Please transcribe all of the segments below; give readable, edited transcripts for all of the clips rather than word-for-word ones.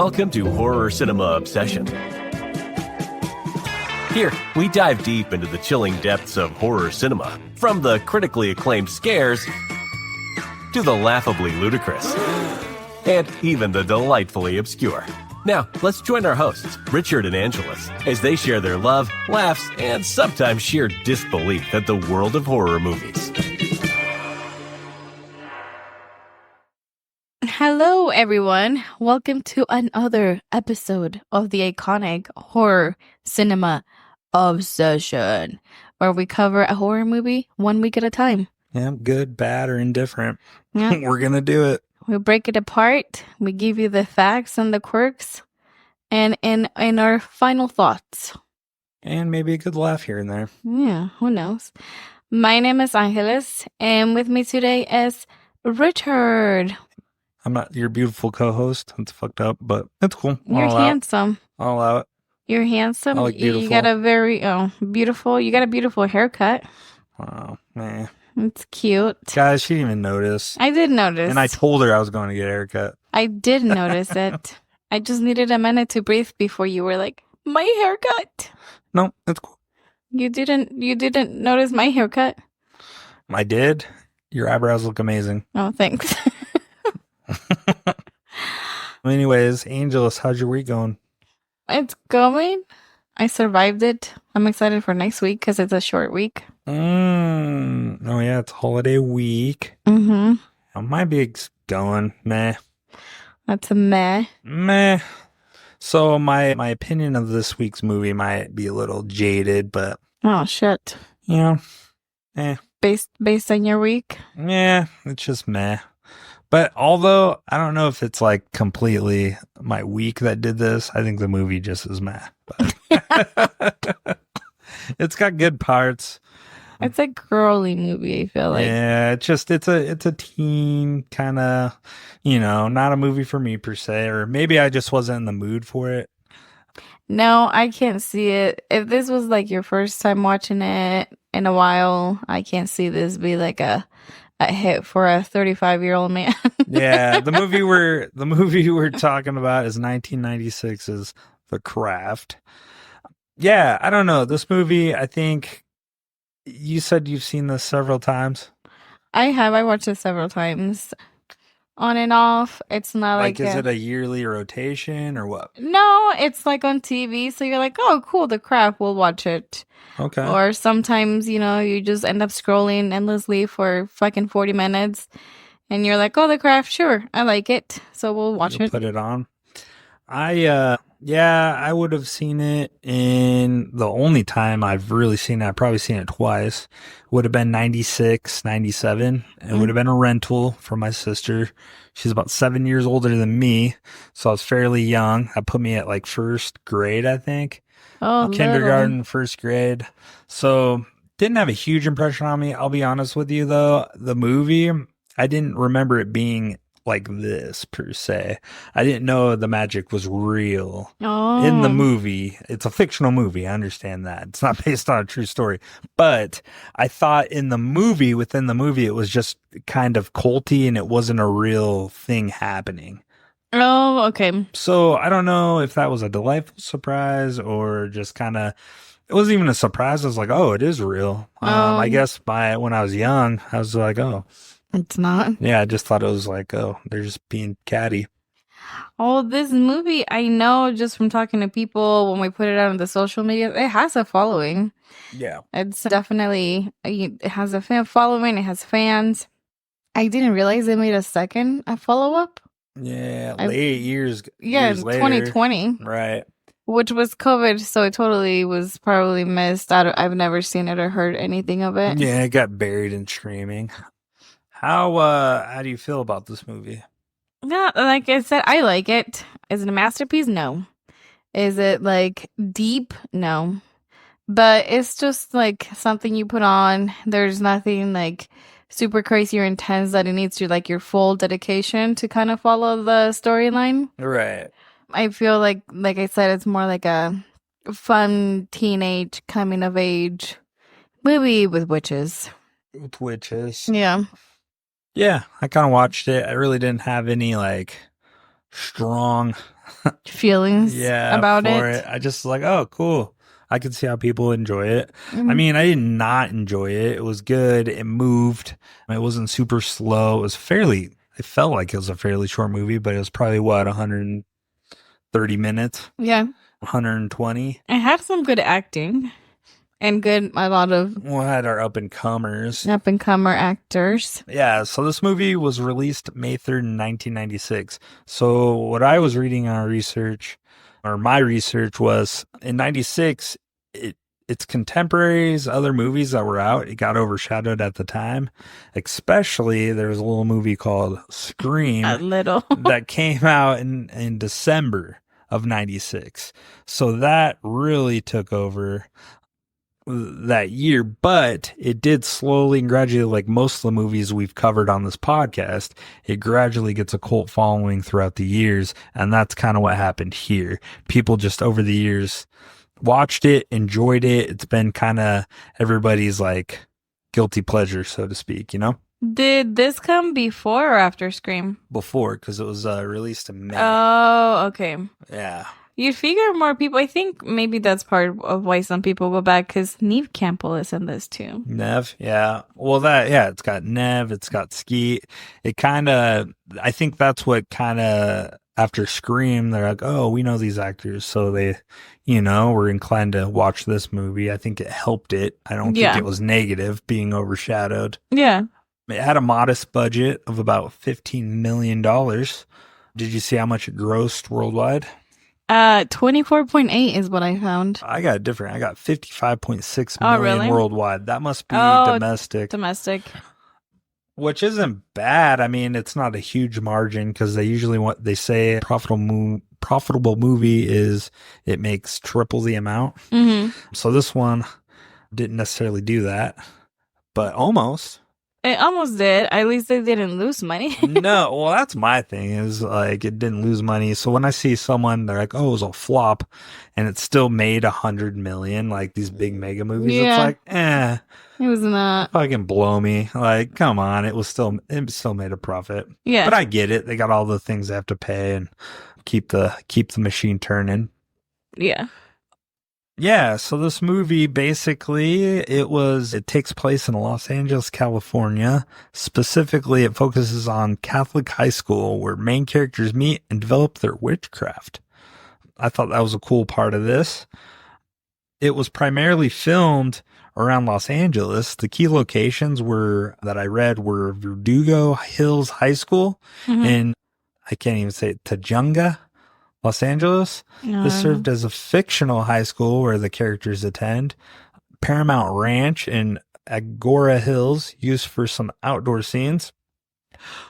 Welcome to Horror Cinema Obsession. Here, we dive deep into the chilling depths of horror cinema, from the critically acclaimed scares to the laughably ludicrous, and even the delightfully obscure. Now, let's join our hosts, Richard and Angelus, as they share their love, laughs, and sometimes sheer disbelief at the world of horror movies. Hello, everyone. Welcome to another episode of the iconic Horror Cinema Obsession, where we cover a horror movie 1 week at a time. Yeah, good, bad, or indifferent. Yeah. We're going to do it. We break it apart. We give you the facts and the quirks, and in our final thoughts. And maybe a good laugh here and there. Yeah, who knows? My name is Angelus, and with me today is Richard. I'm not your beautiful co-host. It's fucked up, but it's cool. You're handsome. I'll allow it. You're handsome. I look beautiful. You got a very beautiful. You got a beautiful haircut. Oh, man. It's cute. Guys, she didn't even notice. I did notice. And I told her I was going to get a haircut. I did notice it. I just needed a minute to breathe before you were like, my haircut. No, it's cool. You didn't notice my haircut? I did. Your eyebrows look amazing. Oh, thanks. Anyways, Angelus, how's your week going? It's going. I survived it. I'm excited for next week because it's a short week. Oh, yeah, it's holiday week. Mm-hmm. My week's going. Meh. That's a meh. Meh. So my opinion of this week's movie might be a little jaded, but... Oh, shit. Yeah. Based on your week? Yeah, it's just meh. But although I don't know if it's like completely my week that did this, I think the movie just is meh. But it's got good parts. It's a girly movie, I feel like. Yeah, it's a teen kind of, not a movie for me per se, or maybe I just wasn't in the mood for it. No, I can't see it. If this was like your first time watching it in a while, I can't see this be like a hit for a 35-year-old man. Yeah, the movie we're talking about is 1996's The Craft. Yeah, I don't know. This movie, I think you said you've seen this several times. I have. I watched it several times. On and off. It's not like is it a yearly rotation or what? No, it's like on TV. So you're like, oh, cool, The Craft. We'll watch it. Okay. Or sometimes, you just end up scrolling endlessly for fucking 40 minutes. And you're like, oh, The Craft, sure. I like it. So we'll watch it. Put it on. I would have seen it in the only time I've really seen it. I've probably seen it twice. Would have been 96, 97. It would have been a rental from my sister. She's about 7 years older than me. So I was fairly young. That put me at like first grade, I think. Oh, kindergarten, first grade. So didn't have a huge impression on me. I'll be honest with you though. The movie, I didn't remember it being like this per se. I didn't know the magic was real in the movie. It's a fictional movie. I understand that. It's not based on a true story. But I thought within the movie, it was just kind of culty and it wasn't a real thing happening. Oh, okay. So I don't know if that was a delightful surprise or just kind of, it wasn't even a surprise. I was like, oh, it is real. I guess when I was young, I was like, oh. It's not. Yeah, I just thought it was like, oh, they're just being catty. Oh, this movie, I know just from talking to people when we put it out on the social media, it has a following. Yeah. It's definitely, it has a fan following, it has fans. I didn't realize they made a follow-up. Yeah, years later. 2020. Right. Which was COVID, so it totally was probably missed. I've never seen it or heard anything of it. Yeah, it got buried in streaming. How do you feel about this movie? Yeah, like I said, I like it. Is it a masterpiece? No. Is it like deep? No. But it's just like something you put on. There's nothing like super crazy or intense that it needs to like your full dedication to kind of follow the storyline. Right. I feel like I said, it's more like a fun teenage coming of age movie with witches. With witches. Yeah. Yeah, I kind of watched it. I really didn't have any like strong Feelings about for it. I just like, oh, cool. I can see how people enjoy it. Mhm. I mean, I did not enjoy it. It was good. It moved. It wasn't super slow. It felt like it was a fairly short movie, but it was probably 130 minutes, Yeah. 120. It had some good acting and a lot of We had our up and comers. up and comer actors. Yeah, so this movie was released May 3rd, 1996. So what I was reading on research, or my research was in 96, its contemporaries, other movies that were out, it got overshadowed at the time. Especially there was a little movie called Scream A little. that came out in December of 96. So that really took over that year, but it did slowly and gradually, like most of the movies we've covered on this podcast, it gradually gets a cult following throughout the years. And that's kind of what happened here. People just over the years watched it, enjoyed it. It's been kind of everybody's like guilty pleasure, so to speak, you know? Did this come before or after Scream? Before, because it was released in May. Oh, okay. Yeah. You'd figure more people. I think maybe that's part of why some people go back, because Neve Campbell is in this too. Nev, yeah. Well, it's got Nev, it's got Skeet. I think that's what kind of, after Scream, they're like, oh, we know these actors. So they, were inclined to watch this movie. I think it helped it. I don't think it was negative being overshadowed. Yeah. It had a modest budget of about $15 million. Did you see how much it grossed worldwide? 24.8 is what I found. I got different. I got 55.6 million really? worldwide. That must be domestic. Domestic. Which isn't bad. I mean, it's not a huge margin because they usually they say profitable movie is it makes triple the amount. Mm-hmm. So this one didn't necessarily do that, but almost. It almost did. At least they didn't lose money. No, well, that's my thing is like it didn't lose money. So when I see someone, they're like, "Oh, it was a flop," and it still made 100 million, like these big mega movies. Yeah. It's like, It was not. fucking blow me. Like, come on, it still made a profit. Yeah. But I get it. They got all the things they have to pay and keep the machine turning. Yeah. Yeah, so this movie basically it takes place in Los Angeles, California. Specifically, it focuses on Catholic high school where main characters meet and develop their witchcraft. I thought that was a cool part of this. It was primarily filmed around Los Angeles. The key locations were Verdugo Hills High School and I can't even say it, Tujunga, Los Angeles. This served as a fictional high school where the characters attend. Paramount Ranch in Agora Hills, used for some outdoor scenes.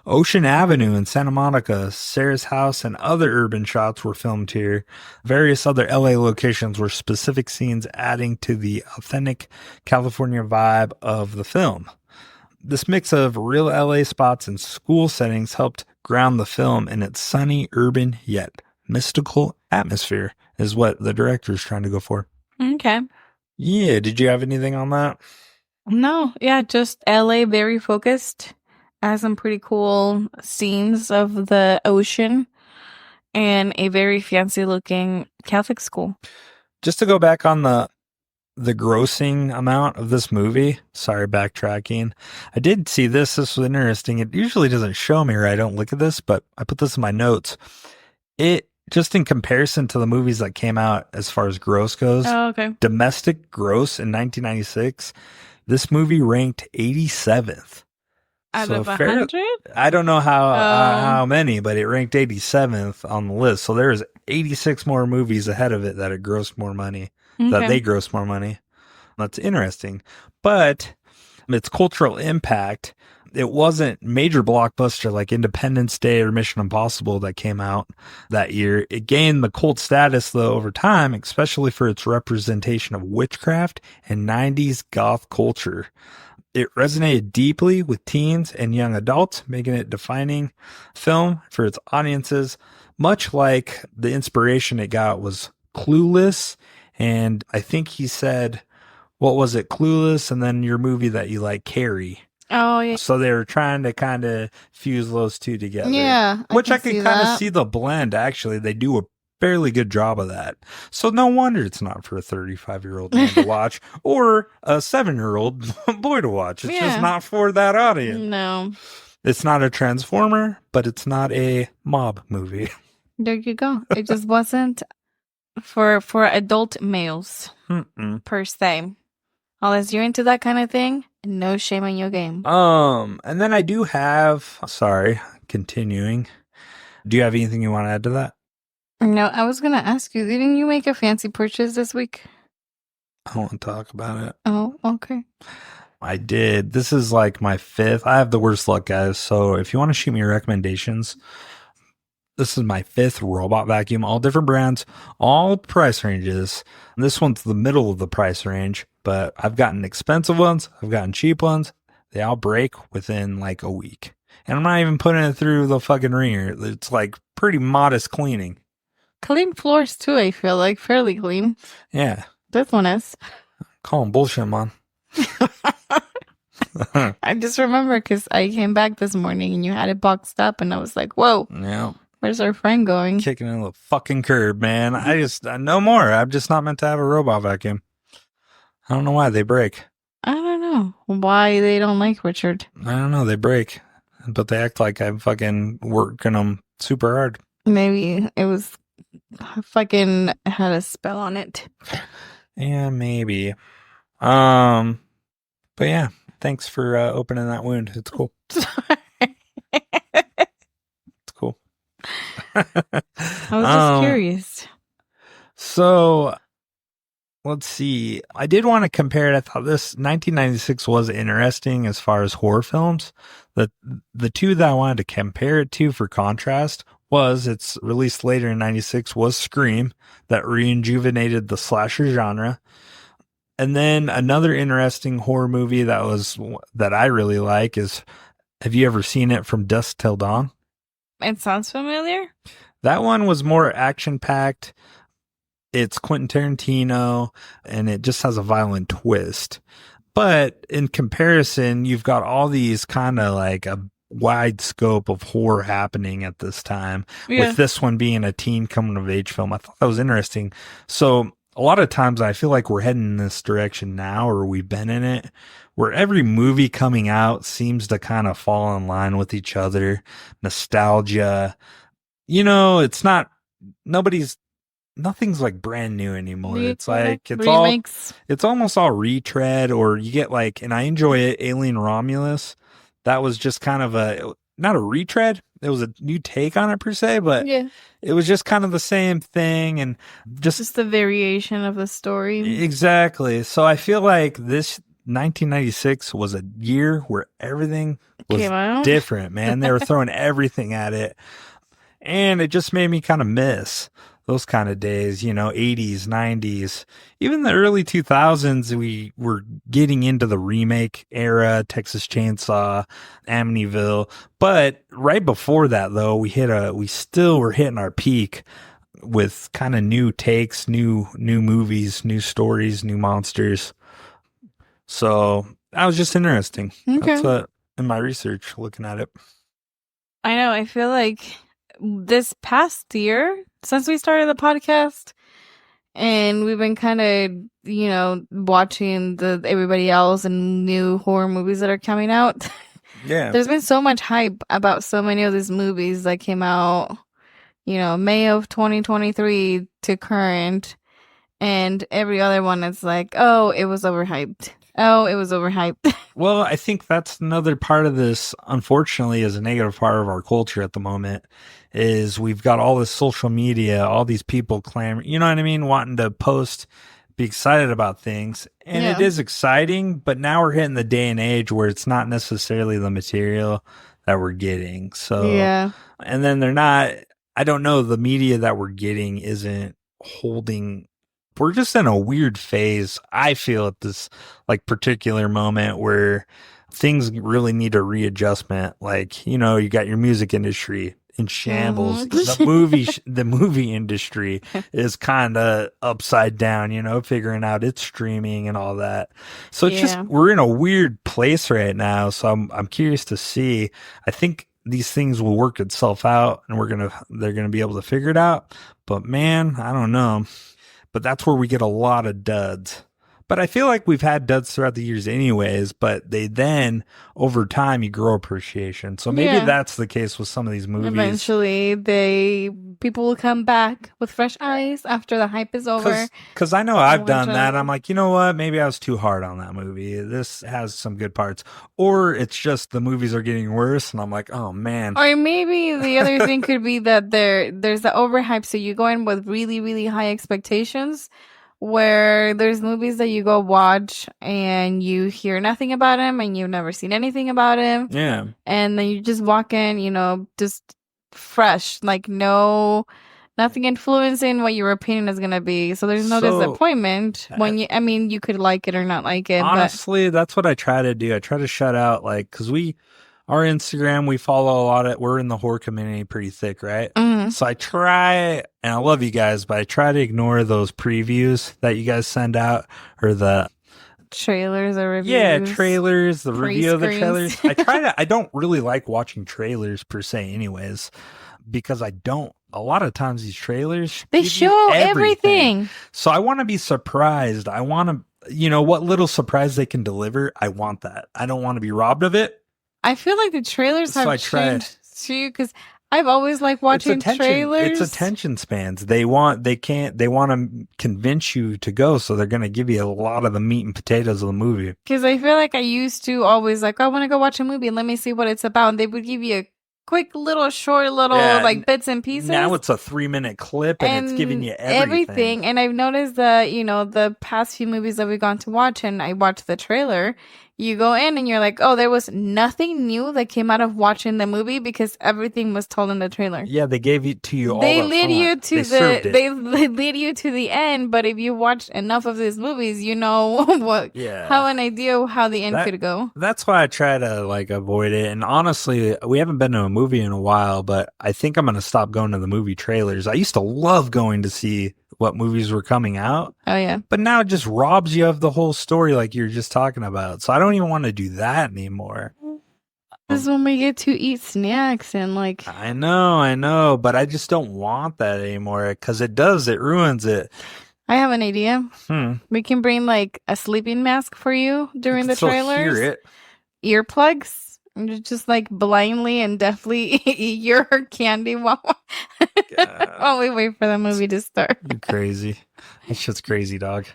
Ocean Avenue in Santa Monica, Sarah's house, and other urban shots were filmed here. Various other LA locations were specific scenes adding to the authentic California vibe of the film. This mix of real LA spots and school settings helped ground the film in its sunny, urban, yet mystical atmosphere, is what the director is trying to go for. Okay. Yeah, did you have anything on that? No, yeah, just LA, very focused. Has some pretty cool scenes of the ocean and a very fancy looking Catholic school. Just to go back on the grossing amount of this movie. Sorry, backtracking. I did see this. This was interesting. It usually doesn't show me or I don't look at this, but I put this in my notes. It, just in comparison to the movies that came out as far as gross goes, domestic gross in 1996, this movie ranked 87th. Out of 100? I don't know how many, but it ranked 87th on the list. So there's 86 more movies ahead of it that it grossed more money, that they grossed more money. That's interesting. But its cultural impact, it wasn't major blockbuster like Independence Day or Mission Impossible that came out that year. It gained the cult status though over time, especially for its representation of witchcraft and 90s goth culture. It resonated deeply with teens and young adults, making it a defining film for its audiences, much like the inspiration it got was Clueless. And I think he said, what was it? Clueless. And then your movie that you like, Carrie. Oh yeah, So they were trying to kind of fuse those two together. yeah. Which I see can kind of that. see the blend, actually. They do a fairly good job of that. So no wonder it's not for a 35-year-old man to watch or a 7-year-old boy to watch. It's just Yeah. not for that audience. No, It's not a Transformer, but it's not a mob movie. there you go. It just wasn't for adult males Mm-mm. per se. Unless you're into that kind of thing, no shame on your game. And then I do have, sorry, continuing. Do you have anything you want to add to that? No, I was gonna ask you, didn't you make a fancy purchase this week? I don't want to talk about it. Oh, okay. I did. This is like my 5th. I have the worst luck, guys. So if you want to shoot me recommendations, this is my 5th robot vacuum, all different brands, all price ranges. And this one's the middle of the price range, but I've gotten expensive ones. I've gotten cheap ones. They all break within like a week. And I'm not even putting it through the fucking ringer. It's like pretty modest cleaning. Clean floors too, I feel like. Fairly clean. Yeah. This one is. Call them bullshit, man. I just remember because I came back this morning and you had it boxed up and I was like, whoa, Yeah. where's our friend going? Kicking in the fucking curb, man. No more. I'm just not meant to have a robot vacuum. I don't know why they break. I don't know why they don't like Richard. I don't know. They break, but they act like I'm fucking working them super hard. Maybe it was fucking had a spell on it. Yeah, maybe. But yeah, thanks for opening that wound. It's cool. It's cool. I was just curious. So let's see. I did want to compare it. I thought this 1996 was interesting as far as horror films. The two that I wanted to compare it to for contrast was it's released later in 96 was Scream, that rejuvenated the slasher genre. And then another interesting horror movie that I really like is, have you ever seen it, From Dusk Till Dawn? It sounds familiar. That one was more action-packed. It's Quentin Tarantino, and it just has a violent twist. But in comparison, you've got all these kind of like a wide scope of horror happening at this time, with this one being a teen coming of age film. I thought that was interesting. So a lot of times I feel like we're heading in this direction now, or we've been in it, where every movie coming out seems to kind of fall in line with each other. Nostalgia. You know, it's not, nothing's like brand new anymore. It's like, it's almost all retread, or you get like, and I enjoy it, Alien Romulus. That was just kind of not a retread. It was a new take on it per se, but it was just kind of the same thing, and just the variation of the story. Exactly. So I feel like this 1996 was a year where everything was different, man. They were throwing everything at it, and it just made me kind of miss those kind of days, you know, 80s, 90s, even the early 2000s. We were getting into the remake era, Texas Chainsaw, Amityville. But right before that, though, we still were hitting our peak with kind of new takes, new movies, new stories, new monsters. So that was just interesting. Okay. That's what, in my research, looking at it. I know. I feel like this past year, since we started the podcast, and we've been kind of, you know, watching everybody else and new horror movies that are coming out. Yeah. There's been so much hype about so many of these movies that came out, you know, May of 2023 to current, and every other one is like, oh, it was overhyped. Oh, it was overhyped. Well, I think that's another part of this, unfortunately, is a negative part of our culture at the moment, is we've got all this social media, all these people clamoring, you know what I mean, wanting to post, be excited about things. And it is exciting, but now we're hitting the day and age where it's not necessarily the material that we're getting. So, and then I don't know, the media that we're getting isn't holding. We're just in a weird phase, I feel, at this like particular moment where things really need a readjustment. Like, you know, you got your music industry, in shambles. Mhm. The movie industry is kind of upside down, figuring out its streaming and all that. So it's just Yeah. we're in a weird place right now. So I'm curious to see. I think these things will work itself out, and they're gonna be able to figure it out. But man, I don't know. But that's where we get a lot of duds. But I feel like we've had duds throughout the years anyways, but they then, over time, you grow appreciation. So maybe Yeah. that's the case with some of these movies. Eventually, people will come back with fresh eyes after the hype is over. Because I know I've done watch that. it. I'm like, you know what? Maybe I was too hard on that movie. This has some good parts. Or it's just the movies are getting worse, and I'm like, oh, man. Or maybe the other thing could be that there's the overhype, so you go in with really, really high expectations, where there's movies that you go watch and you hear nothing about him and you've never seen anything about him. Yeah. And then you just walk in, just fresh, like nothing influencing what your opinion is gonna be. So there's no disappointment when you could like it or not like it. Honestly, that's what I try to do. I try to shut out, because our Instagram, we follow a lot of, we're in the horror community pretty thick, right? Mm-hmm. So I try, and I love you guys, but I try to ignore those previews that you guys send out, or the trailers or reviews. Yeah, trailers, the review of the Pre-screens. trailers. I don't really like watching trailers per se anyways, because a lot of times these trailers, they give you show everything. So I want to be surprised. I want to, what little surprise they can deliver. I want that. I don't want to be robbed of it. I feel like the trailers have changed too, because I've always liked watching trailers. It's attention spans. They want to convince you to go, so they're going to give you a lot of the meat and potatoes of the movie. Because I feel like I used to always I want to go watch a movie and let me see what it's about. And they would give you a quick short bits and pieces. Now it's a 3-minute clip and it's giving you everything. And I've noticed that, the past few movies that we've gone to watch and I watched the trailer, you go in and you're like, oh, there was nothing new that came out of watching the movie because everything was told in the trailer. Yeah, they gave it to you all They up lead front. you to They lead you to the end, but if you watch enough of these movies, you know have an idea of how the end could go. That's why I try to avoid it. And honestly, we haven't been to a movie in a while, but I think I'm going to stop going to the movie trailers. I used to love going to see what movies were coming out. Oh, yeah. But now it just robs you of the whole story like you were just talking about. So I don't even want to do that anymore. This is when we get to eat snacks and I know, but I just don't want that anymore because it ruins it. I have an idea. We can bring a sleeping mask for you during the trailers. Hear it. Earplugs. And just blindly and deftly eat your candy while we wait for the movie to start. You're crazy. That's just crazy, dog.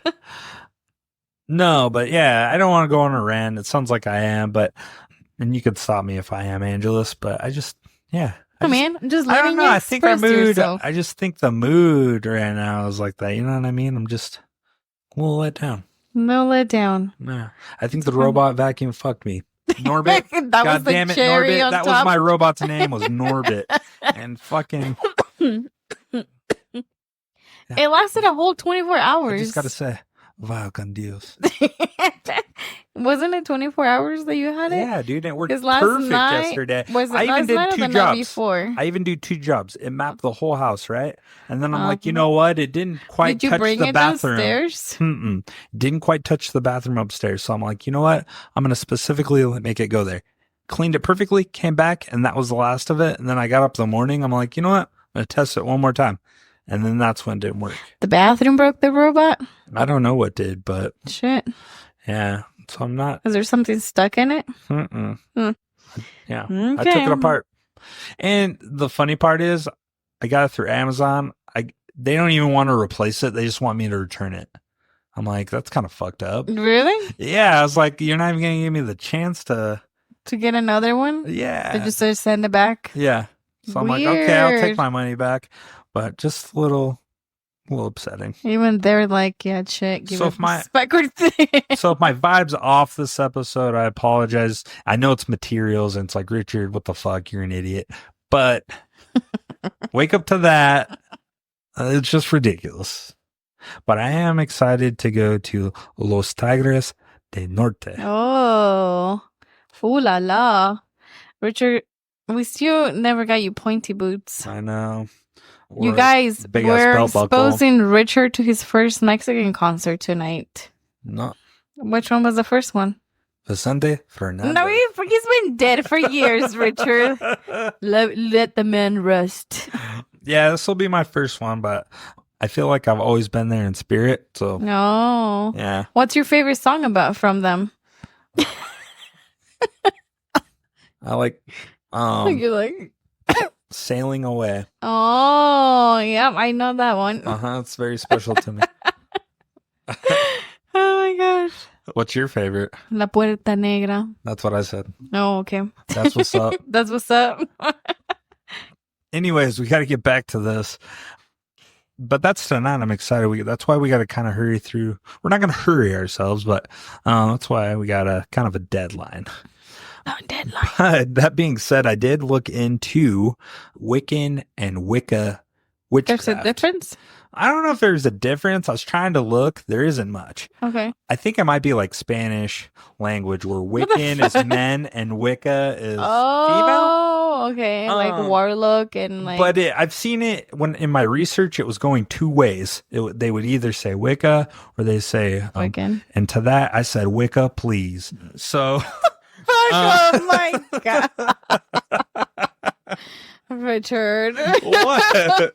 No, but yeah, I don't want to go on a rant. It sounds like I am, and you could stop me if I am, Angelus, but I just. Man, I'm just I letting don't know. you I think our mood. yourself. I just think the mood right now is like that. You know what I mean? I'm just a little let down. No let down. Yeah, I think the robot vacuum fucked me. Norbit. That God was damn the it, cherry Norbit. on That top. was my robot's name was Norbit. And fucking. It lasted a whole 24 hours. I just gotta say, vaya con Dios. Wasn't it 24 hours that you had it? Yeah, dude, it worked last perfect night, yesterday. Was it I last even did night or 2 the night jobs. before? I even do 2 jobs. It mapped the whole house, right? And then I'm like, you know what? It didn't quite Did you touch bring the it bathroom. downstairs? Didn't quite touch the bathroom upstairs. So I'm like, you know what? I'm going to specifically make it go there. Cleaned it perfectly, came back, and that was the last of it. And then I got up in the morning. I'm like, you know what? I'm going to test it one more time. And then that's when it didn't work. The bathroom broke the robot? I don't know what did, but. Shit. Yeah. So I'm not. Is there something stuck in it? Yeah. Okay. I took it apart. And the funny part is, I got it through Amazon. They don't even want to replace it. They just want me to return it. I'm like, that's kind of fucked up. Really? Yeah. I was like, you're not even going to give me the chance to get another one? Yeah. They just send it back? Yeah. So I'm like, okay, I'll take my money back. But just a little upsetting. Even they're like, yeah, shit. Give So it if my so if my vibe's off this episode, I apologize. I know it's materials, and it's like, Richard, what the fuck? You're an idiot. But wake up to that. It's just ridiculous. But I am excited to go to Los Tigres del Norte. Oh, ooh la la. Richard We still never got you pointy boots. I know. You Or guys, big-ass we're belt buckle. exposing Richard to his first Mexican concert tonight. No. Which one was the first one? Vicente Fernandez. No, he's been dead for years, Richard. Let the man rest. Yeah, this will be my first one, but I feel like I've always been there in spirit. So, No. yeah. What's your favorite song about from them? I like You're like, Sailing Away. oh, yeah, I know that one. It's very special to me. Oh my gosh. What's your favorite? La Puerta Negra. That's what I said. Oh, okay. That's what's up. That's what's up. Anyways, we got to get back to this. But that's tonight. I'm excited. That's why we got to kind of hurry through. We're not going to hurry ourselves, but that's why we got a kind of a deadline. Oh, deadline. But that being said, I did look into Wiccan and Wicca witchcraft. There's a difference? I don't know if there's a difference. I was trying to look. There isn't much. Okay. I think it might be like Spanish language where Wiccan is men and Wicca is female. Oh, okay. Like warlock and like. But I've seen it when in my research, it was going two ways. They would either say Wicca or they say Wiccan. And to that, I said Wicca, please. So. Oh my God. Richard. What?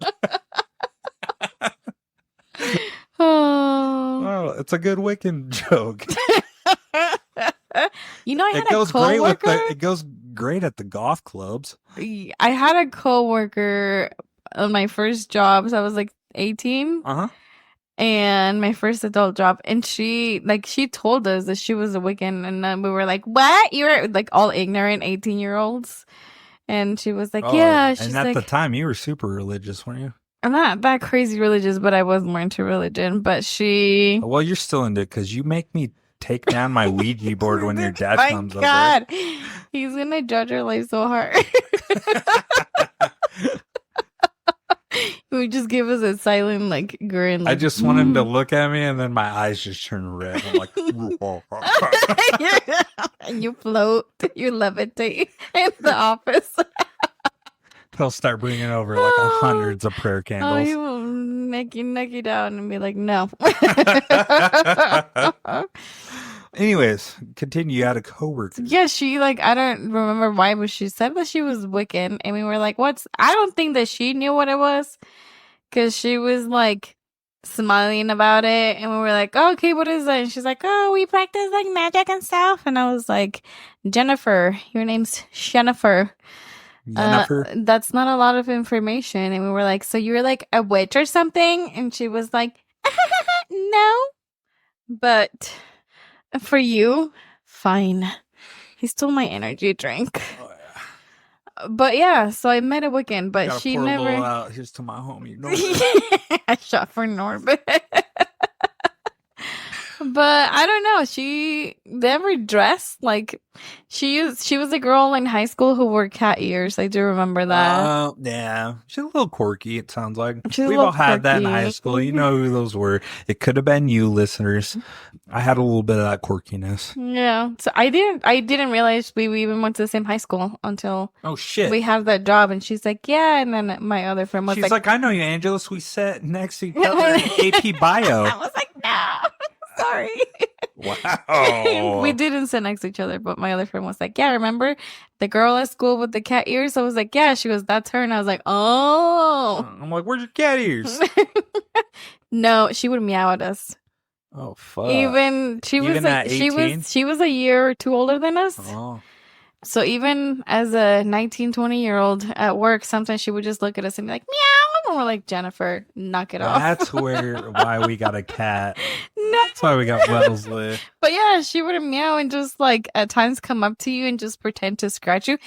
Oh. Oh, it's a good Wiccan joke. You know, I had It goes a coworker. it goes great at the goth clubs. I had a coworker on my first job. So I was like 18. And my first adult job, and she told us that she was a Wiccan, and then we were like, "What? You're like all ignorant 18-year-olds?" And she was like, "Yeah." She's And at like, the time, you were super religious, weren't you? I'm not that crazy religious, but I was more into religion. But she, Well, you're still into it because you make me take down my Ouija board when your dad my comes God, over. he's gonna judge our life so hard. He would just give us a silent like grin. Like, I just want him to look at me, and then my eyes just turn red. I'm like, and you float, you levitate in the office. he'll start bringing over like hundreds of prayer Oh, candles. he will knock you down and be like, no. Anyways, continue. You had a coworker. Yeah, she like, I don't remember why, but she said that she was Wiccan, and we were like, I don't think that she knew what it was, because she was like smiling about it, and we were like, oh, okay, what is that? And she's like, oh, we practice like magic and stuff. And I was like, Jennifer, your name's Jennifer. That's not a lot of information. And we were like, so you're like a witch or something? And she was like, no, but for you, fine. He stole my energy drink. Oh, yeah. But yeah, so I met a Wiccan, but Gotta she pour a never. little out. Here's to my homie. No, I shot for Norbert. But I don't know. She never dressed like she was a girl in high school who wore cat ears. I do remember that. Yeah, she's a little quirky. It sounds like She's a we've little all had that in quirky. high school. You know who those were. It could have been you, listeners. I had a little bit of that quirkiness. Yeah. So I didn't realize we even went to the same high school until Oh shit! we had that job. And she's like, yeah. And then my other friend was She's like, I know you, Angelus. We sat next to each other in AP Bio. I was like, no, sorry. Wow. We didn't sit next to each other, but my other friend was like, yeah, remember the girl at school with the cat ears? I was like, yeah. She goes, that's her. And I was like, oh. I'm like, where's your cat ears? No, she would meow at us. Oh fuck! Even she was Even like, at 18? she was a year or two older than us. Oh. So even as a 19, 20-year-old at work, sometimes she would just look at us and be like, meow. And we're like, Jennifer, knock it off. That's why we got a cat. No. That's why we got Wellesley. But yeah, she would meow and just like at times come up to you and just pretend to scratch you.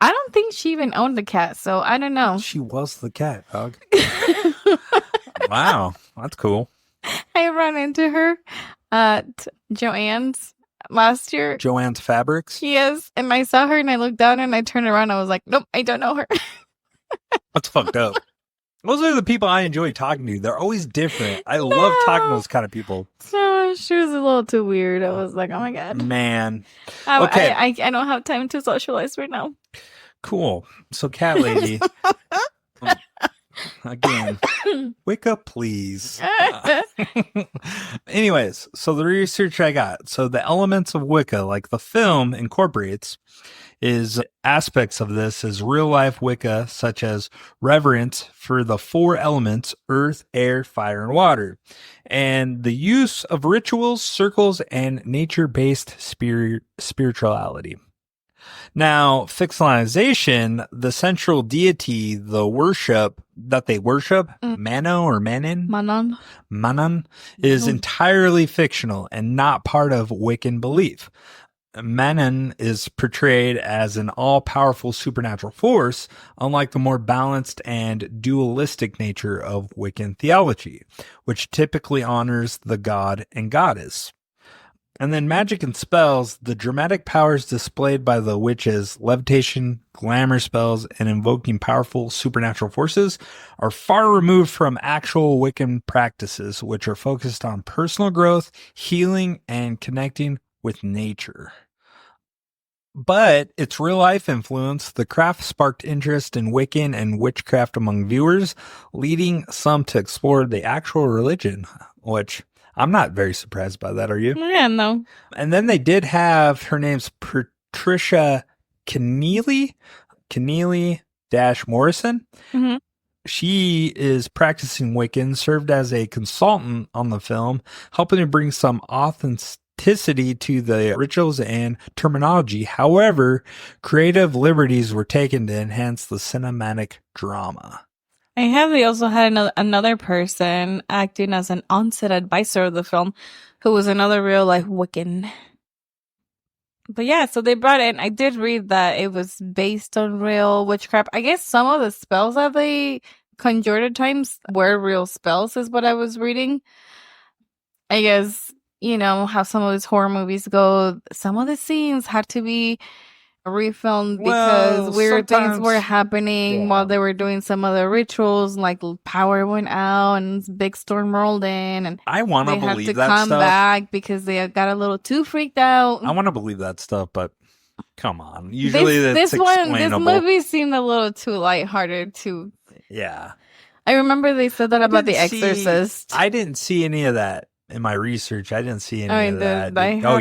I don't think she even owned the cat, so I don't know. She was the cat, dog. Wow, that's cool. I ran into her at Joanne's last year. Joanne's Fabrics. Yes, and I saw her and I looked down and I turned around. I was like, nope, I don't know her. That's fucked up. Those are the people I enjoy talking to. They're always different. I love talking to those kind of people. So she was a little too weird. I was like, oh my God. Man. Okay. Okay. I don't have time to socialize right now. Cool. So, cat lady, again, Wicca, please. Anyways, so the research I got. So the elements of Wicca, like the film incorporates, is aspects of this is real life Wicca, such as reverence for the four elements, earth, air, fire, and water, and the use of rituals, circles, and nature-based spirituality. Now, fictionalization, the central deity, the worship that they worship, Mano or Manon, Manon, is entirely fictional and not part of Wiccan belief. Manon is portrayed as an all-powerful supernatural force, unlike the more balanced and dualistic nature of Wiccan theology, which typically honors the god and goddess. And then magic and spells, the dramatic powers displayed by the witches, levitation, glamour spells, and invoking powerful supernatural forces are far removed from actual Wiccan practices, which are focused on personal growth, healing, and connecting with nature. But its real-life influence, the craft sparked interest in Wiccan and witchcraft among viewers, leading some to explore the actual religion, which I'm not very surprised by that, are you? Yeah, no. And then they did have, her name's Patricia Keneally Morrison. Mm-hmm. She is practicing Wiccan, served as a consultant on the film, helping to bring some authenticity to the rituals and terminology. However, creative liberties were taken to enhance the cinematic drama. They also had another person acting as an on-set advisor of the film, who was another real life Wiccan. But yeah, so they brought in, I did read that it was based on real witchcraft. I guess some of the spells that they conjured at times were real spells, is what I was reading. I guess, you know, how some of these horror movies go, some of the scenes had to be refilmed because weird things were happening while they were doing some of the rituals, like power went out and big storm rolled in, and I want to believe that stuff. They had to come back because they got a little too freaked out. I want to believe that stuff, but come on. Usually this movie seemed a little too lighthearted too. Yeah. I remember they said that about The Exorcist. I didn't see any of that in my research. I didn't see any of that.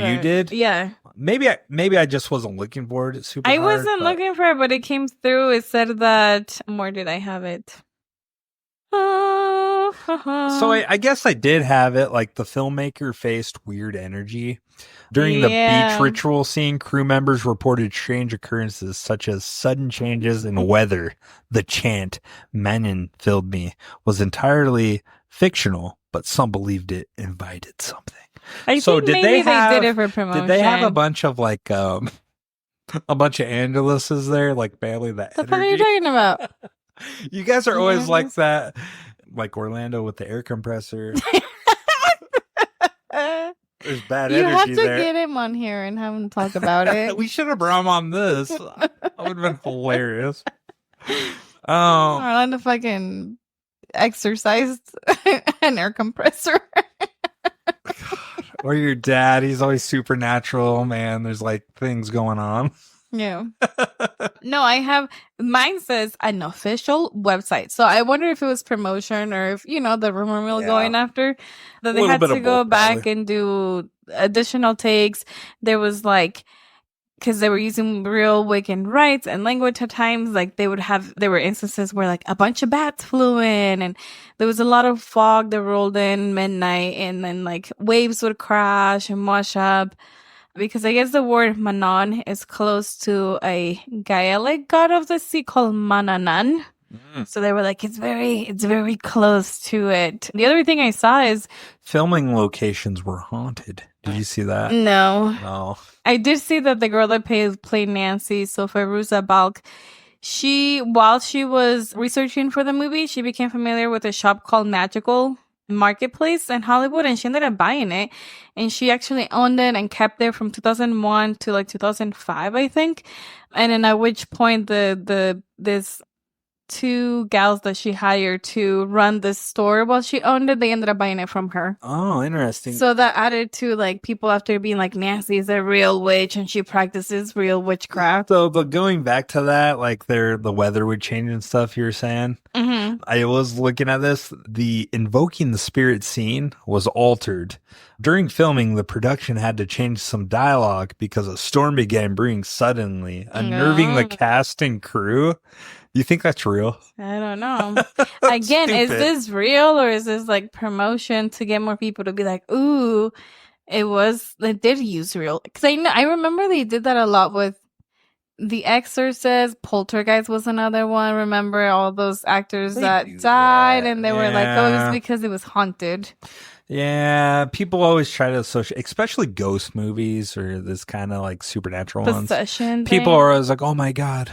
You did? Yeah. Maybe I just wasn't looking for it super hard. I wasn't looking for it, but it came through. It said that, where did I have it? So I guess I did have it. Like, the filmmaker faced weird energy. During the beach ritual scene, crew members reported strange occurrences such as sudden changes in weather. The chant, Manon filled me, was entirely fictional, but some believed it invited something. I think maybe they did it for promotion. Did they have a bunch of like a bunch of Angeleses there, like barely that? What the fuck are you talking about? You guys are always like that, like Orlando with the air compressor. There's bad energy there. You have to get him on here and have him talk about it. We should have brought him on this. That would have been hilarious. Orlando fucking exercised an air compressor. Or your dad, he's always supernatural, man. There's like things going on. Yeah. No, I have, mine says an official website. So I wonder if it was promotion or if, you know, the rumor mill going after, that they had to go back and do additional takes. There was like, because they were using real Wiccan rites and language at times, like there were instances where like a bunch of bats flew in and there was a lot of fog that rolled in midnight, and then like waves would crash and wash up, because I guess the word Manon is close to a Gaelic god of the sea called Mananan. So they were like, it's very close to it. The other thing I saw is filming locations were haunted. Did you see that? No. I did see that the girl that played Nancy, Soferuza Balk, while she was researching for the movie, she became familiar with a shop called Magical Marketplace in Hollywood, and she ended up buying it, and she actually owned it and kept it from 2001 to like 2005, I think. And then at which point this two gals that she hired to run this store while she owned it. They ended up buying it from her. Oh, interesting. So that added to like people after being like, Nancy is a real witch and she practices real witchcraft. So, but going back to that, like the weather would change and stuff you were saying. Mm-hmm. I was looking at this. The invoking the spirit scene was altered. During filming, the production had to change some dialogue because a storm began brewing suddenly, unnerving the cast and crew. You think that's real? I don't know. Again, is this real or is this like promotion to get more people to be like, ooh, they did use real? Because I remember they did that a lot with The Exorcist. Poltergeist was another one. Remember all those actors that died and they were like, oh, it was because it was haunted. Yeah, people always try to associate, especially ghost movies or this kind of like supernatural possession ones. People are always like, oh my God.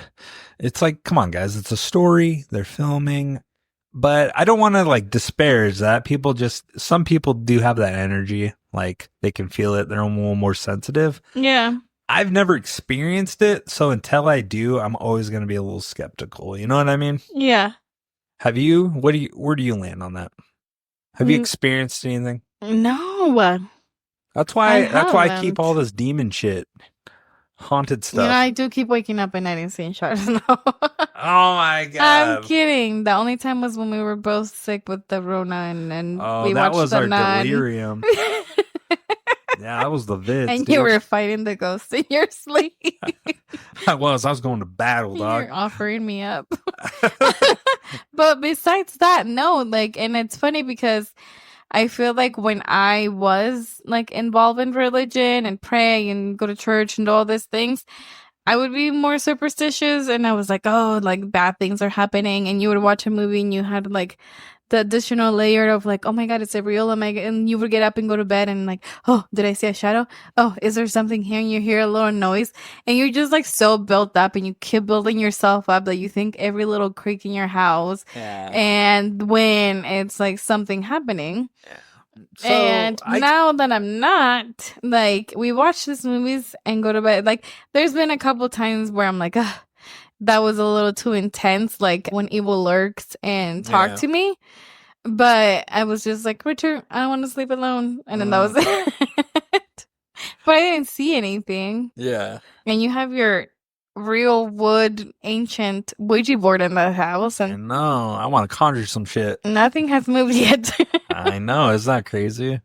It's like, come on, guys. It's a story. They're filming. But I don't want to like disparage that. Some people do have that energy. Like they can feel it. They're a little more sensitive. Yeah. I've never experienced it. So until I do, I'm always going to be a little skeptical. You know what I mean? Yeah. Have you? Where do you land on that? Have you experienced anything? No. That's why I keep all this demon shit, haunted stuff. You know, I do keep waking up and I didn't see shadows. No. Oh my God! I'm kidding. The only time was when we were both sick with the Rona and we watched was our Nun. delirium. Yeah, that was the vid. And you were fighting the ghost in your sleep. I was going to battle, dog. You're offering me up. But besides that, no, like, and it's funny because I feel like when I was like involved in religion and pray and go to church and do all these things, I would be more superstitious and I was like, oh, like bad things are happening. And you would watch a movie and you had like the additional layer of like, oh my God, it's a real, oh my God. And you would get up and go to bed and like, oh, did I see a shadow? Oh, is there something here? And you hear a little noise and you're just like so built up and you keep building yourself up that you think every little creak in your house. Yeah. And when it's like something happening. Yeah. So and now that I'm not, like, we watch these movies and go to bed. Like, there's been a couple times where I'm like, that was a little too intense, like when evil lurks and talk to me. But I was just like, Richard, I don't want to sleep alone. And then that was it. But I didn't see anything. Yeah. And you have your real wood ancient Ouija board in the house. And no, I want to conjure some shit. Nothing has moved yet. I know. Isn't that crazy?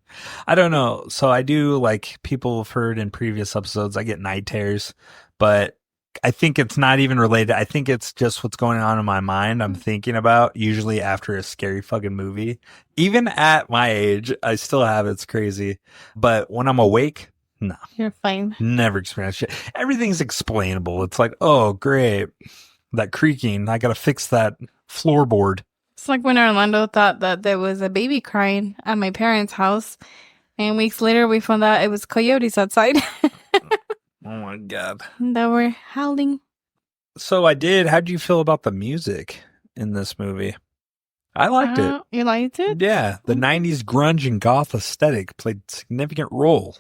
I don't know. So I do, like people have heard in previous episodes, I get night terrors, but I think it's not even related. I think it's just what's going on in my mind. I'm thinking about usually after a scary fucking movie. Even at my age, I still have it's crazy. But when I'm awake, no. You're fine. Never experienced shit. Everything's explainable. It's like, oh, great. That creaking. I got to fix that floorboard. It's like when Orlando thought that there was a baby crying at my parents' house. And weeks later, we found out it was coyotes outside. Oh my God. That were howling. So how'd you feel about the music in this movie? I liked it. You liked it? Yeah. The 90s grunge and goth aesthetic played a significant role.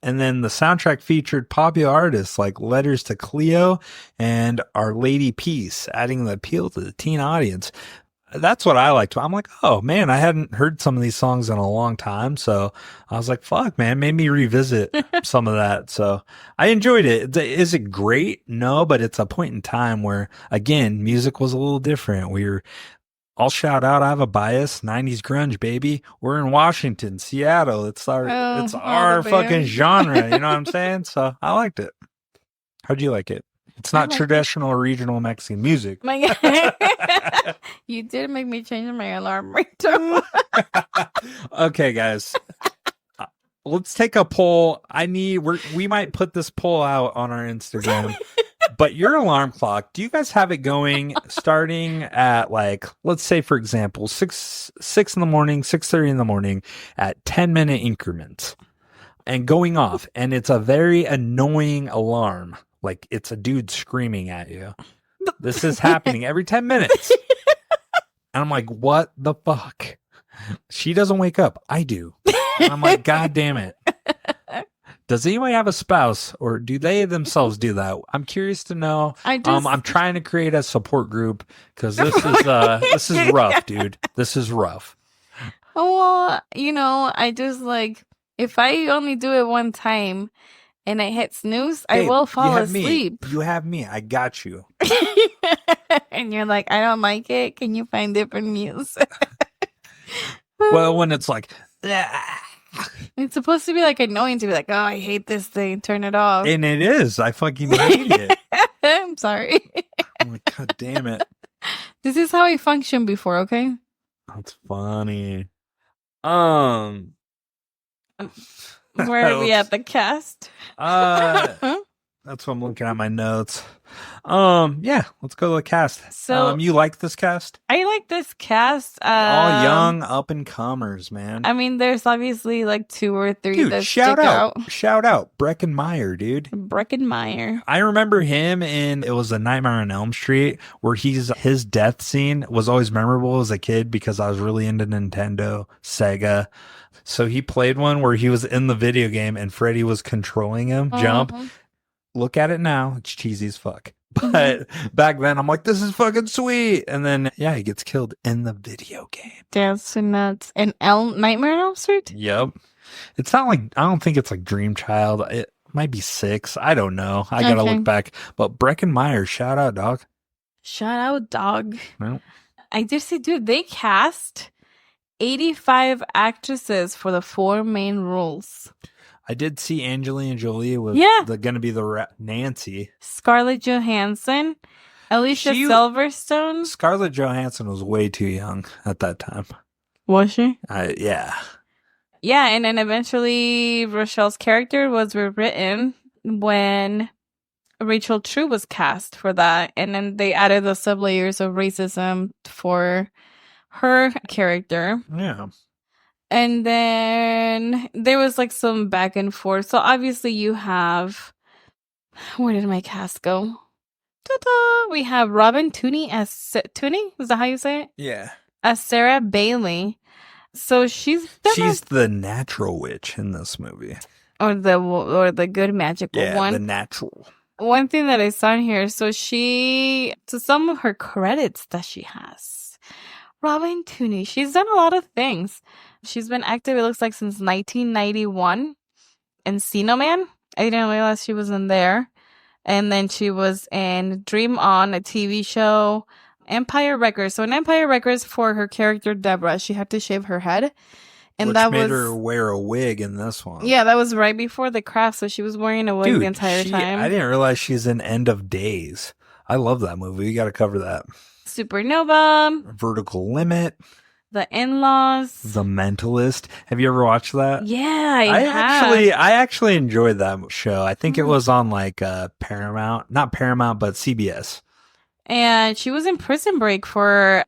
And then the soundtrack featured popular artists like Letters to Cleo and Our Lady Peace, adding the appeal to the teen audience. That's what I liked. I'm like, oh man, I hadn't heard some of these songs in a long time. So I was like, fuck man, made me revisit some of that. So I enjoyed it. Is it great? No, but it's a point in time where, again, music was a little different. I'll shout out, I have a bias, 90s grunge, baby. We're in Washington, Seattle. It's our fucking genre. You know what I'm saying? So I liked it. How'd you like it? It's not traditional or regional Mexican music. You did make me change my alarm ringtone. Okay, guys. Let's take a poll. We might put this poll out on our Instagram. But your alarm clock, do you guys have it going starting at like, let's say for example, 6 in the morning, 6:30 in the morning at 10-minute increments and going off, and it's a very annoying alarm. Like it's a dude screaming at you. This is happening every 10 minutes. And I'm like, what the fuck? She doesn't wake up. I do. And I'm like, God damn it. Does anybody have a spouse, or do they themselves do that? I'm curious to know. I'm trying to create a support group because this is rough, dude. This is rough. Well, I just like, if I only do it one time and I hit snooze, Babe, I will fall you have asleep. Me. You have me. I got you. And you're like, I don't like it. Can you find different music? Well, when it's like, it's supposed to be like annoying to be like, oh, I hate this thing. Turn it off. And it is. I fucking hate it. I'm sorry. I'm like, God damn it. This is how I functioned before, okay? That's funny. Where are we at the cast? That's what I'm looking at my notes. Yeah, let's go to the cast. So you like this cast? I like this cast. All young up and comers, man. I mean, there's obviously like 2 or 3 dude, that shout stick out. Shout out Breckenmeyer, dude. Breckenmeyer. I remember him in it was a Nightmare on Elm Street where his death scene was always memorable as a kid because I was really into Nintendo, Sega. So he played one where he was in the video game and Freddy was controlling him. Jump. Look at it now. It's cheesy as fuck. But back then, I'm like, this is fucking sweet. And then, yeah, he gets killed in the video game. That's nuts. And Nightmare on Elm Street? Yep. It's not like, I don't think it's like Dream Child. It might be 6. I don't know. I gotta look back. But Breckenmeyer, shout out, dog. Shout out, dog. Well, I just say, dude, they cast 85 actresses for the 4 main roles. I did see Angelina Jolie was going to be the Nancy. Scarlett Johansson, Alicia Silverstone. Scarlett Johansson was way too young at that time. Was she? Yeah. Yeah, and then eventually Rochelle's character was rewritten when Rachel True was cast for that. And then they added the sub-layers of racism for her character. Yeah. And then there was like some back and forth. So obviously you have, where did my cast go? Ta-da! We have Robin Tooney as Tooney. Is that how you say it? Yeah. As Sarah Bailey. So she's the natural witch in this movie, or the good magical one. Yeah, the natural. One thing that I saw in here. So some of her credits that she has. Robin Tooney. She's done a lot of things. She's been active, it looks like, since 1991 in Encino Man. I didn't realize she was in there. And then she was in Dream On, a TV show. Empire Records. So in Empire Records, for her character Deborah, she had to shave her head. And which that made her wear a wig in this one. Yeah, that was right before the craft. So she was wearing a wig the entire time. I didn't realize she's in End of Days. I love that movie. You got to cover that. Supernova. Vertical Limit. The In-Laws. The Mentalist. Have you ever watched that? Yeah, I have. I actually enjoyed that show. I think it was on like Paramount. Not Paramount, but CBS. And she was in Prison Break for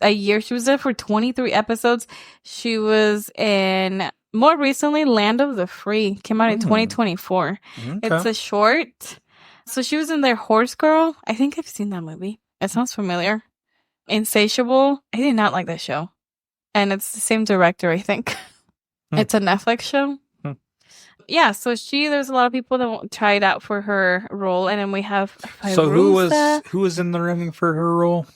a year. She was there for 23 episodes. She was in, more recently, Land of the Free. Came out in 2024. Okay. It's a short. So she was in there, Horse Girl. I think I've seen that movie. It sounds familiar. Insatiable. I did not like that show. And it's the same director, I think. It's a Netflix show. Yeah, so there's a lot of people that tried out for her role. And then we have Fairuza. So who was in the running for her role?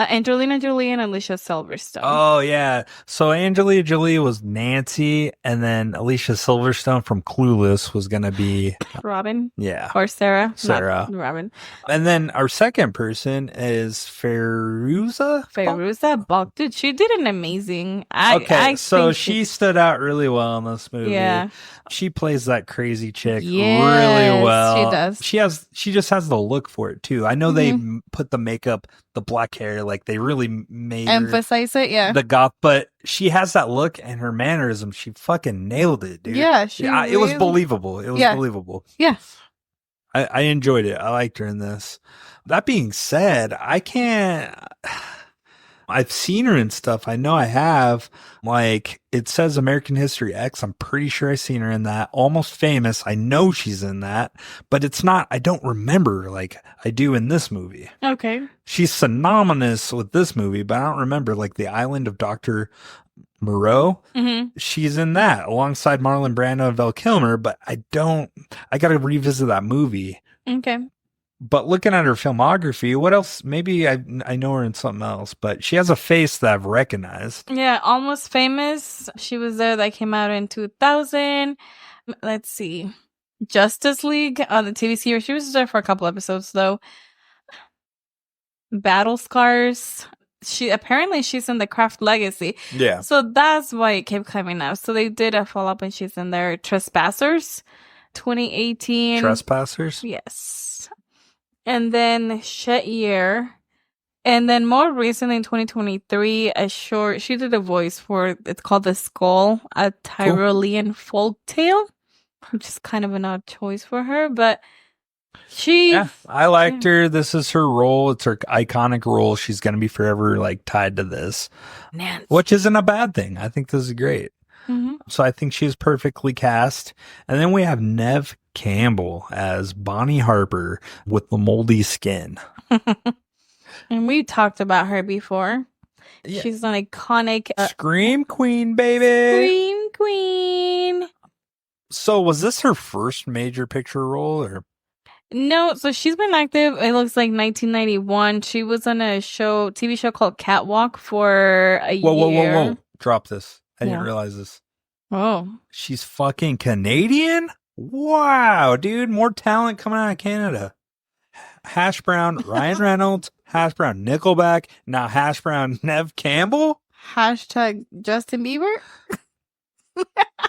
Angelina Jolie and Alicia Silverstone. Oh, yeah. So Angelina Jolie was Nancy, and then Alicia Silverstone from Clueless was going to be Robin. Yeah. Or Sarah. Sarah. Not Robin. And then our second person is Fairuza Balk. Dude, she did an amazing. So she stood out really well in this movie. Yeah. She plays that crazy chick really well. She does. She just has the look for it too. I know they put the makeup, the black hair, like they really made emphasize it, the goth, but she has that look and her mannerism. She fucking nailed it, dude. Yeah, it was believable. It was believable. Yeah, I enjoyed it. I liked her in this. That being said, I've seen her in stuff. I know I have. Like, it says American History X. I'm pretty sure I've seen her in that. Almost Famous. I know she's in that. But it's not, I don't remember like I do in this movie. Okay. She's synonymous with this movie, but I don't remember like The Island of Dr. Moreau. Mm-hmm. She's in that alongside Marlon Brando and Val Kilmer, but I got to revisit that movie. Okay. But looking at her filmography, what else? Maybe I know her in something else, but she has a face that I've recognized. Yeah, Almost Famous. She was there. That came out in 2000. Let's see. Justice League on the TV series. She was there for a couple episodes though. Battle Scars. She's in the Craft Legacy. Yeah. So that's why it kept coming up. So they did a follow up and she's in there. Trespassers 2018. Trespassers? Yes. And then Shet Year. And then more recently in 2023, she did a voice for, it's called The Skull, a Tyrolean folk tale, which is kind of an odd choice for her, but I liked her. This is her role. It's her iconic role. She's going to be forever like tied to this, which isn't a bad thing. I think this is great. Mm-hmm. So I think she's perfectly cast. And then we have Neve Campbell as Bonnie Harper with the moldy skin. And we talked about her before. Yeah. She's an iconic Scream Queen, baby. Scream Queen. So was this her first major picture role or? No, so she's been active. It looks like 1991. She was on a TV show called Catwalk for a year. Whoa. Drop this. I didn't realize this. Oh. She's fucking Canadian? Wow, dude. More talent coming out of Canada. Hash Brown, Ryan Reynolds, Hash Brown, Nickelback, now Hash Brown, Neve Campbell? Hashtag Justin Bieber?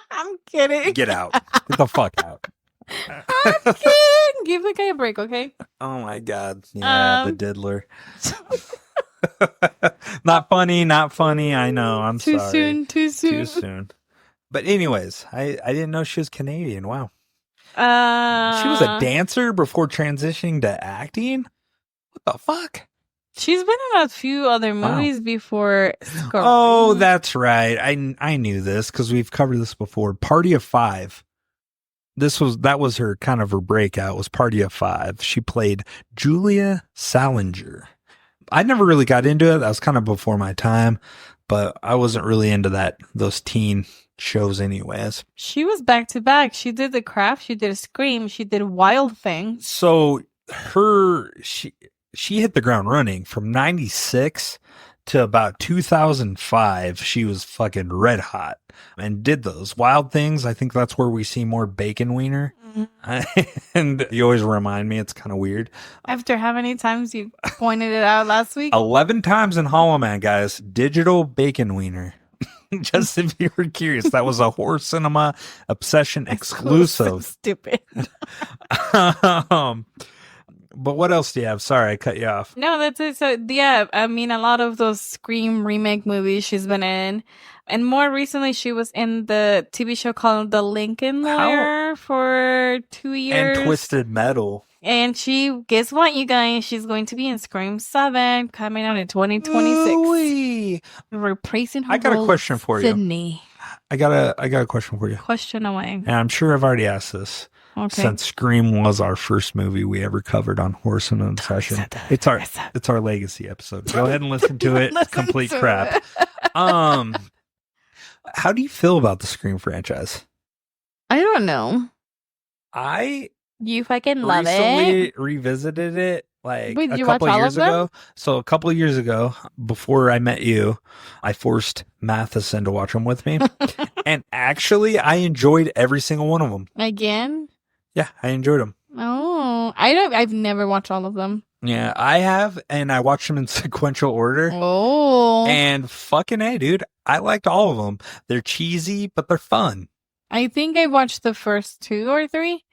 I'm kidding. Get out. Get the fuck out. I'm kidding. Give the guy a break, okay? Oh my God. Yeah, the diddler. Not funny. I know. I'm sorry. Too soon. But anyways, I didn't know she was Canadian. Wow. She was a dancer before transitioning to acting? What the fuck? She's been in a few other movies before. Oh, that's right. I knew this because we've covered this before. Party of Five. That was her kind of her breakout, was Party of Five. She played Julia Salinger. I never really got into it. That was kind of before my time, but I wasn't really into those teen shows anyways. She was back to back. She did The Craft, she did Scream, she did Wild Thing. So she hit the ground running from 96 to about 2005. She was fucking red hot and did those Wild Things. I think that's where we see more bacon wiener. Mm-hmm. And you always remind me, it's kind of weird. After how many times you pointed it out last week? 11 times in Hollow Man, guys. Digital bacon wiener. Just if you were curious, that was a Horror Cinema Obsession exclusive. Stupid. But what else do you have? Sorry, I cut you off. No, that's it. So, yeah, I mean, a lot of those Scream remake movies she's been in. And more recently, she was in the TV show called The Lincoln Lawyer for 2 years. And Twisted Metal. And guess what, you guys? She's going to be in Scream 7 coming out in 2026. Ooh-wee. Replacing her I got a question for Sydney. I got a question for you. Question away. And I'm sure I've already asked this. Okay. Since Scream was our first movie we ever covered on Horror Cinema Obsession. It's our legacy episode. Go ahead and listen to it. Complete crap. How do you feel about the Scream franchise? I don't know. You fucking love it. Revisited it like Wait, a couple of years ago. So a couple of years ago, before I met you, I forced Matheson to watch them with me. And actually, I enjoyed every single one of them. Again? Yeah, I enjoyed them. Oh, I've never watched all of them. Yeah, I have, and I watched them in sequential order. Oh. And fucking A, dude, I liked all of them. They're cheesy, but they're fun. I think I watched the first 2 or 3.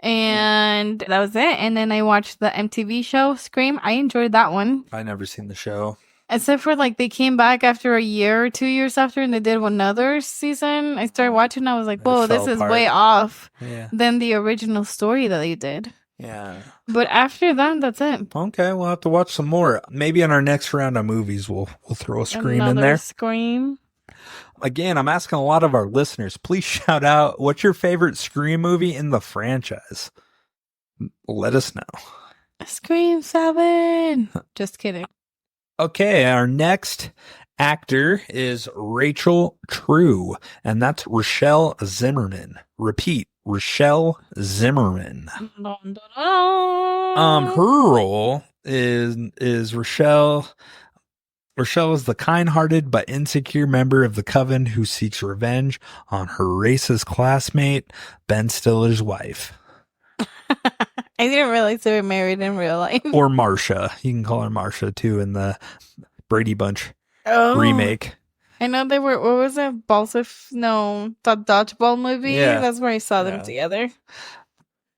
And that was it. And then I watched the MTV show Scream. I enjoyed that one. I never seen the show. Except for they came back after a year or 2 years after and they did another season. I started watching and I was like, whoa, this is way off than the original story that they did. Yeah. But after that, that's it. Okay, we'll have to watch some more. Maybe in our next round of movies, we'll throw a Scream in there. Scream. Again, I'm asking a lot of our listeners, please shout out, what's your favorite Scream movie in the franchise? Let us know. Scream 7. Just kidding. Okay, our next Actor is Rachel True, and that's Rochelle Zimmerman. Repeat, Rochelle Zimmerman. Dun, dun, dun. Her role is Rochelle. Rochelle is the kind-hearted but insecure member of the coven who seeks revenge on her racist classmate, Ben Stiller's wife. I didn't realize they were married in real life. Or Marcia. You can call her Marcia, too, in the Brady Bunch remake. I know they were, what was it? The Dodgeball movie? Yeah. That's where I saw them together.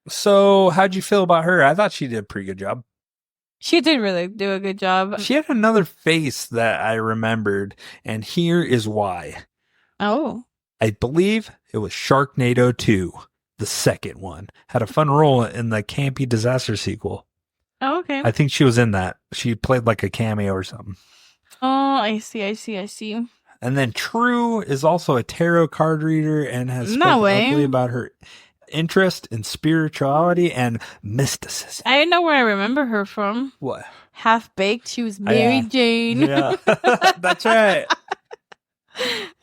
So, how'd you feel about her? I thought she did a pretty good job. She did really do a good job. She had another face that I remembered, and here is why. Oh. I believe it was Sharknado 2, the second one. Had a fun role in the campy disaster sequel. Oh, okay. I think she was in that. She played like a cameo or something. Oh, I see. And then True is also a tarot card reader and has spoken openly about her interest in spirituality and mysticism. I know where I remember her from. What? Half Baked. She was Mary Jane. Yeah, that's right.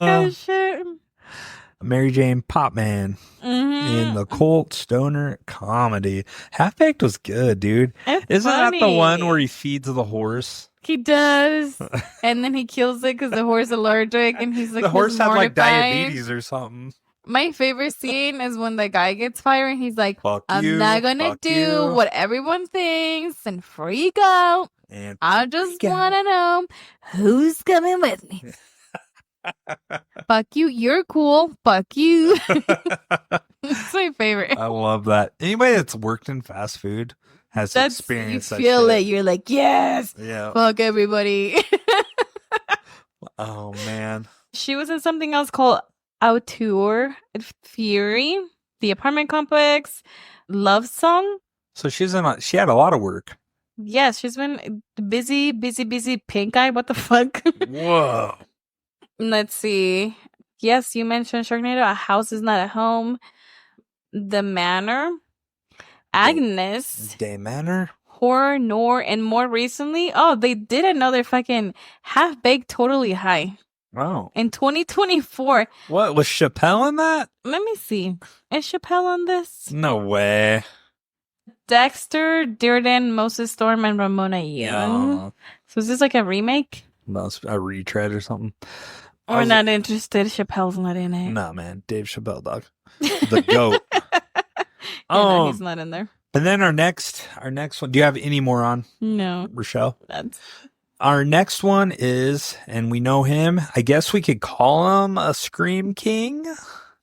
Oh, shit. Mary Jane Popman in the cult stoner comedy. Half Baked was good, dude. Isn't that the one where he feeds the horse? He does. And then he kills it because the horse is allergic and he's like, the horse had like mortified. diabetes or something. My favorite scene is when the guy gets fired and he's like, Fuck I'm you, not gonna fuck do you. what everyone thinks and freak out. And I just want to know who's coming with me. Fuck you. You're cool. Fuck you. It's my favorite. I love that. Anybody that's worked in fast food has experienced that. You feel shit. it. You're like, yes. Yeah. Fuck everybody. Oh, man. She was in something else called Auteur Fury, The Apartment Complex, Love Song. So she had a lot of work. Yes, she's been busy. Pink eye. What the fuck? Whoa. Let's see. Yes, you mentioned Sharknado. A House Is Not a Home. The Manor. Agnes. Day Manor. Horror, Noir, and more recently, they did another fucking Half Baked Totally High. Oh. In 2024. What? Was Chappelle in that? Let me see. Is Chappelle on this? No way. Dexter, Dearden, Moses Storm, and Ramona Young. So is this like a remake? That's a retread or something. We're not interested. Chappelle's not in it. Nah, man. Dave Chappelle, dog. The GOAT. No, he's not in there. And then our next one. Do you have any more on? No. Rochelle? That's... Our next one is, and we know him, I guess we could call him a Scream King.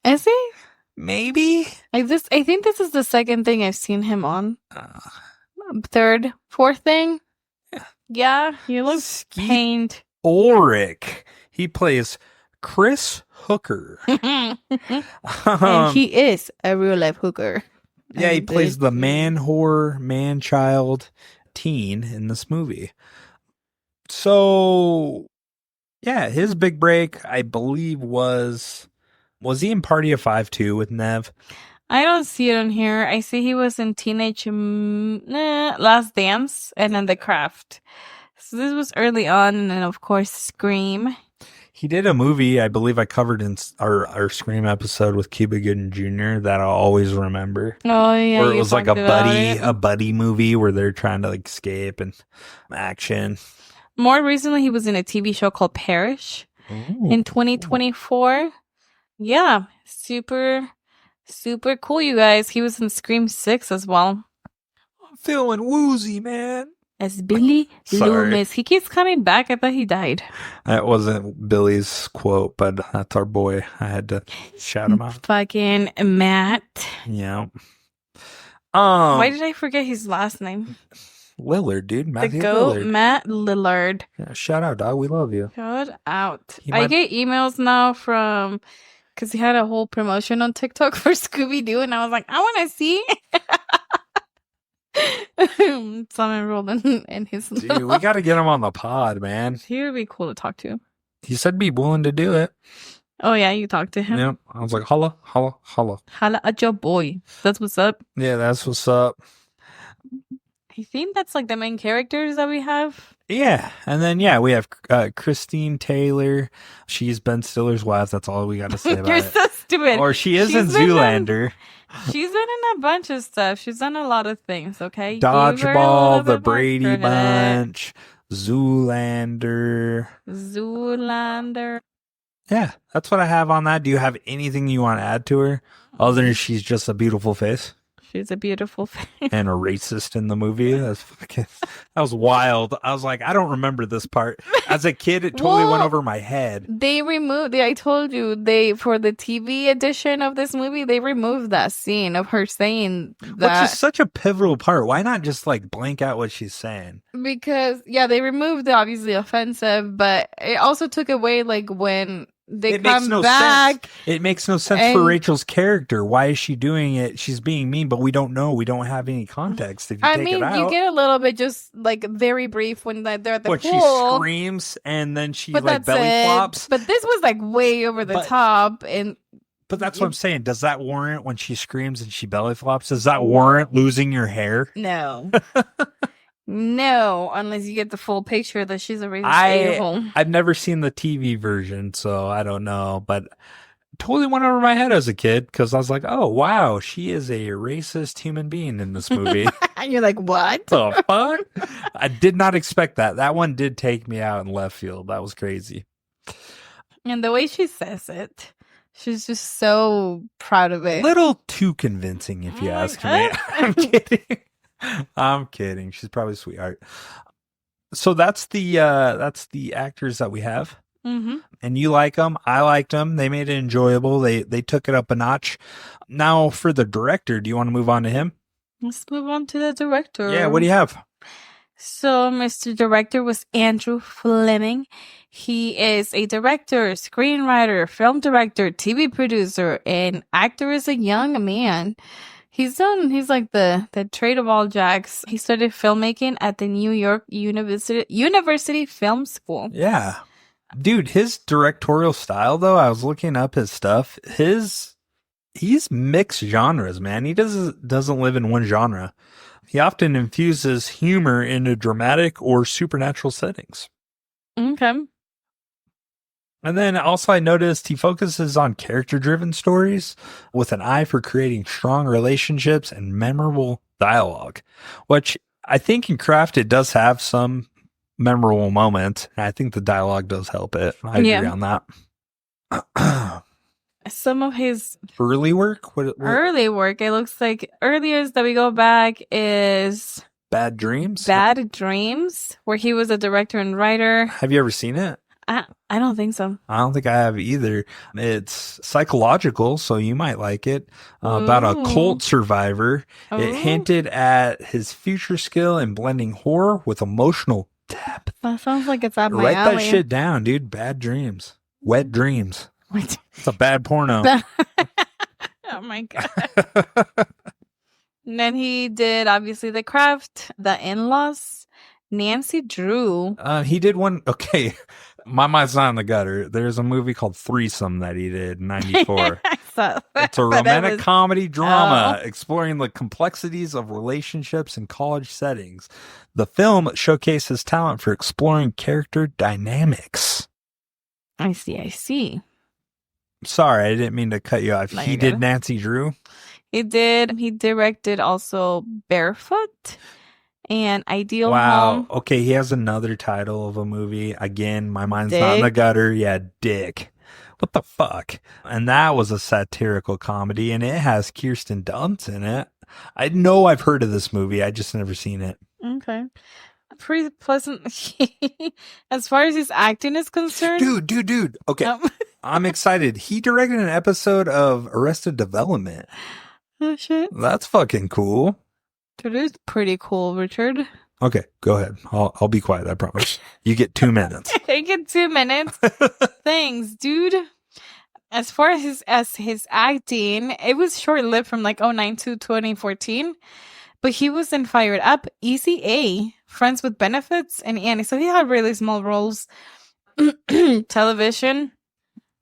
Is he? Maybe. I think this is the second thing I've seen him on. Third, fourth thing. Yeah, he looks pained. Ulrich. He plays Chris Hooker. And he is a real life hooker. Yeah, he plays the man-child teen in this movie. So, yeah, his big break, I believe, was he in Party of Five too with Nev? I don't see it on here. I see he was in Teenage Last Dance and then The Craft. So this was early on, and then of course Scream. He did a movie I believe I covered in our Scream episode with Cuba Gooding Jr. that I'll always remember. Oh yeah, where it was like a buddy movie where they're trying to like escape and action. More recently, he was in a TV show called Parish in 2024. Yeah, super cool, you guys. He was in Scream 6 as well. I'm feeling woozy, man. As Billy Loomis. He keeps coming back. I thought he died. That wasn't Billy's quote, but that's our boy. I had to shout him out. Fucking Matt. Yeah. Why did I forget his last name? Lillard, dude. Matthew the GOAT, Lillard. Matt Lillard. Yeah, shout out, dog. We love you. Shout out. I get emails now from... Because he had a whole promotion on TikTok for Scooby-Doo, and I was like, I want to see. So I'm enrolled in his... Dude, we got to get him on the pod, man. He would be cool to talk to. He said be willing to do it. Oh, yeah, you talked to him? Yep. I was like, holla, holla, holla. Holla at your boy. That's what's up. Yeah, that's what's up. I think that's like the main characters that we have. Yeah, and then we have Christine Taylor. She's Ben Stiller's wife. That's all we got to say about You're it. so stupid. Or she is in She's been Zoolander. She's been in a bunch of stuff. She's done a lot of things, okay? Give her a Dodgeball, little The bit more Brady credit. Bunch, Zoolander. Zoolander. Yeah, that's what I have on that. Do you have anything you want to add to her? Other than she's just a beautiful face She's a beautiful face. and a racist in the movie. That was wild. I was like, I don't remember this part. As a kid, it totally went Well, over my head. They removed, I told you, for the TV edition of this movie, they removed that scene of her saying that. Which is such a pivotal part. Why not just like blank out what she's saying? Because, they removed the obviously offensive, but it also took away like when they It makes come no back. sense. It makes no sense for and- Rachel's character. Why is she doing it? She's being mean, but we don't know. We don't have any context. If you I take mean, it out, you get a little bit just like very brief when they're at the what she pool. screams and then she But like that's belly it. flops. But this was like way over the But- top, and But that's what I'm saying. Does that warrant when she screams and she belly flops? Does that warrant losing your hair? no, no, unless you get the full picture that she's a racist a-hole. I've never seen the TV version, so I don't know. But totally went over my head as a kid because I was like, oh, wow, she is a racist human being in this movie. And you're like, what? The fuck? I did not expect that. That one did take me out in left field. That was crazy. And the way she says it, she's just so proud of it. Little too convincing, if you Oh my ask me. God. I'm kidding. I'm kidding. She's probably a sweetheart. So that's the actors that we have. Mm-hmm. And you like them. I liked them. They made it enjoyable. They took it up a notch. Now for the director, do you want to move on to him? Let's move on to the director. Yeah. What do you have? So, Mr. Director was Andrew Fleming. He is a director, screenwriter, film director, TV producer, and actor as a young man. He's like the trade of all jacks. He studied filmmaking at the New York University Film School. Yeah. Dude, his directorial style, though, I was looking up his stuff. He's mixed genres, man. He doesn't live in one genre. He often infuses humor into dramatic or supernatural settings. Okay. And then also I noticed he focuses on character-driven stories with an eye for creating strong relationships and memorable dialogue, which I think in Craft it does have some memorable moments. And I think the dialogue does help it. I agree on that. Some of his Early work? What early work, it looks like earliest that we go back is Bad Dreams? Bad Dreams, where he was a director and writer. Have you ever seen it? I don't think so. I don't think I have either. It's psychological, so you might like it. About a Ooh. cult survivor. Ooh. It hinted at his future skill in blending horror with emotional depth. That sounds like it's up my Write alley. that shit down, dude. Bad Dreams. Wet Dreams. Wait. It's a bad porno. Oh my god. And then he did obviously The Craft, The In-Laws, Nancy Drew. He did one. Okay. My mind's not in the gutter. There's a movie called Threesome that he did in 94. I saw that, It's a but it romantic was- comedy drama Oh. exploring the complexities of relationships in college settings. The film showcased his talent for exploring character dynamics. I see. Sorry, I didn't mean to cut you off. No, He you're did good. Nancy Drew. He directed also Barefoot and Ideal Wow. Home. Okay, he has another title of a movie. Again, my mind's not in the Dick. gutter. Yeah, Dick. What the fuck? And that was a satirical comedy, and it has Kirsten Dunst in it. I know I've heard of this movie. I just never seen it. Okay. Pretty pleasant. As far as his acting is concerned. Dude. Okay, I'm excited. He directed an episode of Arrested Development. Oh shit. That's fucking cool. That is pretty cool, Richard. Okay, go ahead. I'll be quiet. I promise. You get 2 minutes. Take it 2 minutes. Thanks, dude. As far as his acting, it was short lived from like 2009 to 2014. But he was in Fired Up, Easy A, Friends with Benefits, and Annie. So he had really small roles. Television,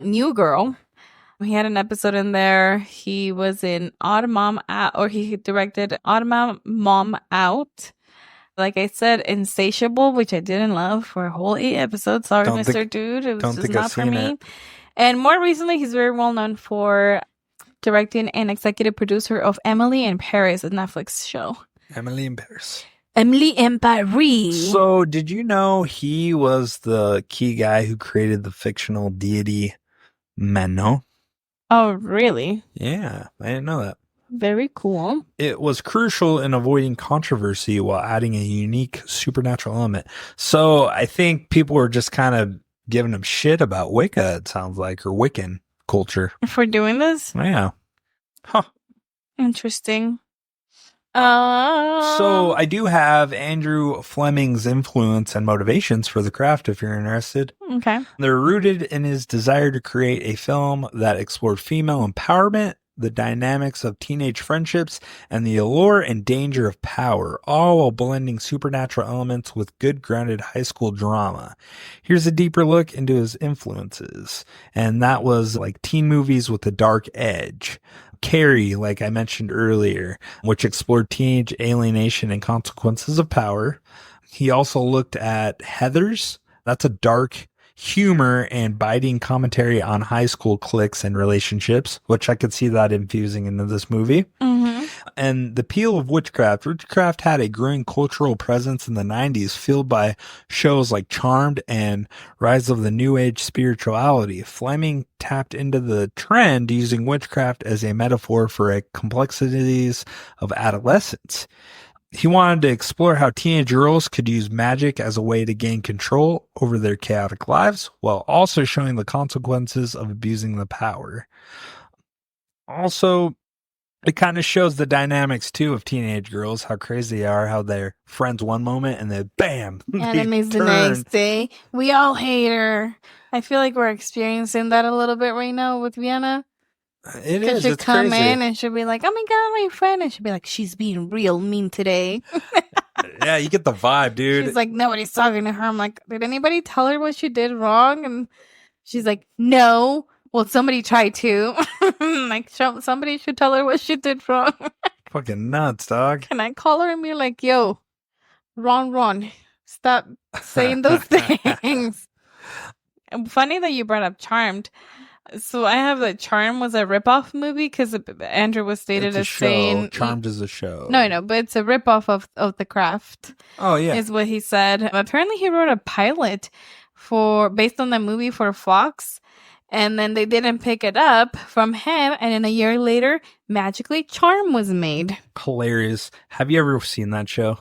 New Girl. He had an episode in there. He was in Odd Mom Out, or he directed Odd Mom Out. Like I said, Insatiable, which I didn't love for a whole 8 episodes. Sorry, Don't Mr. think- Dude. It was don't just think I've not for seen me. it. And more recently, he's very well known for directing and executive producer of Emily in Paris, a Netflix show. Emily in Paris. Emily in Paris. So, did you know he was the key guy who created the fictional deity Manon? Oh, really? Yeah, I didn't know that. Very cool. It was crucial in avoiding controversy while adding a unique supernatural element. So, I think people were just kind of giving him shit about Wicca, it sounds like, or Wiccan culture. For doing this? Yeah. Huh. Interesting. So I do have Andrew Fleming's influence and motivations for the craft if you're interested. Okay. They're rooted in his desire to create a film that explored female empowerment, the dynamics of teenage friendships, and the allure and danger of power, all while blending supernatural elements with good grounded high school drama. Here's a deeper look into his influences. And that was like teen movies with a dark edge. Carrie, like I mentioned earlier, which explored teenage alienation and consequences of power. He also looked at Heathers. That's a dark humor and biting commentary on high school cliques and relationships, which I could see that infusing into this movie. Mm-hmm. And the appeal of witchcraft. Witchcraft had a growing cultural presence in the 90s, fueled by shows like Charmed and Rise of the New Age spirituality. Fleming tapped into the trend using witchcraft as a metaphor for a complexities of adolescence. He wanted to explore how teenage girls could use magic as a way to gain control over their chaotic lives, while also showing the consequences of abusing the power. Also, it kind of shows the dynamics, too, of teenage girls, how crazy they are, how they're friends one moment, and then bam! Enemies the next day. We all hate her. I feel like we're experiencing that a little bit right now with Vienna. It Because is, she'll it's come crazy. in and she'll be like, oh my God, my friend. And she'll be like, she's being real mean today. Yeah, you get the vibe, dude. She's like, nobody's talking to her. I'm like, did anybody tell her what she did wrong? And she's like, no. Well, somebody tried to. Like, somebody should tell her what she did wrong. Fucking nuts, dog. Can I call her and be like, yo, Ron, stop saying those things. Funny that you brought up Charmed. So I have that Charm was a ripoff movie because Andrew was stated It's a as show. saying Charmed is a show. No, I know, but it's a ripoff of The Craft. Oh, yeah. Is what he said. Apparently, he wrote a pilot based on the movie for Fox, and then they didn't pick it up from him. And then a year later, magically, Charm was made. Hilarious. Have you ever seen that show?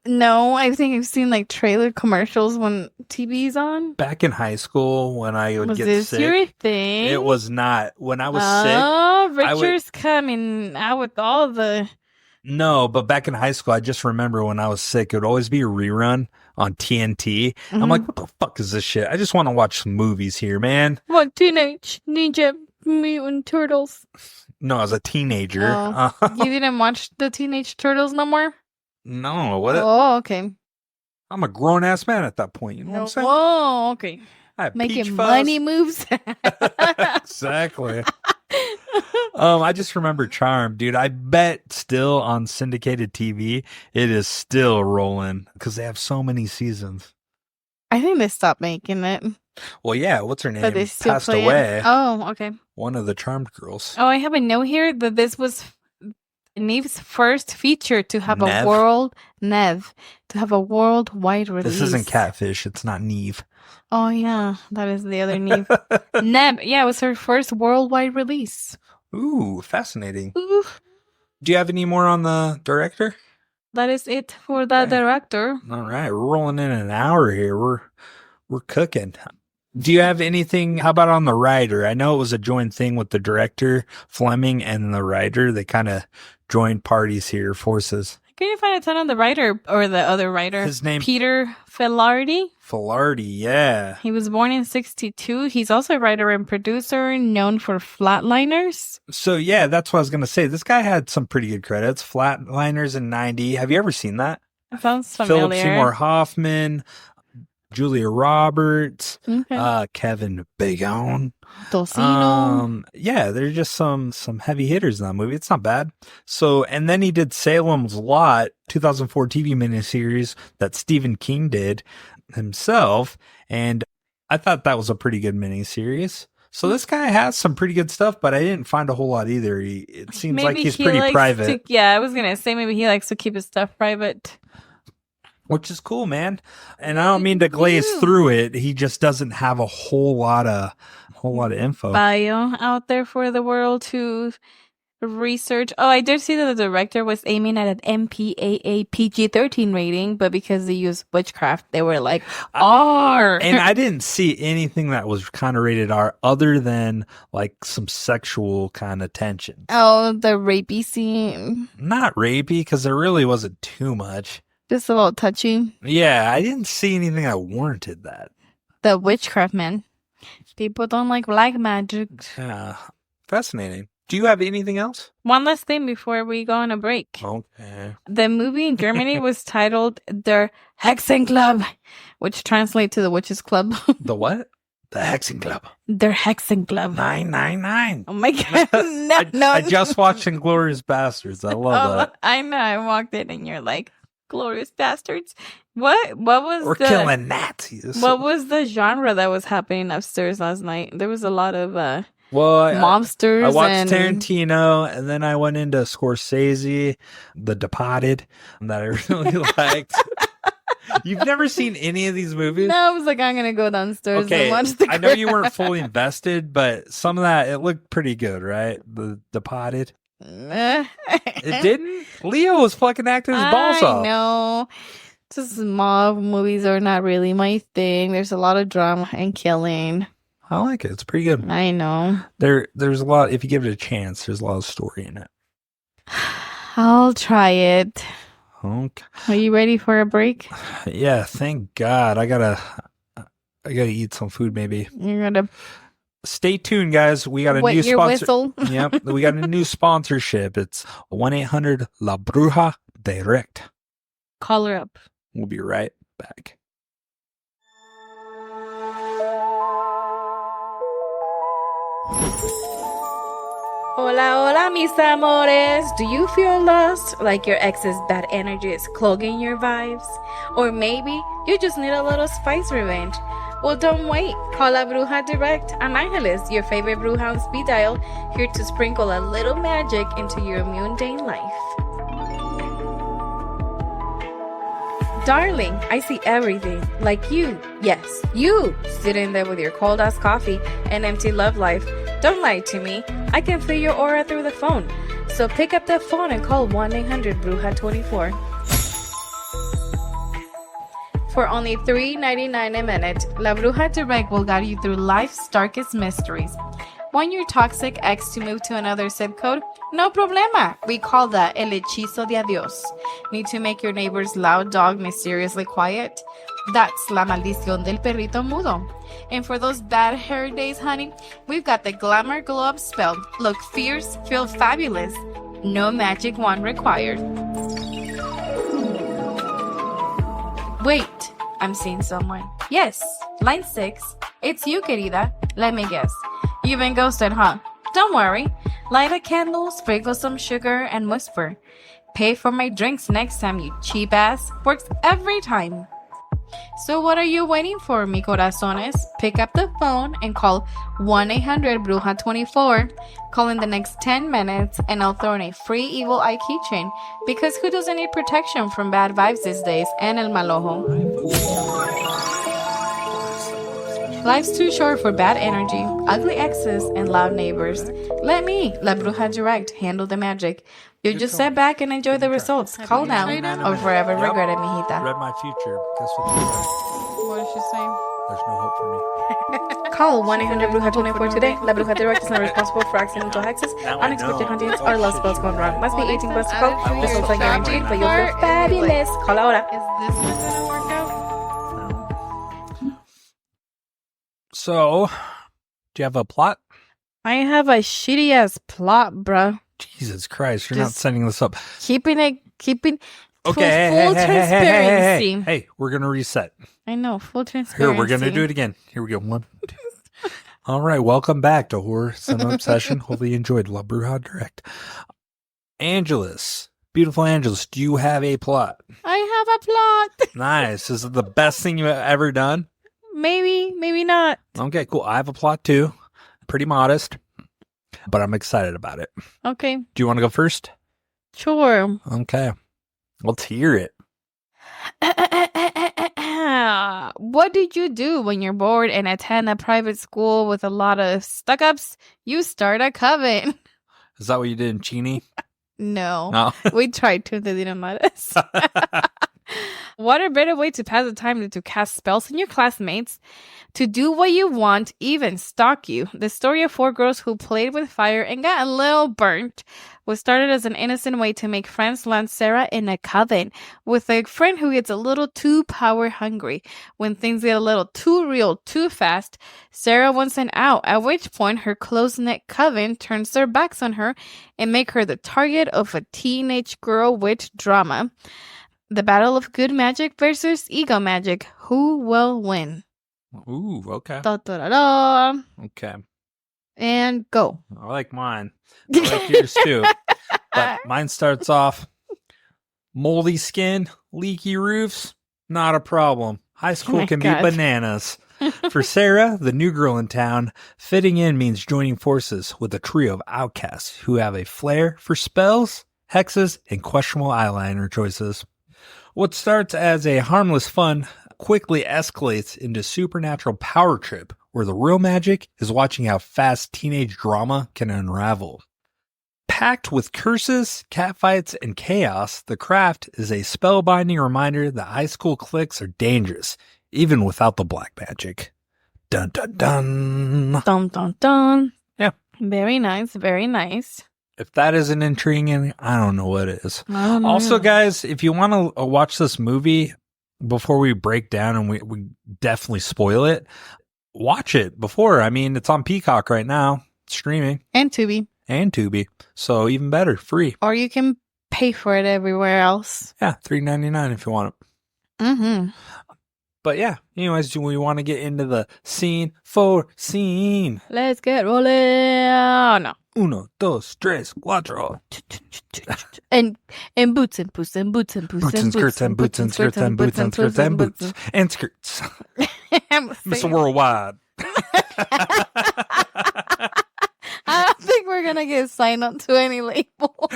No, I think I've seen like trailer commercials when TV's on. Back in high school, when I would Was get this sick, your thing? it was not. When I was Oh, sick, Richard's coming out with all the. no, but back in high school, I just remember when I was sick, it would always be a rerun on TNT. Mm-hmm. I'm like, what the fuck is this shit? I just want to watch some movies here, man. What Teenage Ninja Mutant Turtles? No, as a teenager. Oh, you didn't watch the Teenage Turtles no more? No, Oh, okay. I'm a grown ass man at that point. You know what I'm saying? Oh, okay. I have Making peach money fuzz. moves. Exactly. I just remember Charm, dude. I bet still on syndicated TV, it is still rolling because they have so many seasons. I think they stopped making it. Well, yeah. What's her name? But they still Passed play away. it. Oh, okay. One of the Charmed girls. Oh, I have a note here that this was Neve's first feature to have Nev? to have a worldwide release. This isn't Catfish. It's not Neve. Oh, yeah. That is the other Neve. Neb. Yeah, it was her first worldwide release. Ooh, fascinating. Ooh, Do you have any more on the director? that is it for the Okay. director. All right, we're rolling in an hour here. We're cooking. Do you have anything? How about on the writer? I know it was a joint thing with the director Fleming and the writer. They kind of joined parties here, forces. Couldn't find a ton on the writer or the other writer. His name Peter Filardi. Filardi, yeah. He was born in 1962. He's also a writer and producer known for Flatliners. So yeah, that's what I was gonna say. This guy had some pretty good credits. Flatliners in '90. Have you ever seen that? That sounds familiar. Philip Seymour Hoffman. Julia Roberts, Okay. Kevin Bacon. Tocino. Yeah, there's just some heavy hitters in that movie. It's not bad. So, and then he did Salem's Lot, 2004 TV miniseries that Stephen King did himself, and I thought that was a pretty good miniseries. So this guy has some pretty good stuff, but I didn't find a whole lot either. It seems like he's pretty private. Yeah, I was gonna say maybe he likes to keep his stuff private. Which is cool, man. And I don't mean to glaze through it. He just doesn't have a whole lot of info. Bio out there for the world to research. Oh, I did see that the director was aiming at an MPAA PG-13 rating, but because they used witchcraft, they were like R. And I didn't see anything that was kind of rated R other than like some sexual kind of tension. Oh, the rapey scene. Not rapey, because there really wasn't too much. Just a little touchy. Yeah, I didn't see anything that warranted that. The witchcraft, man. People don't like black magic. Yeah, fascinating. Do you have anything else? One last thing before we go on a break. Okay. The movie in Germany was titled Der Hexen Club, which translates to the Witches Club. The what? The Hexen Club. Der Hexen Club. 999. Oh my God. No. I just watched Inglourious Bastards. I love that. I know. I walked in and you're like, glorious bastards. What was We're killing Nazis. What was the genre that was happening upstairs last night? There was a lot of well, mobsters. I watched Tarantino, and then I went into Scorsese, The Departed, that I really liked. You've never seen any of these movies? No, I was like, I'm gonna go downstairs and watch the I know you weren't fully invested, but some of that, it looked pretty good, right? The Departed. It didn't? Leo was fucking acting his balls off. I know. Just mob movies are not really my thing. There's a lot of drama and killing. I like it. It's pretty good. I know. There's a lot, if you give it a chance, there's a lot of story in it. I'll try it. Okay. Are you ready for a break? Yeah, thank God. I gotta eat some food maybe. You're gonna stay tuned, guys. We got a new sponsor. Yep, we got a new sponsorship. It's 1-800 La Bruja Direct. Call her up. We'll be right back. Hola, hola, mis amores. Do you feel lost, like your ex's bad energy is clogging your vibes? Or maybe you just need a little spice revenge? Well, don't wait. Call La Bruja Direct. I'm Angeles, your favorite bruja on speed dial, here to sprinkle a little magic into your mundane life. Darling, I see everything. Like you. Yes, you. Sitting there with your cold-ass coffee and empty love life. Don't lie to me. I can feel your aura through the phone. So pick up the phone and call 1-800-BRUJA-24. For only $3.99 a minute, La Bruja Direct will guide you through life's darkest mysteries. Want your toxic ex to move to another zip code? No problema. We call that el hechizo de adiós. Need to make your neighbor's loud dog mysteriously quiet? That's la maldición del perrito mudo. And for those bad hair days, honey, we've got the glamour glow up spell. Look fierce, feel fabulous. No magic wand required. Wait, I'm seeing someone. Yes, line 6. It's you, querida. Let me guess. You've been ghosted, huh? Don't worry. Light a candle, sprinkle some sugar, and whisper. Pay for my drinks next time, you cheap ass. Works every time. So what are you waiting for, mi corazones? Pick up the phone and call 1-800-BRUJA-24. Call in the next 10 minutes and I'll throw in a free evil eye keychain. Because who doesn't need protection from bad vibes these days? And el mal ojo. Life's too short for bad energy, ugly exes, and loud neighbors. Let me, La Bruja Direct, handle the magic. You just sit back and enjoy the results. Call now or forever regret it, mijita. Read my future. Guess what she said? What did she say? There's no hope for me. Call 1-800-BRUJA-24 today. La Bruja Direct is not responsible for accidental hexes, unexpected hauntings, or lost spells gone wrong. Must be 18 plus to call. Results are guaranteed, but you'll feel fabulous. Call ahora. Is this one gonna work out? So, do you have a plot? I have a shitty ass plot, bruh. Jesus Christ, you're not setting this up. Keeping Okay. Full transparency. Hey, we're going to reset. I know, full transparency. Here, we're going to do it again. Here we go. 1, 2. All right, welcome back to Horror Cinema Obsession. Hopefully you enjoyed La Bruja Direct. Angelus, beautiful Angelus, do you have a plot? I have a plot. Nice. Is it the best thing you've ever done? Maybe, maybe not. Okay, cool. I have a plot too. Pretty modest, but I'm excited about it. Okay, Do you want to go first? sure. Okay. Let's hear it. What did you do when you're bored and attend a private school with a lot of stuck-ups? You start a coven. Is that what you did in Chini? No. No. We tried to, they didn't let us. What a better way to pass the time than to cast spells on your classmates, to do what you want, even stalk you. The story of 4 girls who played with fire and got a little burnt was started as an innocent way to make friends land Sarah in a coven with a friend who gets a little too power hungry. When things get a little too real too fast, Sarah wants an out, at which point her close-knit coven turns their backs on her and make her the target of a teenage girl witch drama. The battle of good magic versus ego magic. Who will win? Ooh, okay. Da-da-da-da. Okay. And go. I like mine. I like yours too. But mine starts off moldy skin, leaky roofs, not a problem. High school my can God. be bananas. For Sarah, the new girl in town, fitting in means joining forces with a trio of outcasts who have a flair for spells, hexes, and questionable eyeliner choices. What starts as a harmless fun quickly escalates into supernatural power trip, where the real magic is watching how fast teenage drama can unravel. Packed with curses, catfights, and chaos, The Craft is a spellbinding reminder that high school cliques are dangerous, even without the black magic. Dun dun dun. Dun, dun, dun. Yeah. Very nice. Very nice. If that isn't intriguing, I don't know what is. I don't know. Also, guys, if you want to watch this movie before we break down and we definitely spoil it, watch it before. I mean, it's on Peacock right now, streaming, And Tubi. and Tubi. So even better, free. Or you can pay for it everywhere else. Yeah, $3.99 if you want it. Mm-hmm. But yeah, anyways, do we want to get into the scene for scene? Let's get rolling. No. 1, 2, 3, 4. And boots and boots and boots and boots Boots and skirts and boots and skirts and boots and skirts and boots and skirts. Mr. Worldwide. I don't think we're gonna get signed up to any label.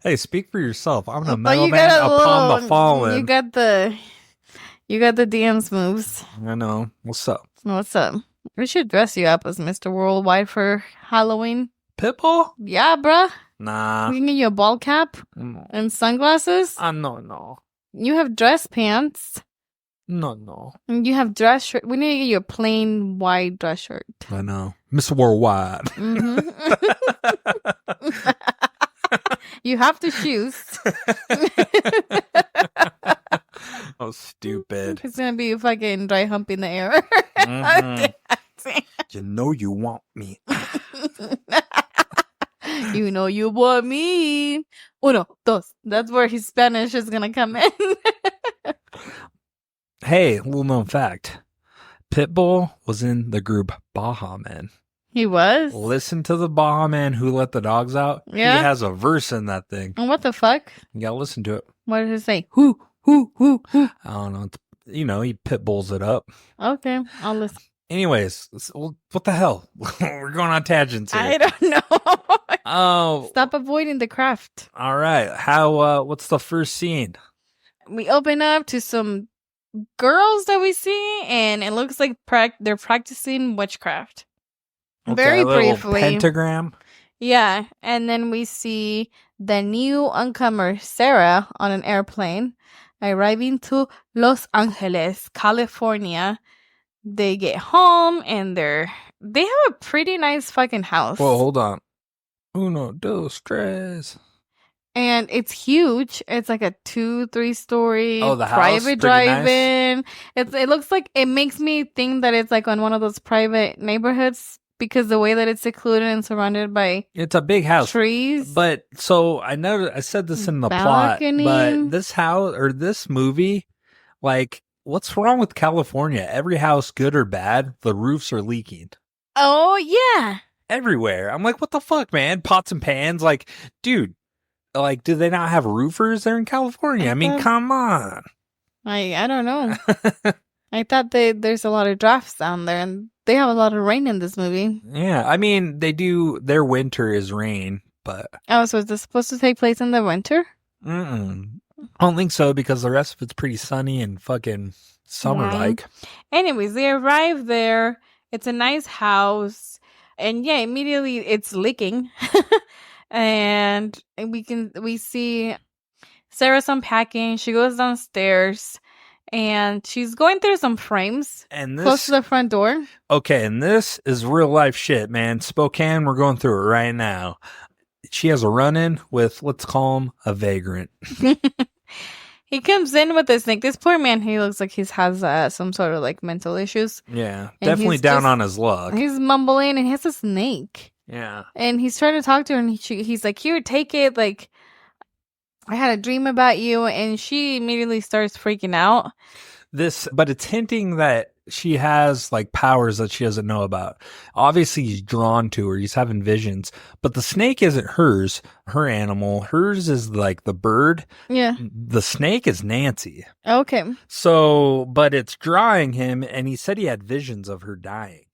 Hey, speak for yourself. I'm a But metal you man got a upon little- the fallen. You got the dance moves. I know. What's up? What's up? We should dress you up as Mr. Worldwide for Halloween. Pitbull? Yeah, bruh. Nah. We can get you a ball cap No. and sunglasses. No. You have dress pants. No. And you have dress shirt. We need to get you a plain white dress shirt. I know. Mr. Worldwide. Mm-hmm. You have the shoes. Oh, stupid. It's gonna be fucking dry hump in the air. Mhm. You know you want me. You know you want me. Uno, dos. That's where his Spanish is gonna come in. Hey, little known fact. Pitbull was in the group Baha Men. He was? Listen to the Baha Man Who Let the Dogs Out. Yeah? He has a verse in that thing. And what the fuck? You gotta listen to it. What did it say? Who? Who? I don't know. It's, he pitbulls it up. Okay, I'll listen. Anyways, what the hell? We're going on tangents here. I don't know. Oh, Stop avoiding the craft. all right. How? What's the first scene? We open up to some girls that we see, and it looks like they're practicing witchcraft. Very a little briefly. pentagram. Yeah, and then we see the new uncomer, Sarah, on an airplane, arriving to Los Angeles, California. They get home, and they have a pretty nice fucking house. Well, hold on. 1, 2, 3. And it's huge. It's like a 2-3 story Oh, the house? private Pretty drive-in. It looks like, it makes me think that it's like on one of those private neighborhoods because the way that it's secluded and surrounded by It's a big house. trees. But so I know I said this in the plot, Balcony. but this house or this movie, like, what's wrong with California? Every house, good or bad, the roofs are leaking Oh yeah. everywhere. I'm like, what the fuck, man? Pots and pans, like, dude, like, do they not have roofers there in California? I mean, come on. I don't know. I thought there's a lot of drafts down there, and they have a lot of rain in this movie. Yeah, I mean, they do. Their winter is rain, but Oh, so is this supposed to take place in the winter? I don't think so because the rest of it's pretty sunny and fucking summer-like. Anyways, they arrive there. It's a nice house, and yeah, immediately it's leaking, and we see Sarah's unpacking. She goes downstairs, and she's going through some frames And close to the front door. Okay, and this is real life shit, man. Spokane, we're going through it right now. She has a run-in with, let's call him a vagrant. He comes in with a snake. This poor man, he looks like he has some sort of like mental issues. Yeah, And definitely he's down just- on his luck. He's mumbling, and he has a snake. Yeah. And he's trying to talk to her, and he's like, "Here, take it. Like, I had a dream about you." And she immediately starts freaking out. But it's hinting that she has like powers that she doesn't know about. Obviously, he's drawn to her. He's having visions, but the snake isn't hers, her animal. Hers is like the bird. Yeah. The snake is Nancy. Okay. So, but it's drawing him, and he said he had visions of her dying.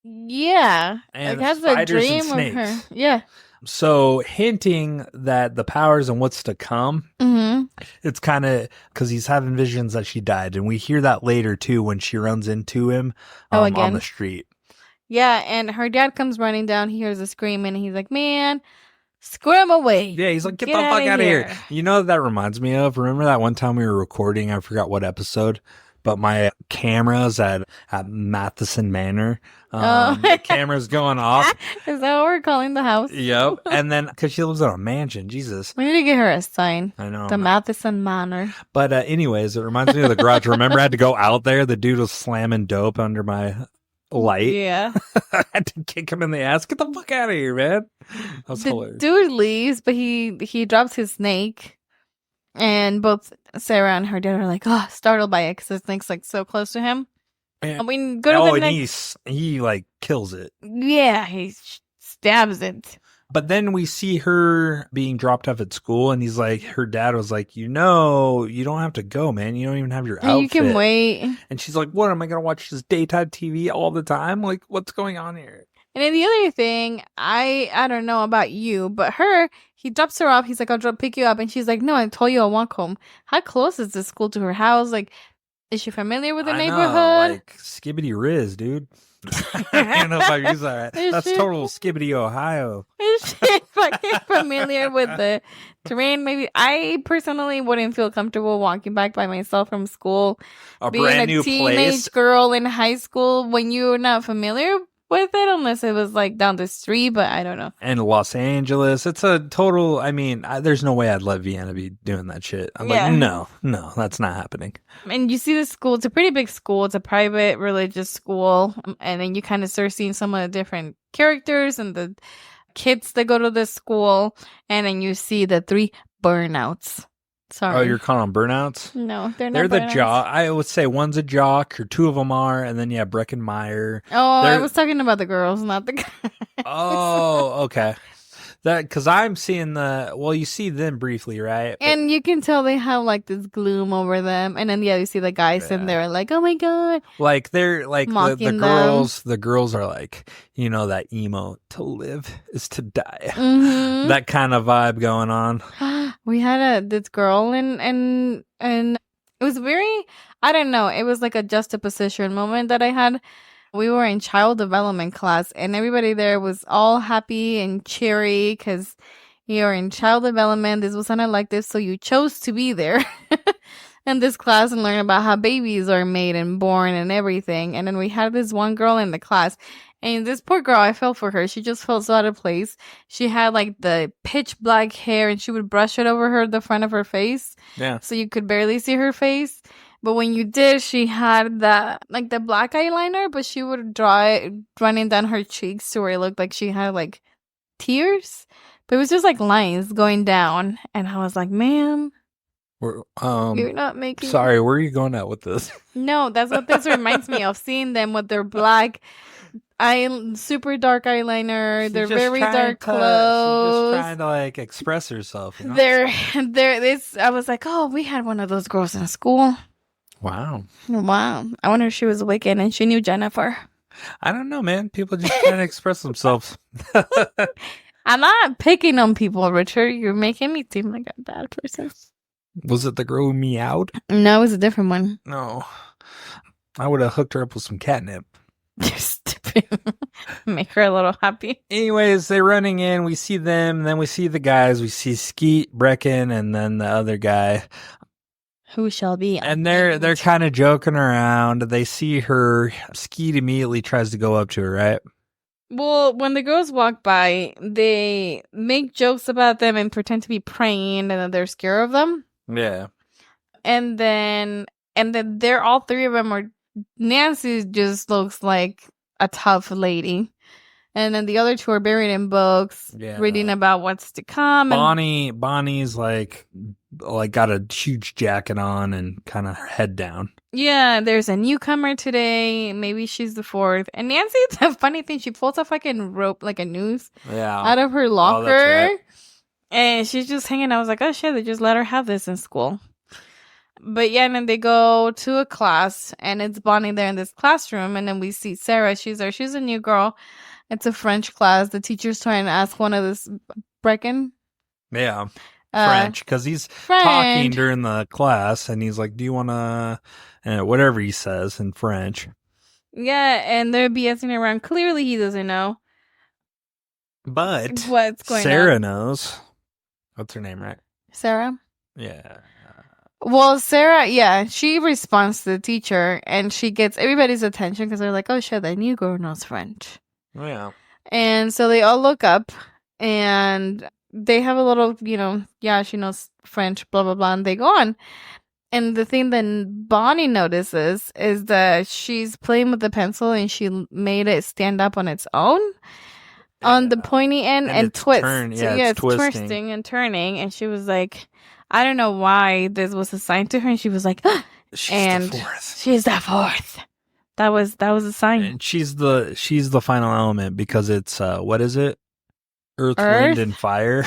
Yeah. And like, has a spiders and dream of her. snakes. Yeah. So, hinting that the powers and what's to come, Mm-hmm. it's kind of because he's having visions that she died. And we hear that later, too, when she runs into him on again? the street. Yeah. And her dad comes running down. He hears a scream, and he's like, "Man, scream away." Yeah, he's like, get the Get fuck outta out of here. here. You know what that reminds me of? Remember that one time we were recording? I forgot what episode. But my camera's at Matheson Manor. The camera's going off. Is that what we're calling the house? Yep. And then, because she lives in a mansion. Jesus. We need to get her a sign. I know. The Matheson Manor. But anyways, it reminds me of the garage. Remember I had to go out there? The dude was slamming dope under my light. Yeah. I had to kick him in the ass. Get the fuck out of here, man. That was The hilarious. dude leaves, but he drops his snake. And both Sarah and her dad are like, startled by it because the snake's like so close to him. And- And we go to the and next. he like kills it. Yeah, he stabs it. But then we see her being dropped off at school, and he's like, her dad was like, you don't have to go, man. You don't even have your outfit. You can wait. And she's like, what, am I going to watch this daytime TV all the time? Like, what's going on here? And then the other thing, I don't know about you, but he drops her off. He's like, I'll pick you up. And she's like, no, I told you I'll walk home. How close is this school to her house? Like, is she familiar with the I neighborhood? know, like, skibbity riz, dude. I don't know if I use that. Is That's she- total skibbity Ohio. Is she fucking familiar with the terrain? Maybe I personally wouldn't feel comfortable walking back by myself from school. A Being brand a new teenage place. girl in high school when you're not familiar with it, unless it was like down the street, but I don't know. And Los Angeles. It's a total, I mean, there's no way I'd let Vienna be doing that shit. I'm Yeah. like, no, that's not happening. And you see the school, it's a pretty big school. It's a private religious school. And then you kind of start seeing some of the different characters and the kids that go to this school. And then you see the 3 burnouts. Sorry. Oh, you're calling them burnouts? No, they're not. They're the burnouts. jock. I would say one's a jock, or 2 of them are, and then Breckenmeyer. Oh, I They're- was talking about the girls, not the guys. Oh, okay. That because I'm seeing you see them briefly, right? But- And you can tell they have like this gloom over them. And then you see the guys in there like, oh my God. like they're like the Mocking them. girls. The girls are like, that emo, to live is to die. Mhm. That kind of vibe going on. We had this girl and it was very, I don't know, it was like a juxtaposition moment that I had. We were in child development class, and everybody there was all happy and cheery because you're in child development. This was an elective, so you chose to be there in this class and learn about how babies are made and born and everything. And then we had this one girl in the class, and this poor girl, I felt for her. She just felt so out of place. She had like the pitch black hair, and she would brush it over the front of her face. Yeah. So you could barely see her face. But when you did, she had the black eyeliner, but she would draw it running down her cheeks to where it looked like she had like tears. But it was just like lines going down. And I was like, ma'am, you're not making... Sorry, where are you going at with this? No, that's what this reminds me of. Seeing them with their black, super dark eyeliner, She's their just very trying dark to- clothes. She's just trying to like express herself. You know? This. I was like, oh, we had one of those girls in school. Wow. Wow. I wonder if she was Wiccan and she knew Jennifer. I don't know, man. People just trying to express themselves. I'm not picking on people, Richard. You're making me seem like a bad person. Was it the girl who meowed? No, it was a different one. No. I would have hooked her up with some catnip. You're stupid. Make her a little happy. Anyways, they're running in. We see them. Then we see the guys. We see Skeet, Brecken, and then the other guy. Who shall be? And they're kind of joking around. They see her. Skeet immediately tries to go up to her, right? Well, when the girls walk by, they make jokes about them and pretend to be praying and that they're scared of them. Yeah. And then they're all three of them are... Nancy just looks like a tough lady. And then the other two are buried in books, reading about what's to come. Bonnie's like got a huge jacket on and kind of head down. Yeah, there's a newcomer today. Maybe she's the fourth. And Nancy, the funny thing, she pulls a fucking rope, like a noose, out of her locker. That's right. And she's just hanging. I was like, oh shit, they just let her have this in school. But yeah, and then they go to a class, and it's Bonnie there in this classroom. And then we see Sarah. She's there. She's a new girl. It's a French class. The teacher's trying to ask one of this Brecken. Yeah. French, because he's talking during the class, and he's like, do you want to, whatever he says in French. Yeah, and they're BSing around. Clearly, he doesn't know. But what's going Sarah on. knows. What's her name, right? Sarah? Yeah. Well, Sarah, yeah, she responds to the teacher, and she gets everybody's attention because they're like, oh shit, that new girl knows French. Yeah. And so they all look up, and they have a little, yeah, she knows French, blah, blah, blah, and they go on. And the thing that Bonnie notices is that she's playing with the pencil, and she made it stand up on its own on the pointy end and twist. It's twisting and turning. And she was like, I don't know why this was assigned to her. And she was like, she's the fourth. She's the fourth. That was a sign. And she's the final element because it's what is it? Earth, wind, and fire.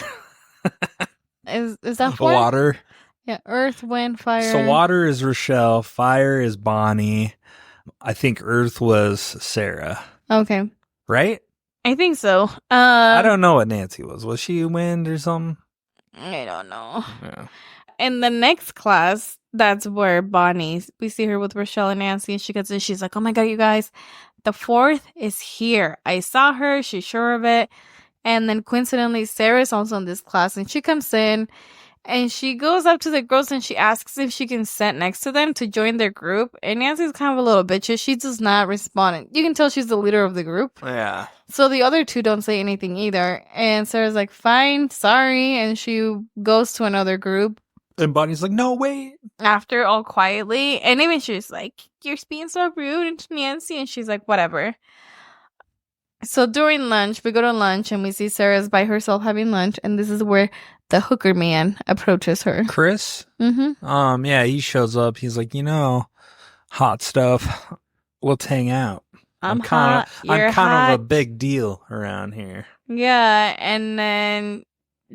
Is that four? Water? Yeah, earth, wind, fire. So water is Rochelle, fire is Bonnie. I think earth was Sarah. Okay. Right? I think so. I don't know what Nancy was. Was she wind or something? I don't know. Yeah. In the next class, that's where we see her with Rochelle and Nancy, and she gets in. She's like, oh my God, you guys, the fourth is here. I saw her. She's sure of it. And then coincidentally, Sarah's also in this class, and she comes in, and she goes up to the girls, and she asks if she can sit next to them to join their group. And Nancy's kind of a little bitch. She does not respond. You can tell she's the leader of the group. Yeah. So the other two don't say anything either. And Sarah's like, fine, sorry. And she goes to another group. And Bonnie's like, no, wait. After, all quietly. And even she's like, you're being so rude to Nancy. And she's like, whatever. So during lunch, we go to lunch and we see Sarah's by herself having lunch. And this is where the hooker man approaches her. Chris? Mm-hmm. Yeah, he shows up. He's like, hot stuff. Let's hang out. I'm kind of a big deal around here. Yeah, and then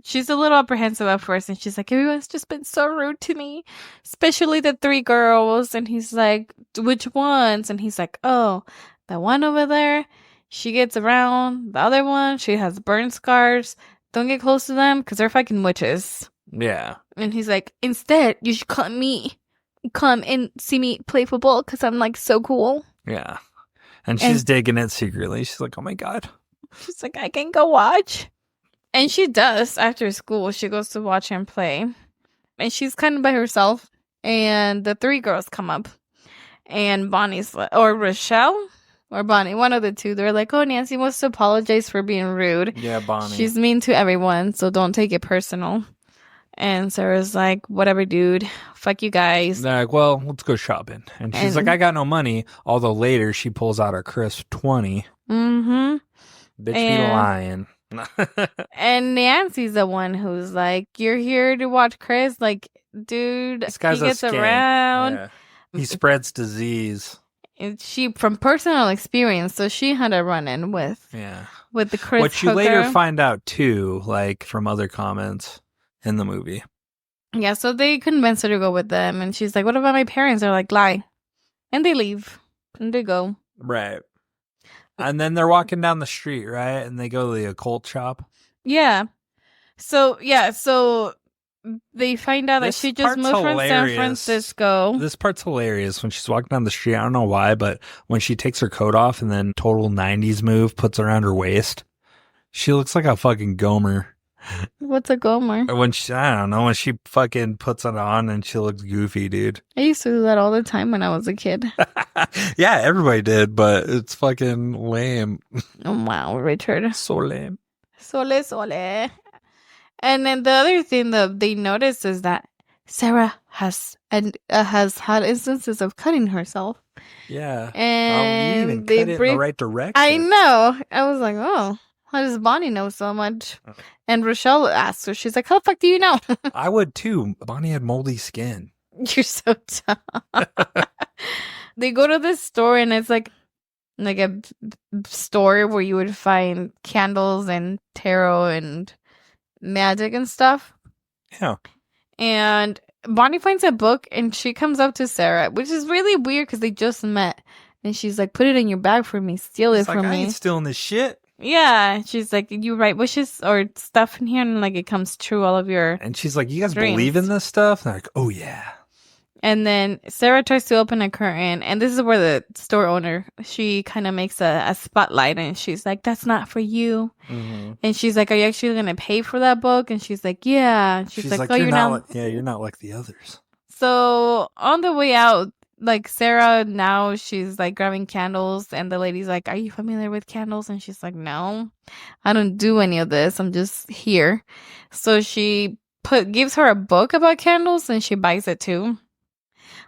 she's a little apprehensive at first, and she's like, everyone's just been so rude to me, especially the three girls. And he's like, which ones? And he's like, oh, the one over there, she gets around. The other one, she has burn scars. Don't get close to them because they're fucking witches. Yeah. And he's like, instead, you should come and see me play football because I'm like so cool. Yeah. And she's digging it secretly. She's like, oh my God. She's like, I can go watch. And she does. After school, she goes to watch him play. And she's kind of by herself. And the three girls come up. And Bonnie's like, or Rochelle or Bonnie, one of the two. They're like, oh, Nancy wants to apologize for being rude. Yeah, Bonnie. She's mean to everyone, so don't take it personal. And Sarah's like, whatever, dude. Fuck you guys. They're like, well, let's go shopping. And she's like, I got no money. Although later she pulls out her crisp 20. Mm-hmm. Bitch be lying. And Nancy's the one who's like, you're here to watch Chris? Like, dude, This guy's he gets a skank. around. Yeah. He spreads disease. And she, from personal experience, so she had a run-in with the Chris What you hooker. later find out, too, like, from other comments in the movie. Yeah, so they convince her to go with them. And she's like, what about my parents? They're like, lie. And they leave. And they go. Right. And then they're walking down the street, right? And they go to the occult shop. Yeah. So they find out that This she just part's moved from San hilarious. Francisco. This part's hilarious when she's walking down the street. I don't know why, but when she takes her coat off and then total 90s move puts it around her waist, she looks like a fucking Gomer. What's a Gomer? Or when she, I don't know, when she fucking puts it on and she looks goofy, dude. I used to do that all the time when I was a kid. Yeah, everybody did, but it's fucking lame. Oh, wow, Richard. So lame. Sole. And then the other thing that they notice is that Sarah has had instances of cutting herself. Yeah. And you even they cut it in the right direction. I know. I was like, oh, how does Bonnie know so much? And Rochelle asks her, she's like, how the fuck do you know? I would too. Bonnie had moldy skin. You're so dumb. They go to this store and it's like a store where you would find candles and tarot and magic and stuff. Yeah. And Bonnie finds a book and she comes up to Sarah, which is really weird because they just met. And she's like, put it in your bag for me. Steal it from I me. ain't stealing this shit. Yeah. She's like, you write wishes or stuff in here and like it comes true, all of your... And she's like, you guys dreams. believe in this stuff? And they're like, oh yeah. And then Sarah tries to open a curtain, and this is where the store owner, she kind of makes a spotlight, and she's like, that's not for you. Mm-hmm. And she's like, are you actually going to pay for that book? And she's like, yeah. And she's like, oh, you're not. You're not like the others. So on the way out, like Sarah, now she's like grabbing candles, and the lady's like, are you familiar with candles? And she's like, no, I don't do any of this. I'm just here. So she gives her a book about candles, and she buys it too.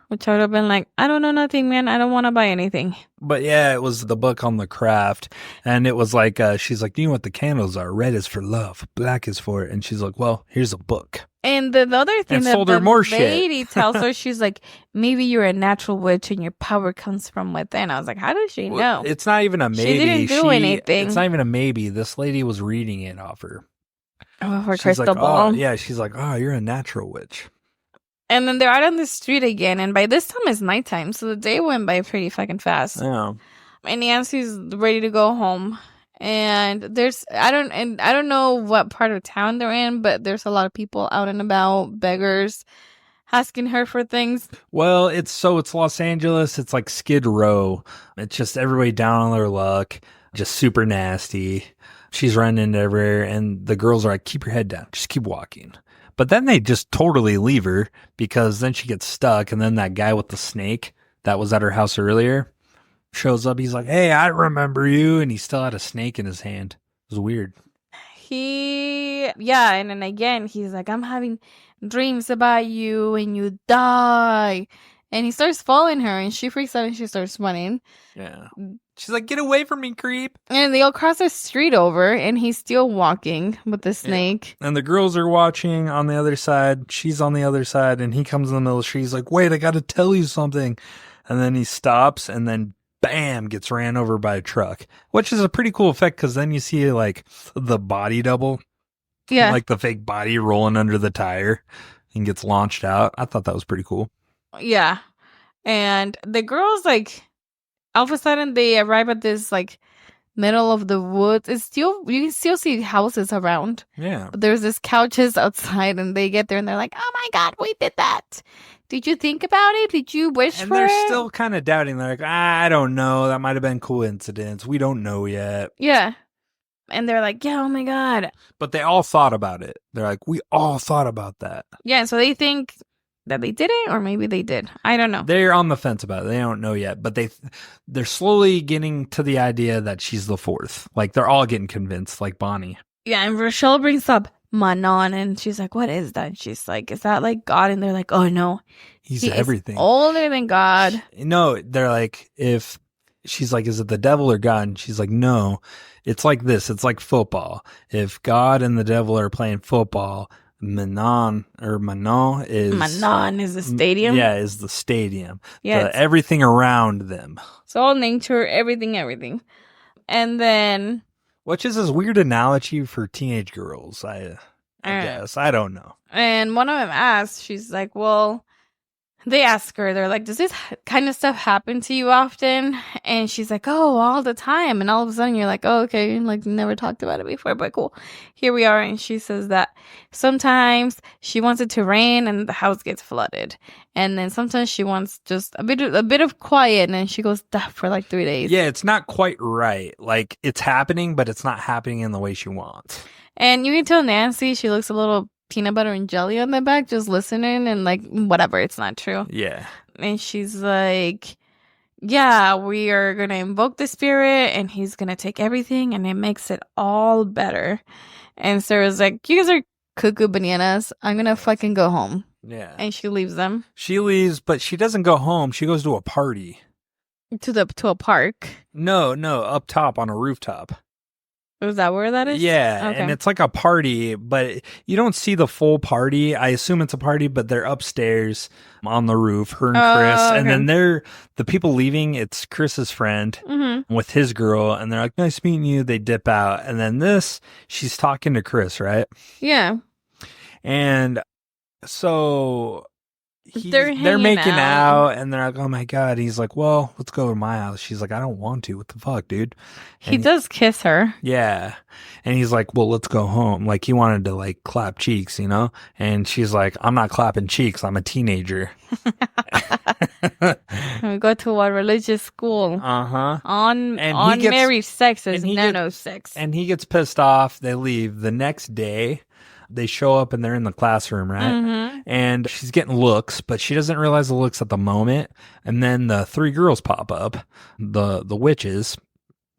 Which I would have been like, I don't know nothing, man. I don't want to buy anything. But yeah, it was the book on the craft. And it was like, she's like, you know what the candles are? Red is for love. Black is for it. And she's like, well, here's a book. And the other thing And that sold her the more lady shit. tells her, she's like, maybe you're a natural witch and your power comes from within. I was like, how does she know? It's not even a maybe. She didn't do anything. It's not even a maybe. This lady was reading it off her. Oh, her She's crystal like, ball. oh, yeah, she's like, oh, you're a natural witch. And then they're out on the street again. And by this time, it's nighttime. So the day went by pretty fucking fast. Yeah. And Nancy's ready to go home. And I don't know what part of town they're in, but there's a lot of people out and about, beggars, asking her for things. Well, it's Los Angeles. It's like Skid Row. It's just everybody down on their luck, just super nasty. She's running into everywhere, and the girls are like, keep your head down. Just keep walking. But then they just totally leave her because then she gets stuck, and then that guy with the snake that was at her house earlier shows up. He's like, hey, I remember you. And he still had a snake in his hand. It was weird. And then again, he's like, I'm having dreams about you and you die. And he starts following her and she freaks out and she starts running. Yeah. She's like, get away from me, creep. And they all cross the street over and he's still walking with the snake. Yeah. And the girls are watching on the other side. She's on the other side and he comes in the middle of the street. He's like, wait, I got to tell you something. And then he stops and then bam, gets ran over by a truck, which is a pretty cool effect because then you see like the body double. Yeah. Like the fake body rolling under the tire and gets launched out. I thought that was pretty cool. Yeah. And the girls, like, all of a sudden they arrive at this, like, middle of the woods. You can still see houses around. Yeah. But there's this couches outside and they get there and they're like, oh my God, we did that. Did you think about it? Did you wish for it? And they're still kind of doubting. They're like, I don't know. That might have been coincidence. We don't know yet. Yeah. And they're like, yeah, oh my God. But they all thought about it. They're like, we all thought about that. Yeah, so they think that they didn't, or maybe they did. I don't know. They're on the fence about it. They don't know yet. But they're slowly getting to the idea that she's the fourth. Like, they're all getting convinced, like Bonnie. Yeah, and Rochelle brings up Manon, and she's like, what is that? And she's like, is that like God? And they're like, oh no, He's he is everything. older than God. No, they're like, if she's like, is it the devil or God? And she's like, no, it's like this. It's like football. If God and the devil are playing football, Manon is the stadium. Yeah, is the stadium. Yeah, Everything around them. It's all nature, everything. And then, which is this weird analogy for teenage girls. I guess. I don't know. And one of them asked, she's like, well, they ask her, they're like, does this kind of stuff happen to you often? And she's like, oh, all the time. And all of a sudden you're like, oh, okay, like never talked about it before, but cool. Here we are. And she says that sometimes she wants it to rain and the house gets flooded. And then sometimes she wants just a bit of quiet, and then she goes deaf for like 3 days. Yeah, it's not quite right. Like, it's happening, but it's not happening in the way she wants. And you can tell Nancy, she looks a little peanut butter and jelly on the back, just listening and like, whatever, it's not true. Yeah. And she's like, yeah, we are going to invoke the spirit and he's going to take everything and it makes it all better. And Sarah's like, you guys are cuckoo bananas. I'm going to fucking go home. Yeah. And she leaves them. She leaves, but she doesn't go home. She goes to a party. To a park. No, up top on a rooftop. Is that where that is? Yeah, okay. And it's like a party, but you don't see the full party. I assume it's a party, but they're upstairs on the roof, her and Chris. Okay. And then the people leaving, it's Chris's friend with his girl, and they're like, nice meeting you. They dip out. And then she's talking to Chris, right? Yeah. And so they're making out, and they're like, oh my God. He's like, well, let's go to my house. She's like, I don't want to. What the fuck, dude? And he does kiss her. Yeah. And he's like, well, let's go home. Like, he wanted to like clap cheeks, you know? And she's like, I'm not clapping cheeks. I'm a teenager. We go to a religious school. Uh-huh. On married sex is sex. And he gets pissed off. They leave. The next day, they show up and they're in the classroom, right? And she's getting looks, but she doesn't realize the looks at the moment. And then the 3 girls pop up, the witches,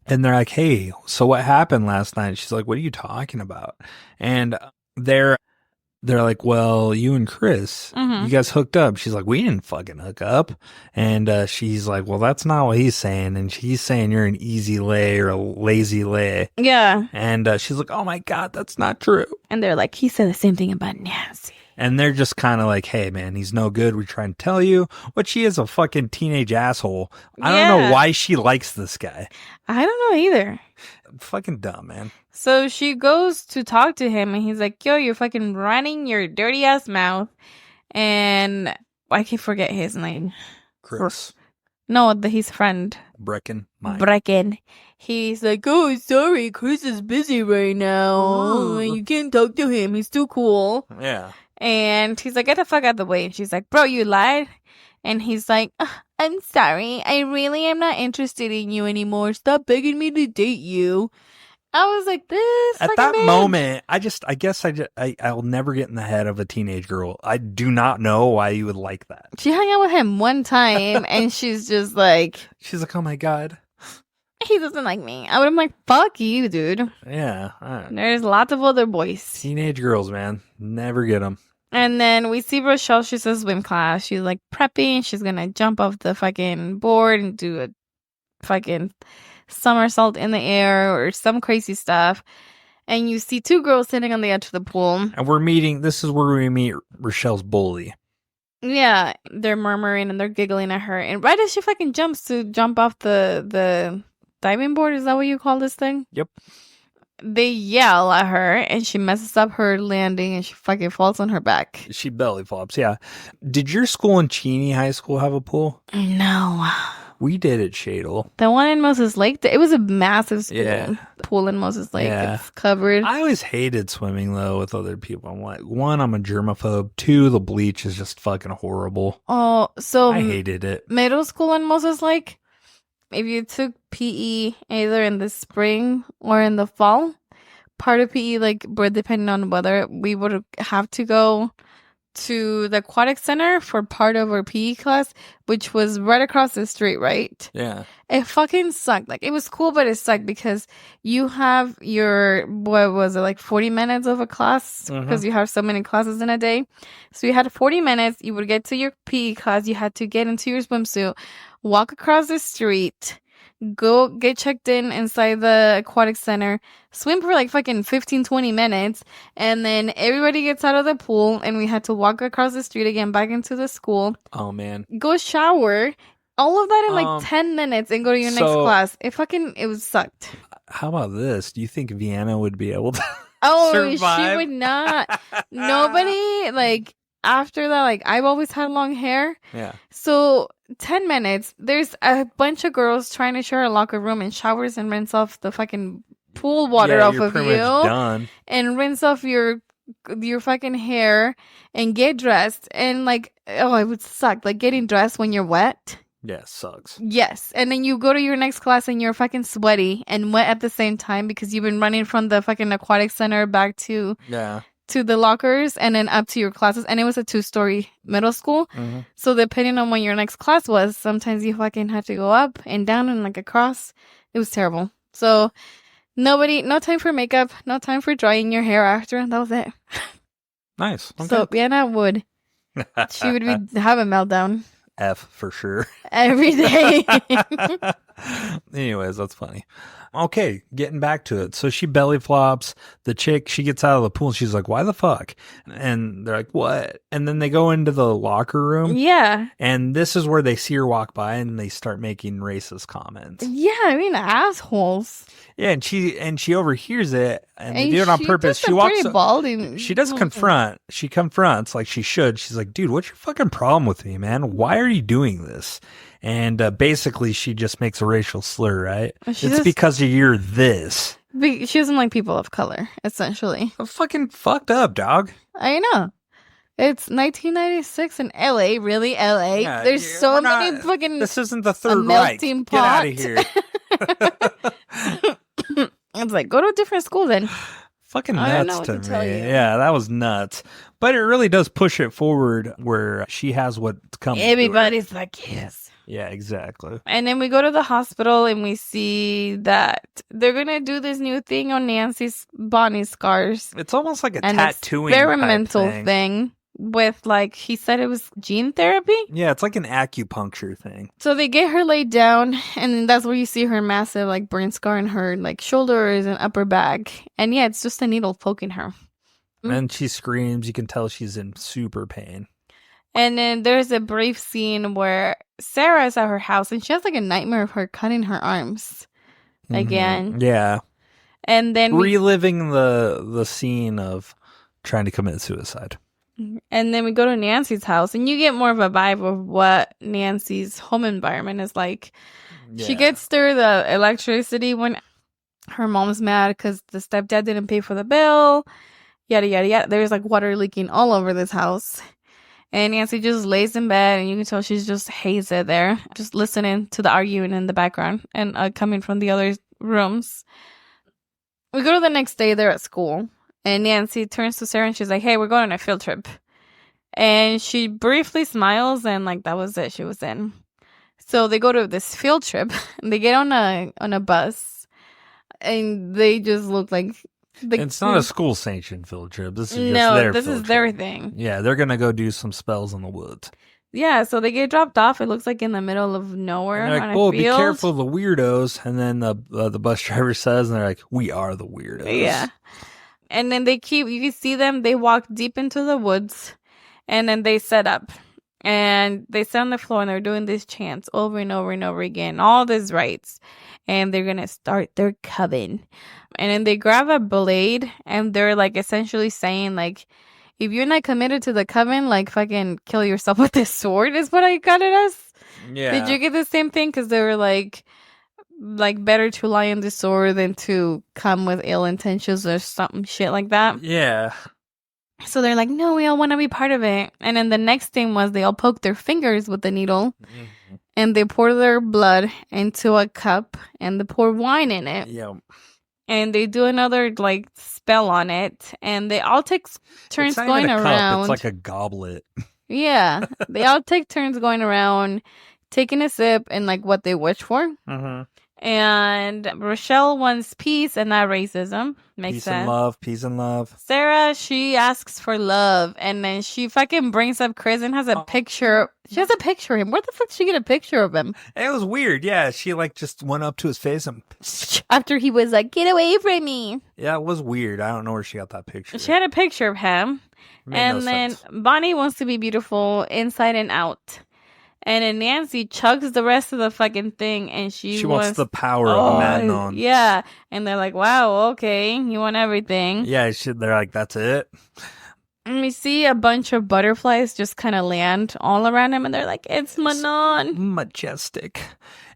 and they're like, hey, so what happened last night? She's like, what are you talking about? And they're like, well, you and Chris, you guys hooked up. She's like, we didn't fucking hook up. And she's like, well, that's not what he's saying. And he's saying you're an easy lay or a lazy lay. Yeah. And she's like, oh my God, that's not true. And they're like, he said the same thing about Nancy. And they're just kind of like, hey, man, he's no good. We're trying to tell you. But she is a fucking teenage asshole. I don't know why she likes this guy. I don't know either. Fucking dumb, man. So she goes to talk to him, and he's like, yo, you're fucking running your dirty ass mouth. And I can forget his name. Chris. No, his friend. Brecken. He's like, oh, sorry, Chris is busy right now. You can't talk to him. He's too cool. Yeah. And he's like, get the fuck out of the way. And she's like, bro, you lied. And he's like, I'm sorry. I really am not interested in you anymore. Stop begging me to date you. I was like, this at that moment, I guess I'll never get in the head of a teenage girl. I do not know why you would like that. She hung out with him one time, and she's just like, oh my God, he doesn't like me. I would have been like, fuck you, dude. Yeah. There's lots of other boys. Teenage girls, man, never get them. And then we see Rochelle. She's a swim class. She's like prepping. She's gonna jump off the fucking board and do a fucking somersault in the air or some crazy stuff. And you see 2 girls sitting on the edge of the pool. And this is where we meet Rochelle's bully. Yeah, they're murmuring and they're giggling at her. And right as she fucking jump off the diving board, is that what you call this thing? Yep. They yell at her and she messes up her landing and she fucking falls on her back. She belly flops, yeah. Did your school in Cheney High School have a pool? No. We did at Shadle. The one in Moses Lake, it was a massive pool in Moses Lake. Yeah. It's covered. I always hated swimming, though, with other people. I'm like, 1, I'm a germaphobe. 2, the bleach is just fucking horrible. Oh, so I hated it. Middle school in Moses Lake, if you took PE either in the spring or in the fall, part of PE, like, depending on weather, we would have to go to the aquatic center for part of our PE class, which was right across the street, right? Yeah. It fucking sucked. Like, it was cool, but it sucked because you have your, what was it, like 40 minutes of a class? Because you have so many classes in a day. So you had 40 minutes. You would get to your PE class. You had to get into your swimsuit, walk across the street, go get checked in inside the aquatic center, swim for like fucking 15, 20 minutes, and then everybody gets out of the pool, and we had to walk across the street again back into the school. Oh, man. Go shower. All of that in like 10 minutes and go to your next class. It was sucked. How about this? Do you think Vienna would be able to She would not. Nobody, like, after that, like, I've always had long hair. Yeah. So 10 minutes, there's a bunch of girls trying to share a locker room and showers and rinse off the fucking pool water off of you. Done. And rinse off your fucking hair and get dressed. And like, it would suck. Like, getting dressed when you're wet. Yeah, sucks. Yes. And then you go to your next class and you're fucking sweaty and wet at the same time because you've been running from the fucking aquatic center back to the lockers and then up to your classes. And it was a 2-story middle school. So depending on when your next class was, sometimes you fucking had to go up and down and like across. It was terrible. So no time for makeup, no time for drying your hair after. That was it. Nice. Okay. So Vienna she would have a meltdown. F for sure. Every day. Anyways, that's funny. Okay, getting back to it. So she belly flops. The chick, she gets out of the pool and she's like, why the fuck? And they're like, what? And then they go into the locker room. Yeah. And this is where they see her walk by and they start making racist comments. Yeah, I mean, assholes. Yeah, and she overhears it and they do it on purpose. She walks bald. She does confront. She confronts like she should. She's like, dude, what's your fucking problem with me, man? Why are you doing this? And basically, she just makes a racial slur, right? It's because you're this. She doesn't like people of color, essentially. Fucking fucked up, dog. I know. It's 1996 in LA, really, LA. Yeah, there's so many fucking. This isn't the Third Reich. Get out of here. It's like, go to a different school then. Fucking nuts to me. Yeah, that was nuts. But it really does push it forward where she has what's coming. Everybody's like, yes. Yeah, exactly. And then we go to the hospital and we see that they're going to do this new thing on Nancy's body scars. It's almost like a tattooing experimental thing with, like, he said it was gene therapy. Yeah, it's like an acupuncture thing. So they get her laid down and that's where you see her massive, like, burn scar in her, like, shoulders and upper back. And yeah, it's just a needle poking her. And she screams. You can tell she's in super pain. And then there's a brief scene where Sarah is at her house and she has like a nightmare of her cutting her arms again. Yeah. And then reliving the scene of trying to commit suicide. And then we go to Nancy's house and you get more of a vibe of what Nancy's home environment is like. Yeah. She gets through the electricity when her mom's mad because the stepdad didn't pay for the bill. Yada, yada, yada. There's like water leaking all over this house. And Nancy just lays in bed and you can tell she's just hazy there, just listening to the arguing in the background and coming from the other rooms. We go to the next day, they're at school. And Nancy turns to Sarah and she's like, hey, we're going on a field trip. And she briefly smiles and like that was it. She was in. So they go to this field trip and they get on a bus and they just look like... It's not a school sanctioned field trip. This is their thing. Yeah, they're gonna go do some spells in the woods. Yeah, so they get dropped off. It looks like in the middle of nowhere. And they're like, "Oh, be careful, the weirdos." And then the bus driver says, and they're like, "We are the weirdos." Yeah, and then you can see them. They walk deep into the woods, and then they set up, and they sit on the floor, and they're doing these chants over and over and over again, all these rites, and they're gonna start their coven. And then they grab a blade and they're like essentially saying like, if you're not committed to the coven, like fucking kill yourself with this sword is what I got it as. Yeah. Did you get the same thing? Because they were like better to lie on the sword than to come with ill intentions or something shit like that. Yeah. So they're like, no, we all want to be part of it. And then the next thing was they all poked their fingers with the needle. Mm-hmm. And they pour their blood into a cup and they pour wine in it. Yeah. and they do another like spell on it, and they all take turns It's not going even a cup, around. it's like a goblet. Yeah, they all take turns going around, taking a sip and like what they wish for. Mm-hmm. And Rochelle wants peace and not racism. Makes Peace sense. and love, peace and love. Sarah, she asks for love, and then she fucking brings up Chris and has a picture. She has a picture of him. Where the fuck did she get a picture of him? It was weird. Yeah, she like just went up to his face and After he was like, "Get away from me." yeah, it was weird. I don't know where she got that picture. She had a picture of him. Made And no then sense. Bonnie wants to be beautiful inside and out. And then Nancy chugs the rest of the fucking thing, and she wants the power of Manon. Yeah. And they're like, wow, okay, you want everything. Yeah, they're like, that's it. And we see a bunch of butterflies just kind of land all around him, and they're like, it's Manon. Majestic.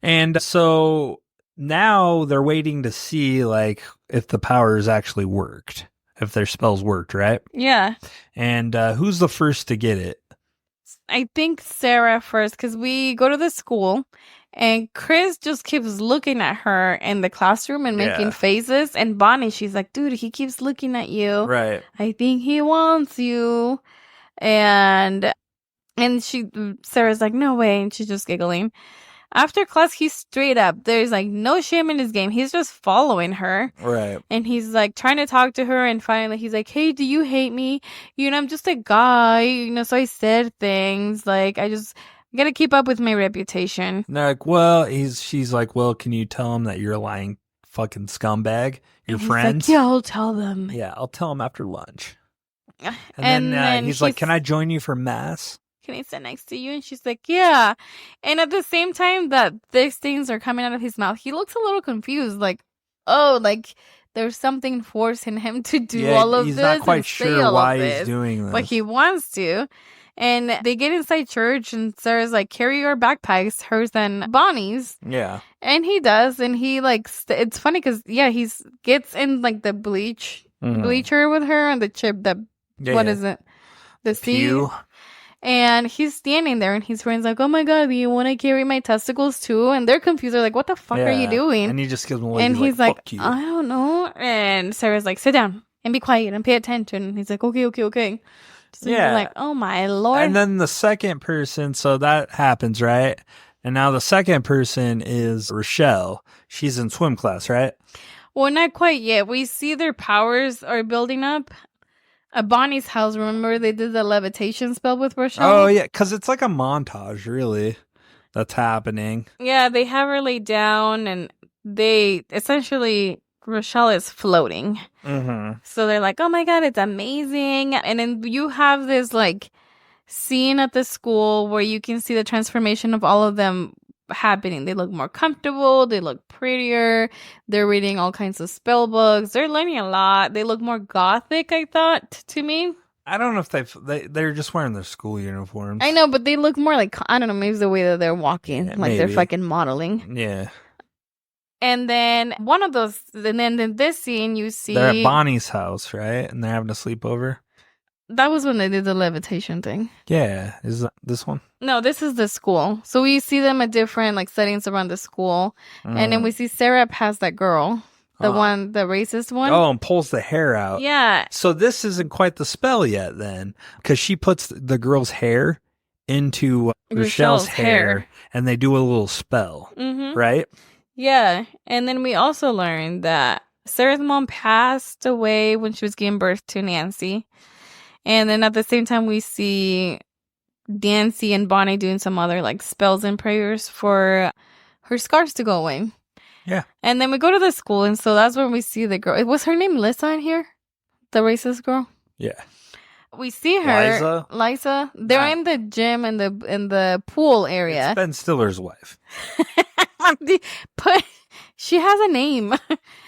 And so now they're waiting to see like if the powers actually worked, if their spells worked, right? Yeah. And who's the first to get it? I think Sarah first, because we go to the school and Chris just keeps looking at her in the classroom and making faces. And Bonnie, she's like, dude, he keeps looking at you. Right. I think he wants you. And Sarah's like, no way. And she's just giggling. After class, he's straight up. There's like no shame in his game. He's just following her. Right. And he's like trying to talk to her. And finally, he's like, hey, do you hate me? You know, I'm just a guy. You know, so I said things like, I gotta keep up with my reputation. And they're like, well, she's like, well, can you tell him that you're a lying fucking scumbag? Your friends? Like, yeah, I'll tell them. Yeah, I'll tell him after lunch. And then he's like, can I join you for mass? Can I sit next to you? And she's like, yeah. And at the same time that these things are coming out of his mouth, he looks a little confused. Like, oh, like there's something forcing him to do all of this. He's not quite and say sure all why of he's this, doing this. but he wants to. And they get inside church, and Sarah's like, carry your backpacks, hers and Bonnie's. Yeah. And he does. And he like, it's funny because, yeah, gets in like the bleacher with her and the chip that, what is it? The pew. And he's standing there, and his friend's like, oh my God, do you want to carry my testicles too? And they're confused. They're like, what the fuck are you doing? And he just gives them away. And he's like, fuck you. I don't know. And Sarah's like, sit down and be quiet and pay attention. And he's like, okay. So you're like, oh my Lord. And then the second person, so that happens, right? And now the second person is Rochelle. She's in swim class, right? Well, not quite yet. We see their powers are building up. At Bonnie's house, remember they did the levitation spell with Rochelle? Oh, yeah, because it's like a montage, really, that's happening. Yeah, they have her laid down, and they essentially, Rochelle is floating. Mm-hmm. So they're like, oh my God, it's amazing. And then you have this like scene at the school where you can see the transformation of all of them happening. They look more comfortable. They look prettier. They're reading all kinds of spell books. They're learning a lot. They look more gothic, I thought, to me. I don't know if they're just wearing their school uniforms. I know, but they look more like, I don't know, maybe it's the way that they're walking. Yeah, like they're fucking modeling. Yeah. And then one of those, and then in this scene, you see... They're at Bonnie's house, right? And they're having a sleepover. That was when they did the levitation thing. Yeah. Is that this one? No, this is the school. So we see them at different like settings around the school. And then we see Sarah pass that girl. The one, the racist one. Oh, and pulls the hair out. Yeah. So this isn't quite the spell yet then. Because she puts the girl's hair into Rochelle's hair. And they do a little spell. Mm-hmm. Right? Yeah. And then we also learned that Sarah's mom passed away when she was giving birth to Nancy. And then at the same time, we see Nancy and Bonnie doing some other like spells and prayers for her scars to go away. Yeah. And then we go to the school, and so that's when we see the girl. Was her name Lisa in here? The racist girl? Yeah. We see her. Liza? They're in the gym in the pool area. It's Ben Stiller's wife. But she has a name.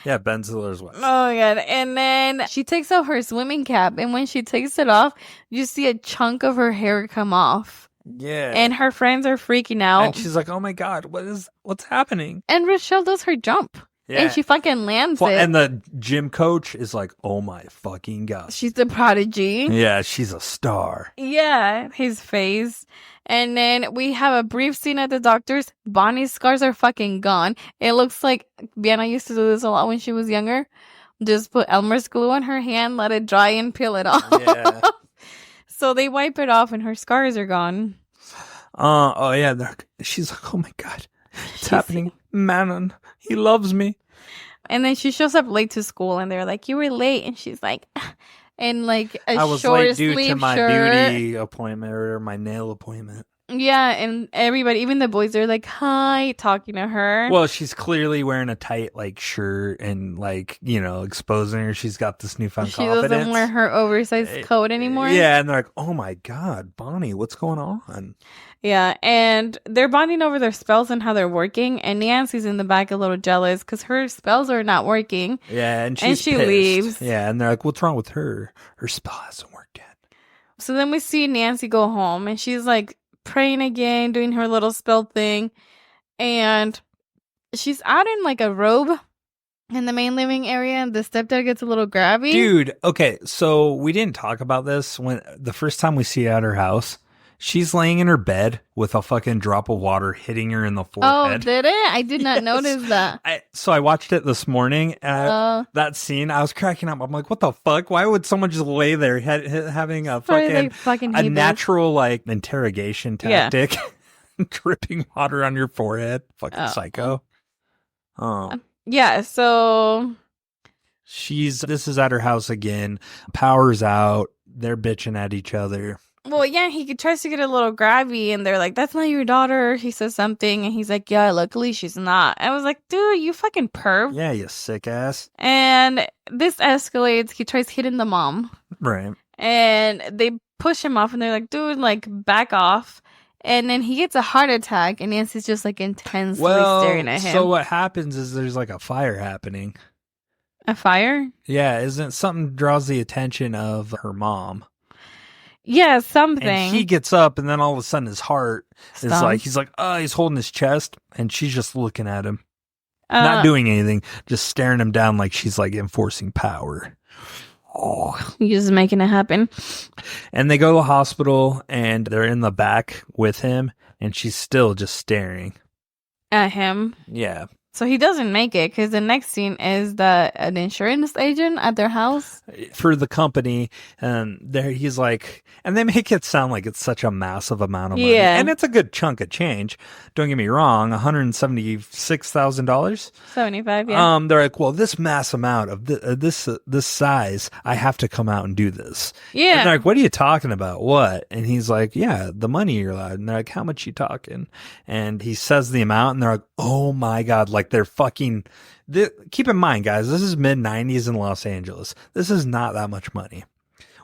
Yeah, Ben Stiller's wife. Oh my God. And then she takes off her swimming cap, and when she takes it off, you see a chunk of her hair come off. Yeah. And her friends are freaking out. And she's like, oh my God, what's happening? And Rochelle does her jump. Yeah. And she fucking lands Well, it. and the gym coach is like, oh my fucking god. She's the prodigy. Yeah, she's a star. Yeah, his face. And then we have a brief scene at the doctor's. Bonnie's scars are fucking gone. It looks like Bianna used to do this a lot when she was younger. Just put Elmer's glue on her hand, let it dry, and peel it off. Yeah. So they wipe it off, and her scars are gone. Oh yeah, she's like, oh my god, it's happening. Manon, he loves me. And then she shows up late to school, and they're like, "You were late," and she's like, and like I was short late due to sleeve my shirt. beauty appointment or my nail appointment. Yeah, and everybody, even the boys, are like, "Hi," talking to her. Well, she's clearly wearing a tight like shirt and like, you know, exposing her. She's got this newfound she confidence. doesn't wear her oversized coat anymore. Yeah, and they're like, oh my god, Bonnie, what's going on? Yeah, and they're bonding over their spells and how they're working. And Nancy's in the back a little jealous because her spells are not working. Yeah, and she pissed. leaves. Yeah, and they're like, what's wrong with her? Her spell hasn't worked yet. So then we see Nancy go home, and she's like praying again, doing her little spell thing. And she's out in like a robe in the main living area, and the stepdad gets a little grabby. Dude, okay, so we didn't talk about this when the first time we see her at her house. She's laying in her bed with a fucking drop of water hitting her in the Oh, forehead. did it? I did not Yes. notice that. So I watched it this morning, and that scene, I was cracking up. I'm like, what the fuck? Why would someone just lay there having a Probably, fucking, like, fucking a hate this. natural, like, interrogation Yeah. tactic? Dripping water on your forehead? Fucking psycho. Oh. Yeah, so This is at her house again. Power's out. They're bitching at each other. well, yeah, he tries to get a little grabby, and they're like, "That's not your daughter." He says something, and he's like, "Yeah, luckily she's not." I was like, "Dude, you fucking perv." Yeah, you sick ass. And this escalates. He tries hitting the mom, Right. and they push him off, and they're like, "Dude, like, back off." And then he gets a heart attack, and Nancy's just like intensely staring at him. So what happens is there's like a fire happening. A fire? Yeah, isn't something draws the attention of her mom? Yeah, something. And he gets up, and then all of a sudden his heart is Stops. like, he's holding his chest, and she's just looking at him. Not doing anything, just staring him down like she's like enforcing power. Oh. He's just making it happen. And they go to the hospital, and they're in the back with him, and she's still just staring. At him. Yeah. So he doesn't make it because the next scene is an insurance agent at their house. For the company, and there he's like, and they make it sound like it's such a massive amount of money. Yeah. And it's a good chunk of change. Don't get me wrong, $176,000. 75, yeah. They're like, well, this mass amount of this size, I have to come out and do this. Yeah. And they're like, what are you talking about? What? And he's like, yeah, the money you're allowed. And they're like, how much you talking? And he says the amount, and they're like, oh my God, like they're fucking. Keep in mind, guys, this is mid 90s in Los Angeles. This is not that much money.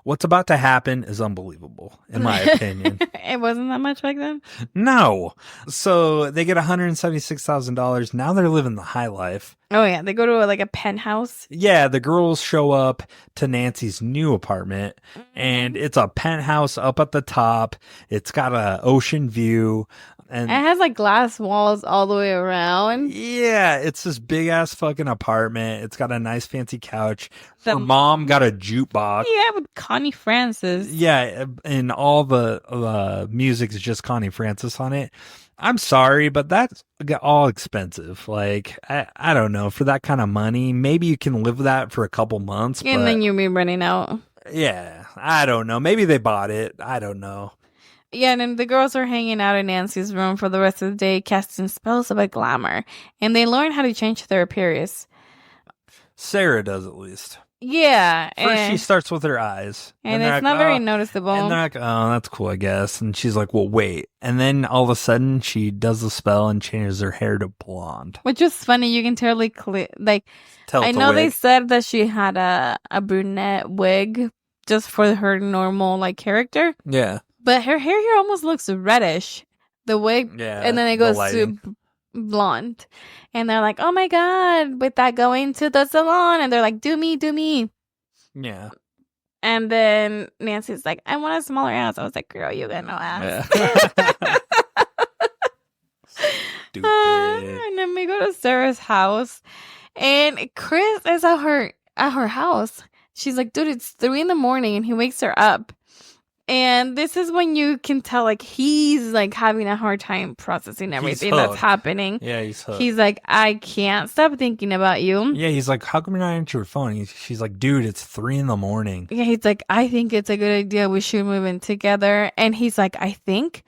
What's about to happen is unbelievable, in my opinion. It wasn't that much back then? No. So they get $176,000. Now they're living the high life. Oh, yeah. They go to like a penthouse. Yeah, the girls show up to Nancy's new apartment, and it's a penthouse up at the top. It's got an ocean view. And It has like glass walls all the way around. yeah, it's this big ass fucking apartment. It's got a nice fancy couch. The- Her mom got a jukebox. Yeah, with Connie Francis. Yeah, and all the music is just Connie Francis on it. I'm sorry, but that's all expensive. Like, I don't know, for that kind of money, maybe you can live with that for a couple months. And but then you'll be running out. yeah, I don't know. Maybe they bought it. I don't know. Yeah, and then the girls are hanging out in Nancy's room for the rest of the day, casting spells about glamour. And they learn how to change their appearance. Sarah does, at least. Yeah. First, she starts with her eyes. And they're it's like, not very "Oh." noticeable. And they're like, oh, that's cool, I guess. And she's like, well, wait. And then all of a sudden, she does the spell and changes her hair to blonde. Which is funny. You can totally like, Tell I it's a know they wig. said that she had a brunette wig just for her normal like character. Yeah. But her hair here almost looks reddish. The wig. Yeah. And then it the goes lighting. to blonde. And they're like, oh my God, with that going to the salon. And they're like, do me. Yeah. And then Nancy's like, I want a smaller ass. I was like, girl, you got no ass. Yeah. Stupid. And then we go to Sarah's house. And Chris is at her house. She's like, dude, it's 3 a.m. and he wakes her up. And this is when you can tell, like, he's, like, having a hard time processing everything that's happening. Yeah, he's hooked. He's like, I can't stop thinking about you. Yeah, he's like, how come you're not answering your phone? She's like, dude, it's 3 a.m. Yeah, he's like, I think it's a good idea. We should move in together. And he's like, I think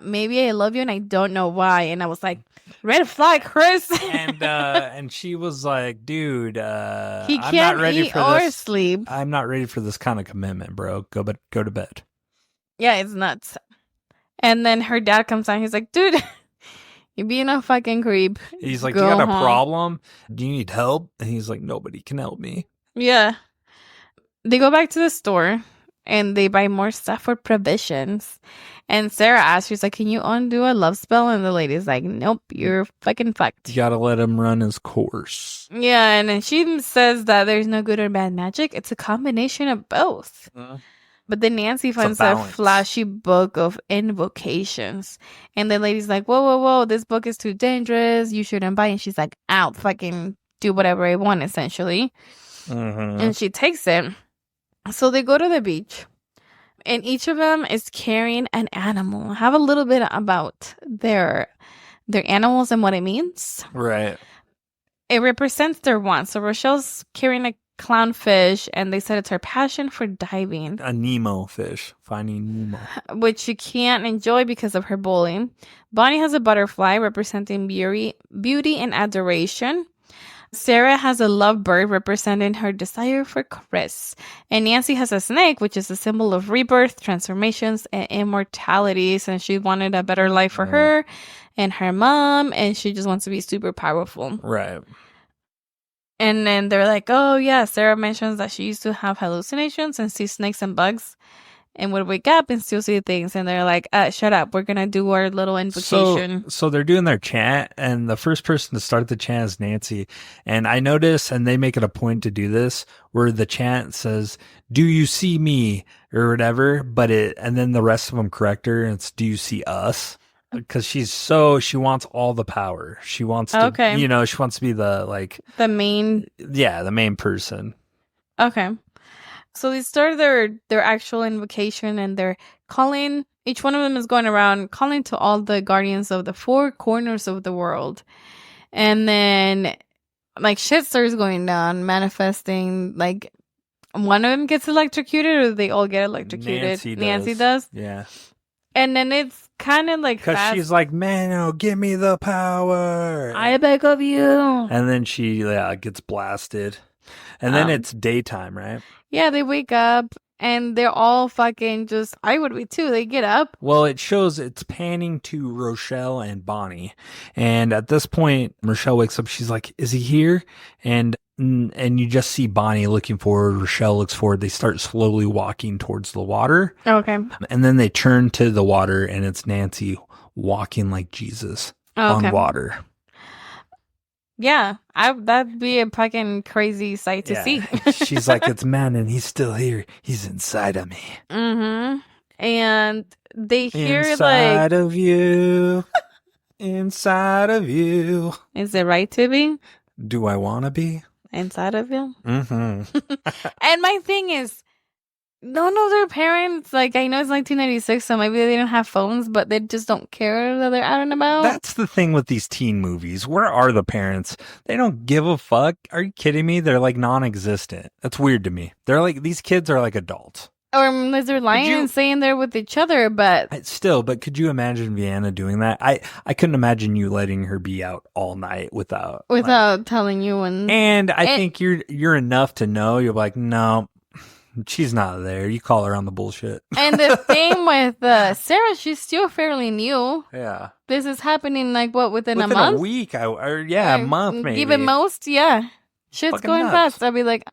maybe I love you and I don't know why. And I was like, red flag, Chris. And she was like, dude, he I'm can't not ready eat for or this. sleep. I'm not ready for this kind of commitment, bro. Go to bed. Yeah, it's nuts. And then her dad comes out. He's like, dude, you're being a fucking creep. He's like, Go you got a home. problem? Do you need help? And he's like, nobody can help me. Yeah. They go back to the store and they buy more stuff for provisions. And Sarah asks, she's like, can you undo a love spell? And the lady's like, nope, you're fucking fucked. You gotta let him run his course. Yeah, and then she says that there's no good or bad magic. It's a combination of both. But then Nancy finds a flashy book of invocations. And the lady's like, whoa, this book is too dangerous. You shouldn't buy it. And she's like, I'll fucking do whatever I want, essentially. And she takes it. So they go to the beach. And each of them is carrying an animal. Have a little bit about their animals and what it means. Right. It represents their wants. So Rochelle's carrying a clownfish, and they said it's her passion for diving. A Nemo fish. Finding Nemo. Which she can't enjoy because of her bullying. Bonnie has a butterfly representing beauty and adoration. Sarah has a lovebird representing her desire for Chris. And Nancy has a snake, which is a symbol of rebirth, transformations, and immortality. Since she wanted a better life for her and her mom, and she just wants to be super powerful. Right. And then they're like, oh, yeah, Sarah mentions that she used to have hallucinations and see snakes and bugs and would wake up and still see things. And they're like, shut up. We're going to do our little invocation. So they're doing their chant, and the first person to start the chant is Nancy. And I notice, and they make it a point to do this, where the chant says, do you see me? Or whatever. And then the rest of them correct her, and it's, do you see us? Because she wants all the power. She wants to, she wants to be the main person. Okay. So they start their actual invocation, and they're calling, each one of them is going around calling to all the guardians of the 4 corners of the world. And then, like, shit starts going down, manifesting, like, one of them gets electrocuted, or they all get electrocuted? Nancy does? Yeah. And then it's kind of like because she's like, man, give me the power. I beg of you. And then she gets blasted. And then it's daytime, right? Yeah, they wake up and they're all fucking just, I would be too. They get up. Well, it's panning to Rochelle and Bonnie. And at this point, Rochelle wakes up. She's like, is he here? And you just see Bonnie looking forward. Rochelle looks forward. They start slowly walking towards the water. Okay. And then they turn to the water, and it's Nancy walking like Jesus on water. Yeah, that'd be a fucking crazy sight to see. She's like, it's man, and he's still here. He's inside of me. Mm-hmm. And they hear inside of you. Inside of you. Is it right to be? Do I want to be? Inside of you? Mm-hmm. And my thing is, none of their parents, like, I know it's 1996, so maybe they don't have phones, but they just don't care that they're out and about. That's the thing with these teen movies. Where are the parents? They don't give a fuck. Are you kidding me? They're like non-existent. That's weird to me. They're like, these kids are like adults. Or unless they're lying and saying they're with each other, but but could you imagine Vienna doing that? I couldn't imagine you letting her be out all night without telling you. And I think you're enough to know. You're like, no, she's not there. You call her on the bullshit. And the thing with Sarah, she's still fairly new. Yeah. This is happening within a month? A week, a month maybe. Even most, yeah. Shit's fucking going nuts. fast. I'd be like,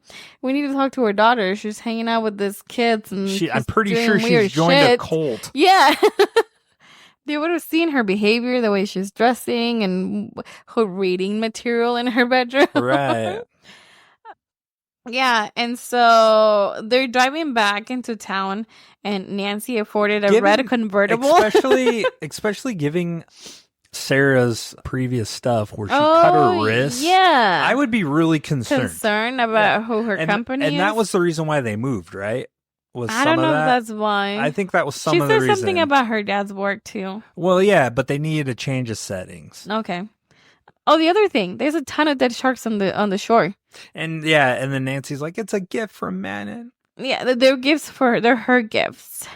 we need to talk to her daughter. She's hanging out with these kids. And I'm pretty sure she's joined a cult. Yeah. They would have seen her behavior, the way she's dressing, and her reading material in her bedroom. Right. Yeah, and so they're driving back into town, and Nancy afforded a red convertible. Especially giving Sarah's previous stuff where she cut her wrist. Yeah. I would be really concerned about who her company is. And that was the reason why they moved, right? Was I don't know if that's why. I think that was some of the reason. She said something about her dad's work too. Well, yeah, but they needed a change of settings. Okay. Oh, the other thing, there's a ton of dead sharks on the shore. And yeah, and then Nancy's like, it's a gift from Manon. Yeah, they're gifts they're her gifts.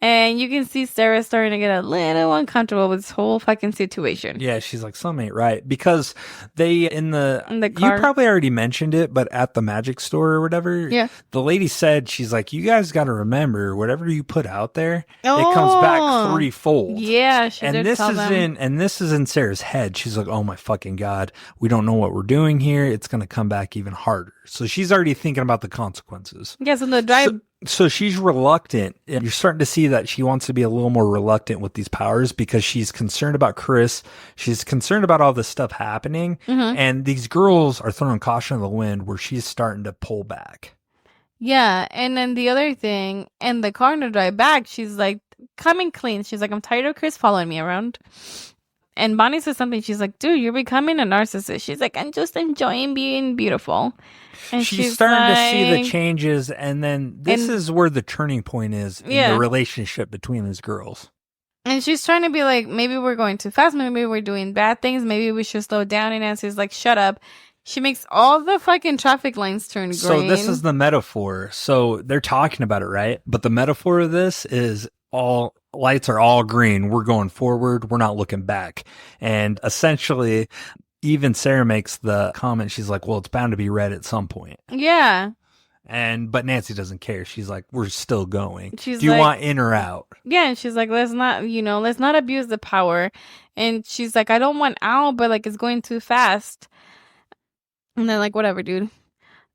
And you can see Sarah starting to get a little uncomfortable with this whole fucking situation. Yeah, she's like, something ain't right. Because they, in the car. You probably already mentioned it, but at the magic store or whatever, yeah, the lady said, she's like, you guys got to remember, whatever you put out there, it comes back threefold. Yeah, she and did this tell is them. And this is in Sarah's head. She's like, oh my fucking God, we don't know what we're doing here. It's going to come back even harder. So she's already thinking about the consequences. Yeah, so the drive... So she's reluctant. You're starting to see that she wants to be a little more reluctant with these powers because she's concerned about Chris. She's concerned about all this stuff happening. Mm-hmm. And these girls are throwing caution to the wind where she's starting to pull back. Yeah. And then the other thing, in the car on the drive back, she's like, coming clean. She's like, I'm tired of Chris following me around. And Bonnie says something. She's like, dude, you're becoming a narcissist. She's like, I'm just enjoying being beautiful. And she's starting to see the changes. And then this is where the turning point is in the relationship between these girls. And she's trying to be like, maybe we're going too fast. Maybe we're doing bad things. Maybe we should slow down. And Nancy's like, shut up. She makes all the fucking traffic lights turn green. So this is the metaphor. So they're talking about it, right? But the metaphor of this is all lights are all green. We're going forward. We're not looking back. And essentially, even Sarah makes the comment. She's like, well, it's bound to be red at some point. Yeah. But Nancy doesn't care. She's like, we're still going. Do you like, want in or out? Yeah. And she's like, let's not abuse the power. And she's like, I don't want out, but like, it's going too fast. And they're like, whatever, dude.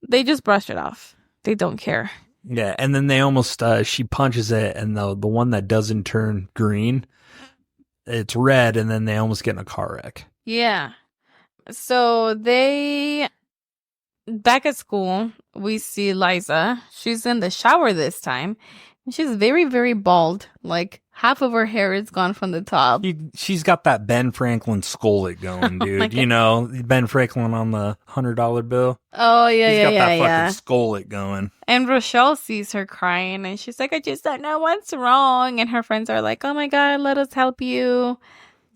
They just brush it off. They don't care. Yeah, and then they almost, she punches it, and the one that doesn't turn green, it's red, and then they almost get in a car wreck. Yeah. So back at school, we see Liza. She's in the shower this time. And she's very, very bald. Like, half of her hair is gone from the top. She's got that Ben Franklin skullet going, dude. You know, Ben Franklin on the $100 bill. Oh, yeah, He's yeah, got yeah, that yeah. fucking skullet going. And Rochelle sees her crying, and she's like, I just don't know what's wrong. And her friends are like, oh my God, let us help you.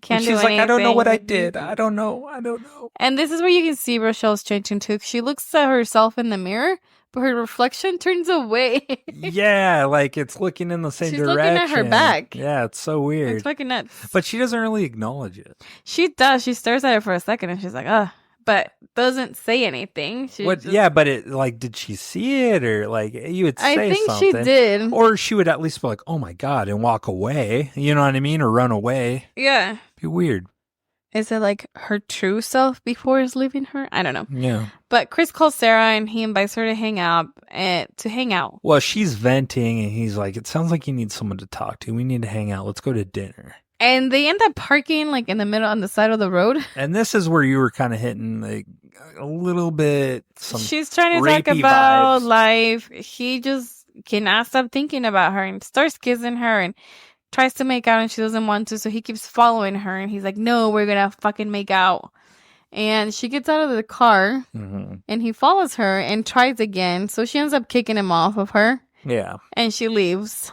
Can't do anything. She's like, I don't know what I did. I don't know. And this is where you can see Rochelle's changing too. She looks at herself in the mirror, but her reflection turns away. Yeah, like it's looking in the same direction. She's looking at her back. Yeah, it's so weird. It's fucking nuts. But she doesn't really acknowledge it. She does. She stares at it for a second and she's like, ugh. But doesn't say anything. Yeah, but it like, did she see it or like you would say something? I think she did. Or she would at least be like, oh my God, and walk away. You know what I mean? Or run away. Yeah. Be weird. Is it like her true self before is leaving her? I don't know. Yeah. But Chris calls Sarah and he invites her to hang out. Well, she's venting and he's like, it sounds like you need someone to talk to. We need to hang out. Let's go to dinner. And they end up parking like in the middle on the side of the road. And this is where you were kind of hitting like a little bit. She's trying to talk about life. He just cannot stop thinking about her and starts kissing her and tries to make out and she doesn't want to. So he keeps following her and he's like, no, we're going to fucking make out. And she gets out of the car and he follows her and tries again. So she ends up kicking him off of her. Yeah. And she leaves.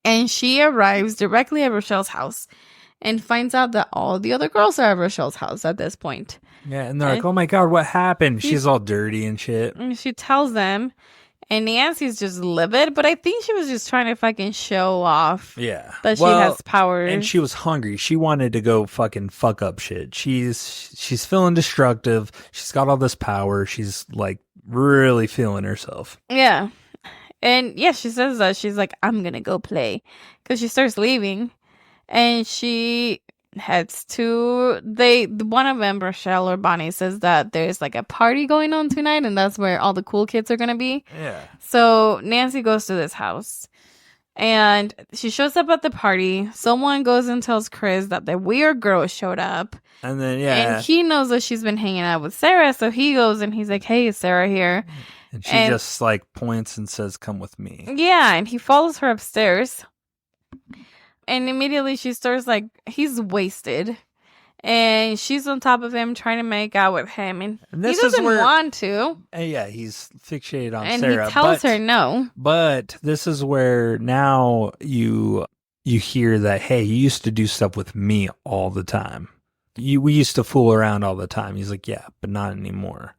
And she arrives directly at Rochelle's house and finds out that all the other girls are at Rochelle's house at this point. Yeah, and they're like, oh my God, what happened? She's all dirty and shit. And she tells them, and Nancy's just livid, but I think she was just trying to fucking show off that she has powers. And she was hungry. She wanted to go fucking fuck up shit. She's feeling destructive. She's got all this power. She's like really feeling herself. Yeah. And yeah, she says that. She's like, I'm going to go play. Because she starts leaving. And she heads to... One of them, Rochelle or Bonnie, says that there's like a party going on tonight. And that's where all the cool kids are going to be. Yeah. So Nancy goes to this house. And she shows up at the party. Someone goes and tells Chris that the weird girl showed up. And then, yeah. And he knows that she's been hanging out with Sarah. So he goes and he's like, hey, is Sarah here? And she just like points and says, come with me. Yeah. And he follows her upstairs. And immediately she starts like, he's wasted. And she's on top of him trying to make out with him. And he this doesn't is where, want to. yeah, he's fixated on And Sarah. he tells her no. But this is where now you hear that, hey, you used to do stuff with me all the time. We used to fool around all the time. He's like, yeah, but not anymore.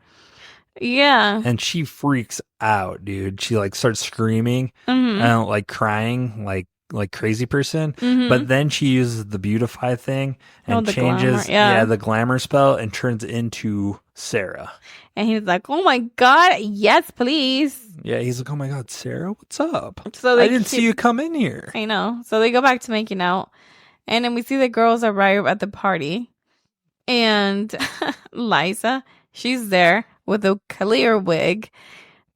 Yeah. And she freaks out, dude. She like starts screaming Mm-hmm. and like crying like crazy person. Mm-hmm. But then she uses the beautify thing and the changes glamour, the glamour spell and turns into Sarah. And he's like, oh my God, yes, please. Yeah, he's like, oh my God, Sarah, what's up? So I didn't see you come in here. I know. So they go back to making out. And then we see the girls arrive at the party. And Liza, she's there with a clear wig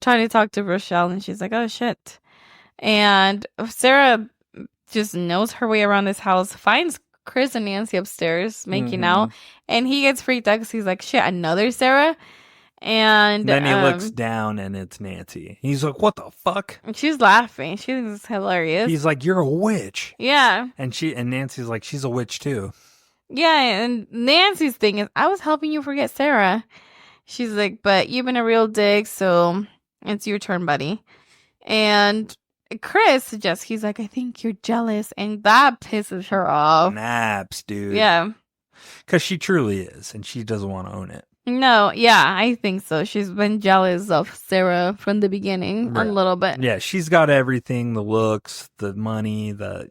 trying to talk to Rochelle. And she's like, oh, shit. And Sarah just knows her way around this house, finds Chris and Nancy upstairs making out. And he gets freaked out because he's like, shit, another Sarah? And then he looks down and it's Nancy. He's like, what the fuck? She's laughing. She thinks it's hilarious. He's like, you're a witch. Yeah. And Nancy's like, she's a witch too. Yeah, and Nancy's thing is, I was helping you forget Sarah. She's like, but you've been a real dick, so it's your turn, buddy. And Chris suggests, he's like, I think you're jealous, and that pisses her off. Naps, dude. Yeah. Because she truly is, and she doesn't want to own it. No, yeah, I think so. She's been jealous of Sarah from the beginning a little bit. Yeah, she's got everything, the looks, the money, the,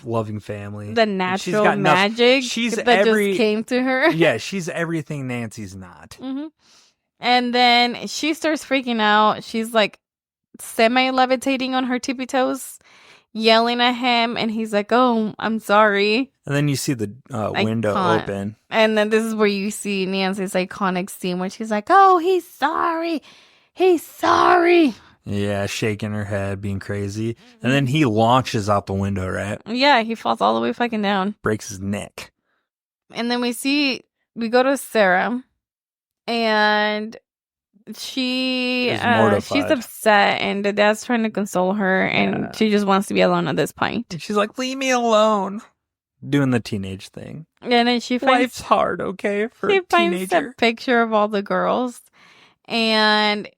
loving family. The natural magic that just came to her. Yeah, she's everything Nancy's not. Mm-hmm. And then she starts freaking out. She's like semi-levitating on her tippy toes, yelling at him, and he's like, oh, I'm sorry. And then you see the window open. And then this is where you see Nancy's iconic scene where she's like, oh, he's sorry. He's sorry. Yeah, shaking her head, being crazy. And then he launches out the window, right? Yeah, he falls all the way fucking down. Breaks his neck. And then we go to Sarah, and she's upset, and the dad's trying to console her, and she just wants to be alone at this point. She's like, leave me alone. Doing the teenage thing. And then she finds life's hard, okay, for she a teenager. finds a picture of all the girls and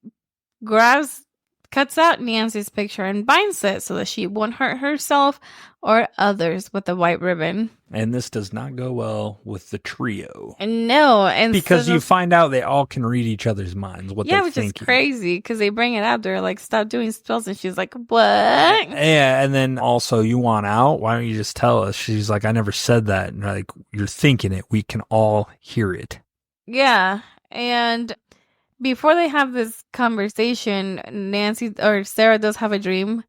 cuts out Nancy's picture and binds it so that she won't hurt herself or others with the white ribbon. And this does not go well with the trio. No, and because you find out they all can read each other's minds. What they're which thinking. Is crazy because they bring it out. They're like, "Stop doing spells," and she's like, "What?" Yeah, and then also, you want out? Why don't you just tell us? She's like, "I never said that." And like, you're thinking it. We can all hear it. Yeah, and before they have this conversation, Sarah does have a dream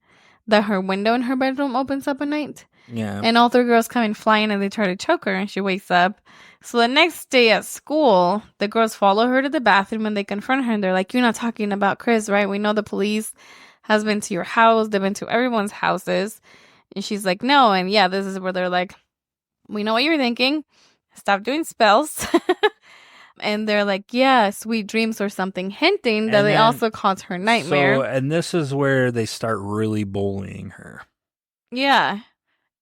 that her window in her bedroom opens up at night. Yeah. And all three girls come in flying and they try to choke her and she wakes up. So the next day at school, the girls follow her to the bathroom and they confront her and they're like, you're not talking about Chris, right? We know the police has been to your house. They've been to everyone's houses. And she's like, no. And yeah, this is where they're like, we know what you're thinking. Stop doing spells. And they're like, yeah, sweet dreams or something, hinting that they also caused her nightmare. So, and this is where they start really bullying her. Yeah.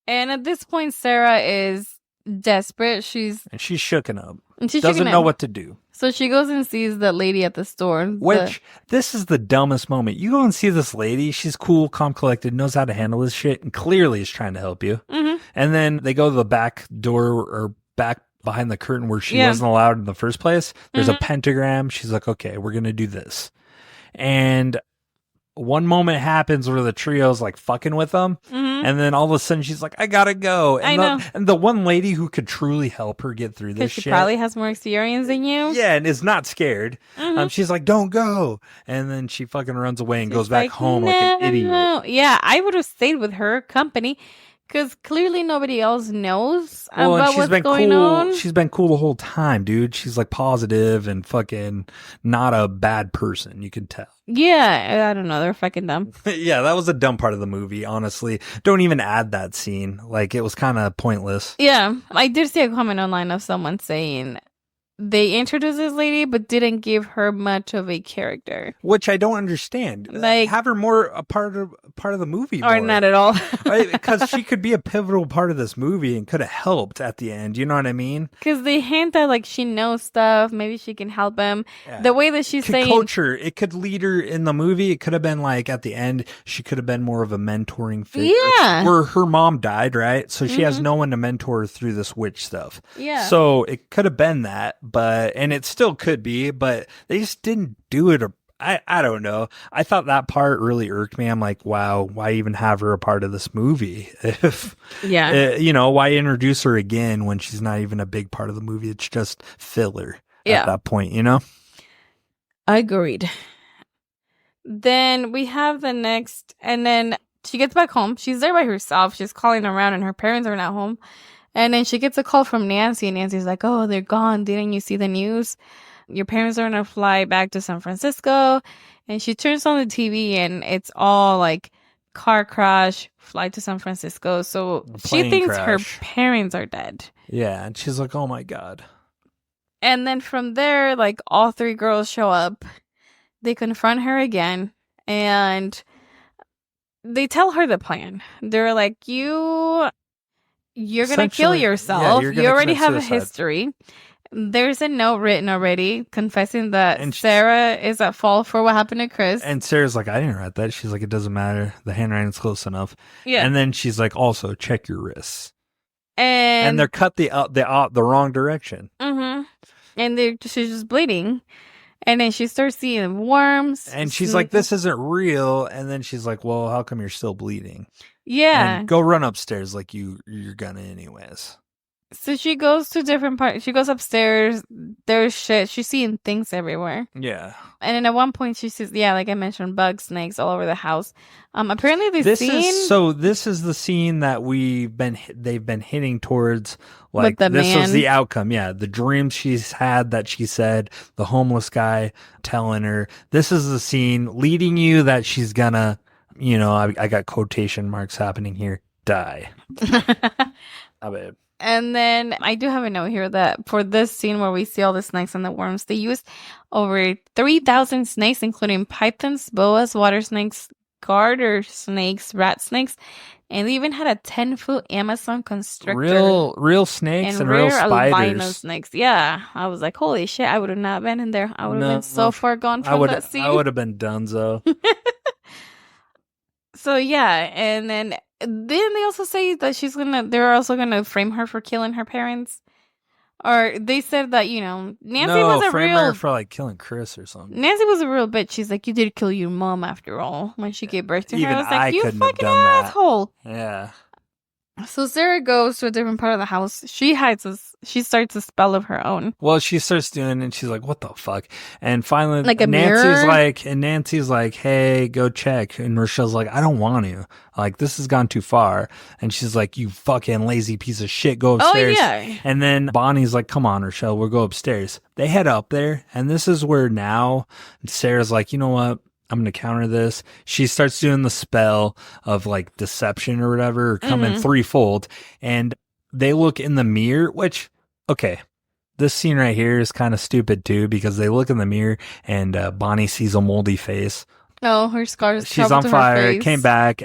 And at this point, Sarah is desperate. She's shooken up. And she doesn't know what to do. So she goes and sees the lady at the store. Which, this is the dumbest moment. You go and see this lady. She's cool, calm, collected, knows how to handle this shit, and clearly is trying to help you. Mm-hmm. And then they go to the back door or back behind the curtain where she wasn't allowed in the first place. There's a pentagram. She's like, okay, we're going to do this. And one moment happens where the trio's like fucking with them. Mm-hmm. And then all of a sudden she's like, I gotta go. And and the one lady who could truly help her get through this shit. She probably has more experience than you. Yeah, and is not scared. Mm-hmm. She's like, don't go. And then she fucking runs away and goes back home like an idiot. Yeah, I would have stayed with her company. Because clearly nobody else knows about what's going on. She's been cool the whole time, dude. She's like positive and fucking not a bad person. You can tell. Yeah, I don't know. They're fucking dumb. Yeah, that was a dumb part of the movie, honestly. Don't even add that scene. Like, it was kind of pointless. Yeah, I did see a comment online of someone saying they introduced this lady, but didn't give her much of a character. Which I don't understand. Like, have her more a part of the movie, or more. not at all. Because she could be a pivotal part of this movie and could have helped at the end. You know what I mean? Because they hint that like she knows stuff. Maybe she can help him. Yeah. The way that she's could saying, coach her. It could lead her in the movie. It could have been like at the end, she could have been more of a mentoring figure. Yeah. Where her mom died, right? So she has no one to mentor her through this witch stuff. Yeah. So it could have been that, and it still could be, but they just didn't do it. I don't know. I thought that part really irked me. I'm like, wow, why even have her a part of this movie? If, why introduce her again when she's not even a big part of the movie? It's just filler at that point, Agreed. Then we have the next, and then she gets back home. She's there by herself. She's calling around, and her parents are not home. And then she gets a call from Nancy, and Nancy's like, oh, they're gone. Didn't you see the news? Your parents are going to fly back to San Francisco. And she turns on the TV, and it's all like car crash, flight to San Francisco. So she thinks her parents are dead. Yeah, and she's like, oh my God. And then from there, like, all three girls show up. They confront her again, and they tell her the plan. They're like, you're going to kill yourself. Yeah, you already have a history. There's a note written already confessing that Sarah is at fault for what happened to Chris. And Sarah's like, I didn't write that. She's like, it doesn't matter. The handwriting's close enough. Yeah. And then she's like, also check your wrists. And they're cut the wrong direction. Mm-hmm. And she's just bleeding. And then she starts seeing worms. And she's like, this isn't real. And then she's like, well, how come you're still bleeding? Yeah. And go run upstairs like you're gonna anyways. So she goes to different parts. She goes upstairs. There's shit. She's seeing things everywhere. Yeah. And then at one point she sees, like I mentioned, bugs, snakes all over the house. Apparently this is the scene that they've been hitting towards. Like this was the outcome. Yeah. The dreams she's had that she said, the homeless guy telling her, this is the scene leading you that she's gonna, I got quotation marks happening here, die. I bet. And then I do have a note here that for this scene where we see all the snakes and the worms, they used over 3,000 snakes, including pythons, boas, water snakes, garter snakes, rat snakes, and they even had a 10-foot Amazon constrictor. Real snakes and real real spiders. albino snakes. Yeah. I was like, holy shit, I would have not been in there. I would have been so far gone from that scene. I would have been donezo. So yeah, and then they also say that they're also gonna frame her for killing her parents. Or they said that, Nancy was a frame real... her for like killing Chris or something. Nancy was a real bitch. She's like, you did kill your mom after all when she gave birth to her. Even I was like, you couldn't have fucking done that. asshole. Yeah. So Sarah goes to a different part of the house. She starts a spell of her own. Well, she starts doing it and she's like, what the fuck? And finally, like a mirror? Nancy's like, hey, go check. And Rochelle's like, I don't want to. Like, this has gone too far. And she's like, you fucking lazy piece of shit, go upstairs. Oh, yeah. And then Bonnie's like, come on, Rochelle, we'll go upstairs. They head up there. And this is where now Sarah's like, you know what? I'm going to counter this. She starts doing the spell of like deception or whatever, coming threefold. And they look in the mirror, which, okay, this scene right here is kind of stupid too, because they look in the mirror and Bonnie sees a moldy face. Oh, her scars. She's on fire, came back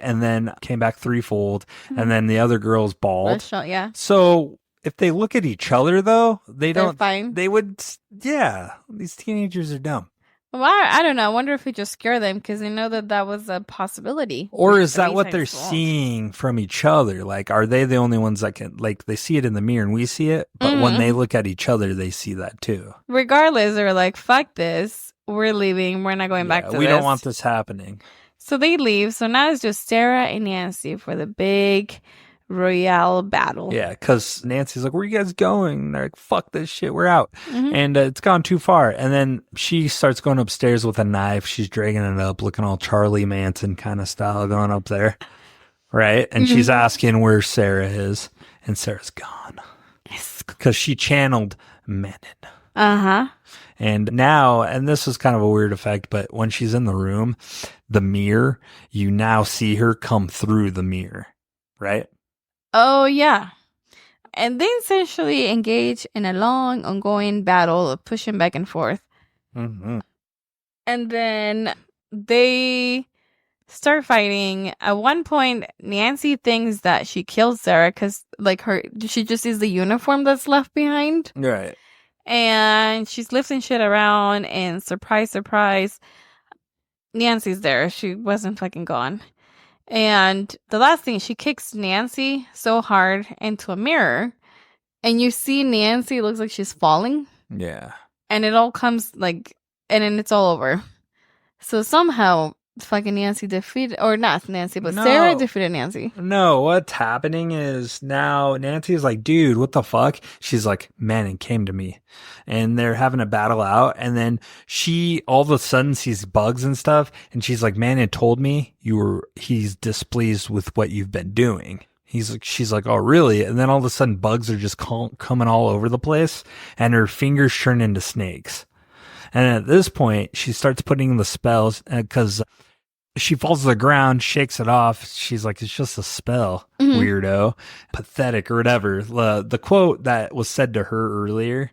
threefold. And then the other girl's bald. Yeah. So if they look at each other though, they're fine. They would, yeah, these teenagers are dumb. Well, I don't know. I wonder if we just scare them because they know that was a possibility. Or is that what they're seeing from each other? Like, are they the only ones that can, like, they see it in the mirror and we see it, but when they look at each other, they see that too. Regardless, they're like, fuck this. We're leaving. We're not going back to this. We don't want this happening. So they leave. So now it's just Sarah and Nancy for the big royale battle. Yeah, because Nancy's like, where are you guys going? And they're like, fuck this shit, we're out. And it's gone too far. And then she starts going upstairs with a knife. She's dragging it up, looking all Charlie Manson kind of style going up there. Right? And she's asking where Sarah is. And Sarah's gone. Because she channeled Menon. Uh-huh. And now, and this is kind of a weird effect, but when she's in the room, the mirror, you now see her come through the mirror. Right? Oh, yeah. And they essentially engage in a long, ongoing battle of pushing back and forth. Mm-hmm. And then they start fighting. At one point, Nancy thinks that she killed Sarah because, like, she just sees the uniform that's left behind. Right. And she's lifting shit around, and surprise, surprise, Nancy's there. She wasn't fucking gone. And the last thing, she kicks Nancy so hard into a mirror, and you see Nancy looks like she's falling. Yeah. And it all comes like, and then it's all over. So somehow, fucking Nancy defeated, or not Nancy, but Sarah defeated Nancy. No, what's happening is now Nancy's like, dude, what the fuck? She's like, Manning came to me. And they're having a battle out. And then she all of a sudden sees bugs and stuff. And she's like, Manning told me he's displeased with what you've been doing. She's like, oh, really? And then all of a sudden bugs are just coming all over the place. And her fingers turn into snakes. And at this point, she starts putting the spells because she falls to the ground, shakes it off. She's like, it's just a spell, weirdo, pathetic or whatever. The quote that was said to her earlier.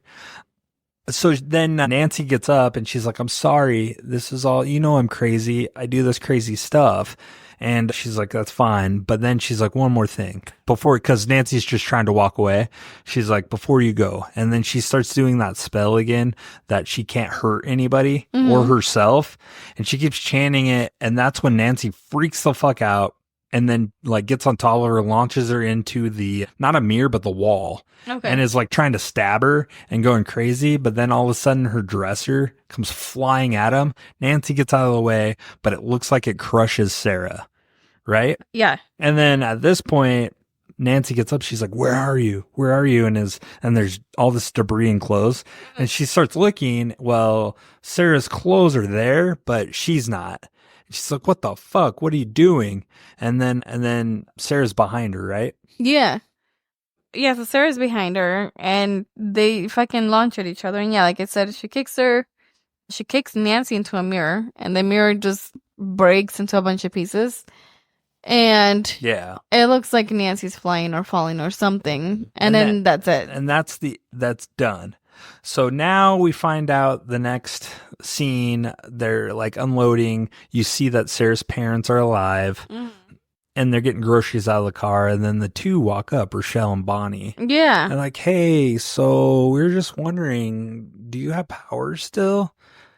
So then Nancy gets up and she's like, I'm sorry. This is all, I'm crazy. I do this crazy stuff. And she's like, that's fine. But then she's like, one more thing because Nancy's just trying to walk away. She's like, before you go. And then she starts doing that spell again that she can't hurt anybody or herself. And she keeps chanting it. And that's when Nancy freaks the fuck out and then like gets on top of her, launches her into not a mirror, but the wall. Okay. And is like trying to stab her and going crazy. But then all of a sudden her dresser comes flying at him. Nancy gets out of the way, but it looks like it crushes Sarah. Right? Yeah. And then at this point, Nancy gets up. She's like, where are you? Where are you? And there's all this debris and clothes. And she starts looking. Well, Sarah's clothes are there, but she's not. She's like, what the fuck? What are you doing? And then Sarah's behind her, right? Yeah. Yeah, so Sarah's behind her and they fucking launch at each other. And yeah, like I said, she kicks Nancy into a mirror and the mirror just breaks into a bunch of pieces. And yeah, it looks like Nancy's flying or falling or something. And then that's it. And that's done. So now we find out the next scene, they're like unloading. You see that Sarah's parents are alive and they're getting groceries out of the car. And then the two walk up, Rochelle and Bonnie. Yeah. And like, hey, so we're just wondering, do you have powers still?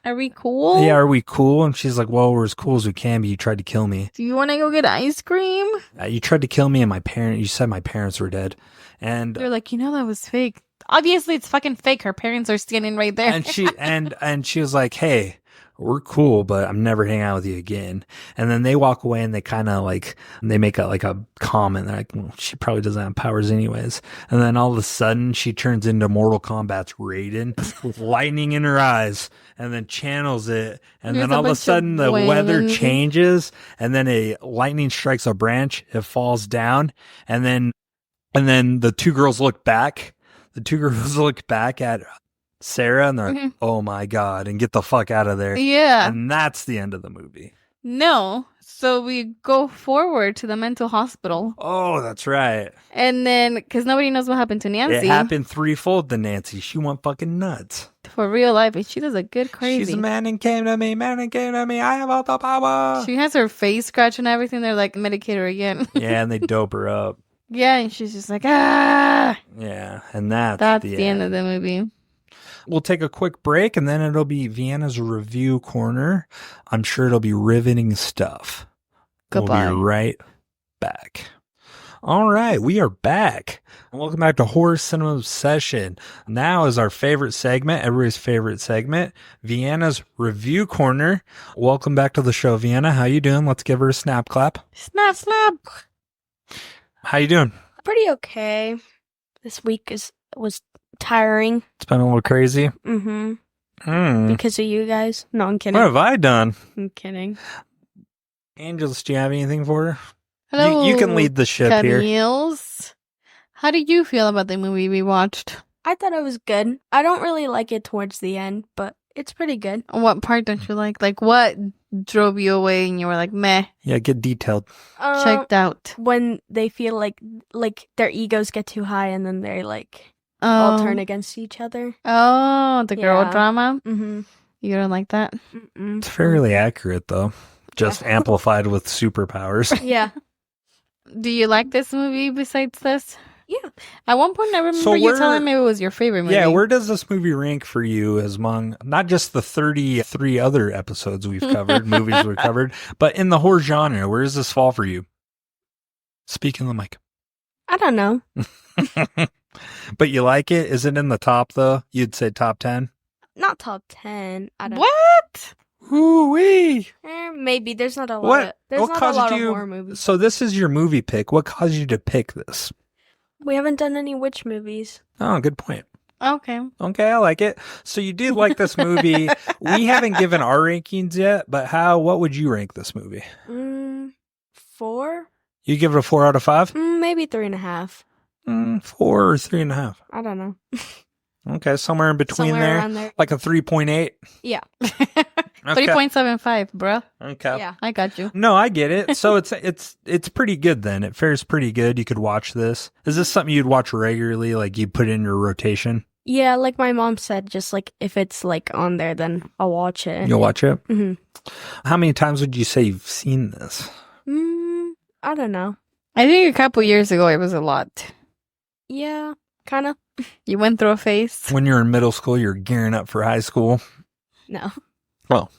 Are we cool? Yeah, are we cool? And she's like, well, we're as cool as we can be. You tried to kill me. Do you want to go get ice cream? You tried to kill me and you said my parents were dead. And they're like, that was fake. Obviously, it's fucking fake. Her parents are standing right there. And she was like, hey, we're cool, but I'm never hanging out with you again. And then they walk away and they kind of like, they make a comment. They're like, well, she probably doesn't have powers anyways. And then all of a sudden she turns into Mortal Kombat's Raiden with lightning in her eyes and then channels it. And then all of a sudden the weather changes and then a lightning strikes a branch. It falls down. And then the two girls look back. The two girls look back at Sarah and they're like, oh my God, and get the fuck out of there. Yeah. And that's the end of the movie. No. So we go forward to the mental hospital. Oh, that's right. And then, because nobody knows what happened to Nancy. It happened threefold to Nancy. She went fucking nuts. For real life. And she does a good crazy. She's a man and came to me. I have all the power. She has her face scratched and everything. They're like, medicate her again. Yeah, and they dope her up. Yeah, and she's just like, ah. Yeah, and that's the end of the movie. We'll take a quick break, and then it'll be Vienna's review corner. I'm sure it'll be riveting stuff. Goodbye. We'll be right back. All right, we are back. Welcome back to Horror Cinema Obsession. Now is our favorite segment, everybody's favorite segment, Vienna's review corner. Welcome back to the show, Vienna. How you doing? Let's give her a snap clap. Snap, snap. How you doing? Pretty okay. This week was tiring. It's been a little crazy. Because of you guys. No, I'm kidding. What have I done? I'm kidding. Angels, do you have anything for her? Hello. You can lead the ship here. Camille's. How did you feel about the movie we watched? I thought it was good. I don't really like it towards the end, but It's pretty good. What part don't you like? Like, what drove you away and you were like, meh, Yeah, get detailed. checked out? When they feel like their egos get too high and then they like all turn against each other. Oh, the girl Yeah. drama? Mm-hmm. You don't like that? It's fairly accurate, though. Just amplified with superpowers. Yeah. Do you like this movie besides this? Yeah. At one point, I remember you telling me it was your favorite movie. Yeah, where does this movie rank for you as among not just the 33 other episodes we've covered, movies we've covered, but in the horror genre? Where does this fall for you? Speak in the mic. I don't know. But you like it? Is it in the top, though? You'd say top 10? Not top 10. I don't What? Ooh-wee. Maybe there's not a lot. What? There's What not a caused lot you- of horror movies. So this is your movie pick. What caused you to pick this? We haven't done any witch movies. Oh, good point. Okay. Okay, I like it. So you did like this movie. We haven't given our rankings yet, but what would you rank this movie? 4? You give it a 4 out of 5? Maybe 3.5. 4 or 3.5. I don't know. Okay, somewhere in between Somewhere there. around there. Like a 3.8. Yeah. Okay. 3.75, bro. Okay. Yeah. I got you. No, I get it. So it's pretty good then. It fares pretty good. You could watch this. Is this something you'd watch regularly? Like you put in your rotation? Yeah, like my mom said, just like if it's like on there, then I'll watch it. You'll watch it? Mm-hmm. How many times would you say you've seen this? I don't know. I think a couple years ago it was a lot. Yeah, kind of. You went through a phase. When you're in middle school, you're gearing up for high school. No. Well,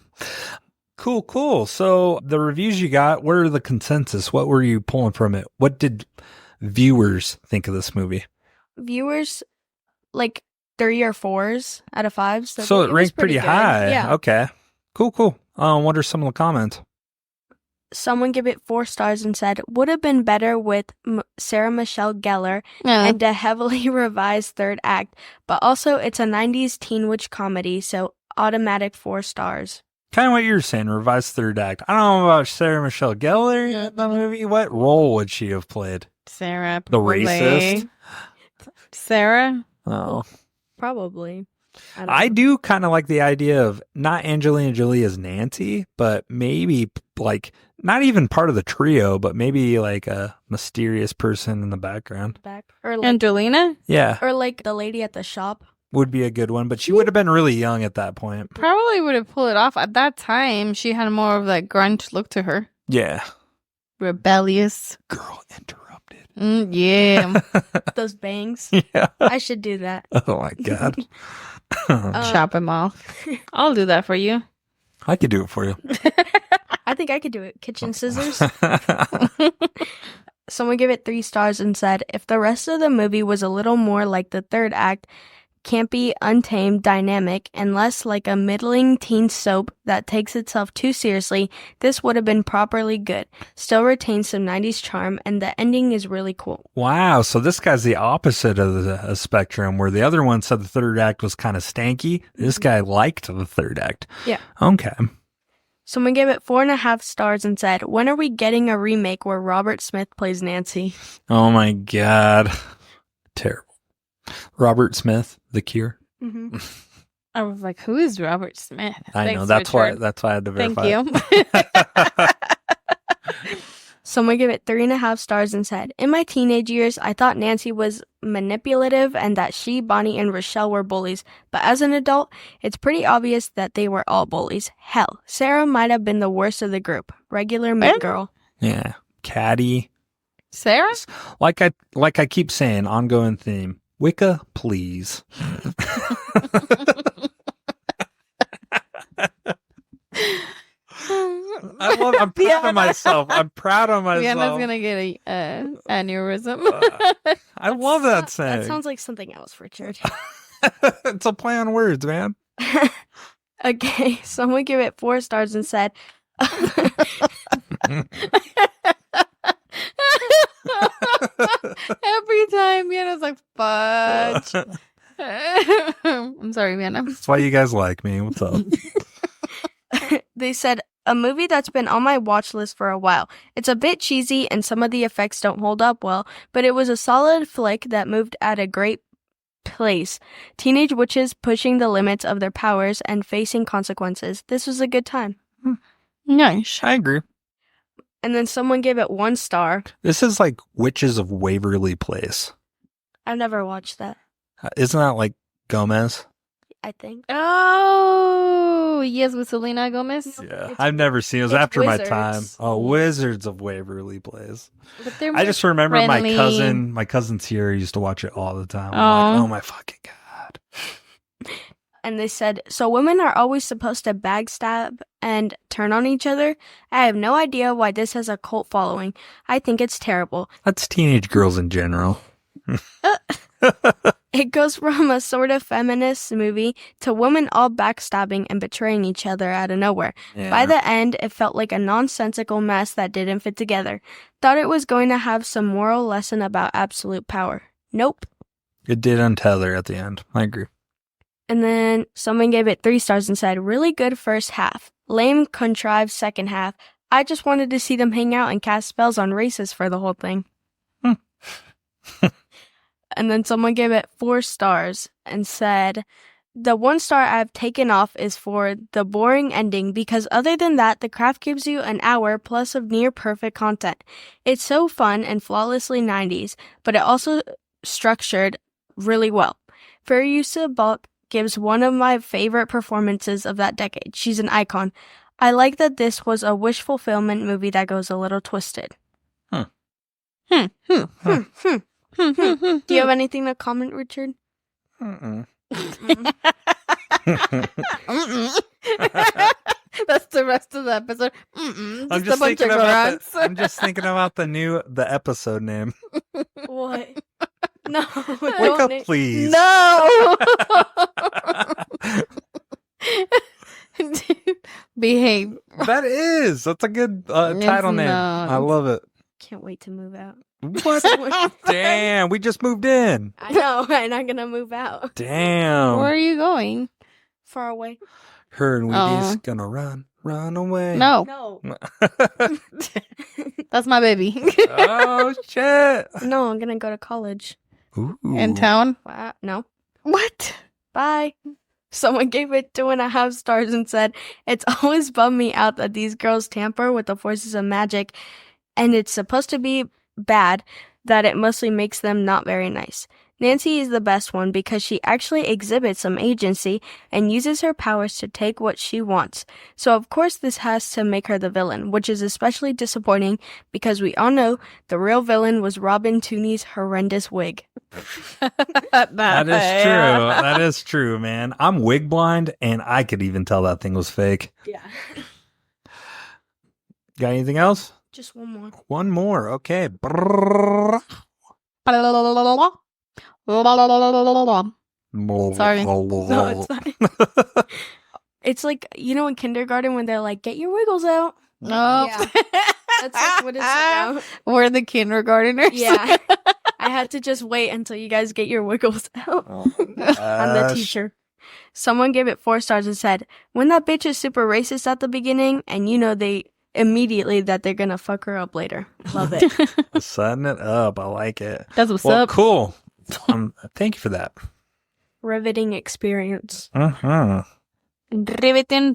cool. So the reviews you got, what are the consensus? What were you pulling from it? What did viewers think of this movie? Viewers, like 3 or 4s out of 5s. So it was ranked pretty good. high. Yeah. Okay. Cool. What are some of the comments? Someone gave it 4 stars and said, would have been better with Sarah Michelle Gellar Yeah. and a heavily revised third act, but also it's a 90s teen witch comedy, so automatic 4 stars. Kind of what you're saying, revised third act. I don't know about Sarah Michelle Gellar in the movie. What role would she have played? Sarah. The probably. racist? Sarah? Oh. Probably. I do kind of like the idea of not Angelina Jolie as Nancy, but maybe like not even part of the trio, but maybe like a mysterious person in the background. Or like, Angelina? Yeah, or like the lady at the shop. would be a good one, but she would have been really young at that point. Probably would have pulled it off. At that time, she had more of that grunge look to her. Yeah. Rebellious. Girl interrupted. Yeah. Those bangs. Yeah. I should do that. Oh my God. Chop him off. I'll do that for you. I could do it for you. I think I could do it. Kitchen scissors. Someone gave it 3 stars and said, if the rest of the movie was a little more like the third act, campy, untamed, dynamic, and less like a middling teen soap that takes itself too seriously, this would have been properly good. Still retains some 90s charm, and the ending is really cool. Wow. So this guy's the opposite of the spectrum, where the other one said the third act was kind of stanky. This guy liked the third act. Yeah. Okay. Someone gave it 4.5 stars and said, when are we getting a remake where Robert Smith plays Nancy? Oh my God. Terrible. Robert Smith, The Cure. Mm-hmm. I was like, who is Robert Smith? I know. Thanks, That's Richard. why I had to Thank verify. you. Someone gave it 3.5 stars and said, in my teenage years, I thought Nancy was manipulative and that she, Bonnie, and Rochelle were bullies. But as an adult, it's pretty obvious that they were all bullies. Hell, Sarah might have been the worst of the group. Regular mid-girl. Yeah. Caddy. Sarah? Like I keep saying, ongoing theme. Wicca, please. I'm proud of myself. I'm proud of myself. Vienna's gonna get a aneurysm. I love that saying. That sounds like something else, Richard. It's a play on words, man. Okay, someone gave it 4 stars and said, Every time Vienna's like, fudge. I'm sorry, Vienna. That's why you guys like me. What's up? they said, a movie that's been on my watch list for a while. It's a bit cheesy and some of the effects don't hold up well, but it was a solid flick that moved at a great place. Teenage witches pushing the limits of their powers and facing consequences. This was a good time. Nice. I agree. And then someone gave it 1 star. This is like Witches of Waverly Place. I've never watched that, Isn't that like Gomez? I think. Oh, yes, with Selena Gomez. Yeah, It's- I've never seen it. It was it's after my Wizards. time. Oh, Wizards of Waverly Place. But they're I just remember friendly. my cousin Sierra used to watch it all the time. I'm Oh. like, oh my fucking god. And they said, so women are always supposed to backstab and turn on each other? I have no idea why this has a cult following. I think it's terrible. That's teenage girls in general. It goes from a sort of feminist movie to women all backstabbing and betraying each other out of nowhere. Yeah. By the end, it felt like a nonsensical mess that didn't fit together. Thought it was going to have some moral lesson about absolute power. Nope. It did untether at the end. I agree. And then someone gave it 3 stars and said, really good first half. Lame, contrived second half. I just wanted to see them hang out and cast spells on races for the whole thing. And then someone gave it 4 stars and said, the 1 star I've taken off is for the boring ending because other than that, the craft gives you an hour plus of near perfect content. It's so fun and flawlessly 90s, but it also structured really well. Fairuza Balk gives one of my favorite performances of that decade. She's an icon. I like that this was a wish fulfillment movie that goes a little twisted. Do you have anything to comment, Richard? Mm-mm. That's the rest of the episode. Mm-mm, I'm just a bunch of grunts. I'm just thinking about the episode name. What? No. Wake up, please. No. Behave. That's a good title It's name. not. I love it. Can't wait to move out. What? Damn, we just moved in. I know, I'm not gonna move out. Damn. Where are you going? Far away. Her and Oh. Weedy's gonna run away. No, No. that's my baby. Oh shit. No, I'm gonna go to college. Ooh. In town. Wow. No. What? Bye. Someone gave it 2.5 stars and said, it's always bummed me out that these girls tamper with the forces of magic, and it's supposed to be bad, that it mostly makes them not very nice. Nancy is the best one because she actually exhibits some agency and uses her powers to take what she wants. So of course this has to make her the villain, which is especially disappointing because we all know the real villain was Robin Tooney's horrendous wig. That is true. That is true, man. I'm wig blind and I could even tell that thing was fake. Yeah. Got anything else? Just one more. One more. Okay. Brrrr. Sorry. No, it's fine. It's like, you know, in kindergarten when they're like, get your wiggles out. No. Yeah. That's like what it's about. We're the kindergartners. Yeah. I had to just wait until you guys get your wiggles out. Oh my I'm the gosh. teacher. Someone gave it 4 stars and said, when that bitch is super racist at the beginning and you know they immediately that they're gonna fuck her up later. Love it. Setting it up. I like it. That's what's Well, up. cool. Thank you for that. Riveting experience. Uh-huh. Riveting.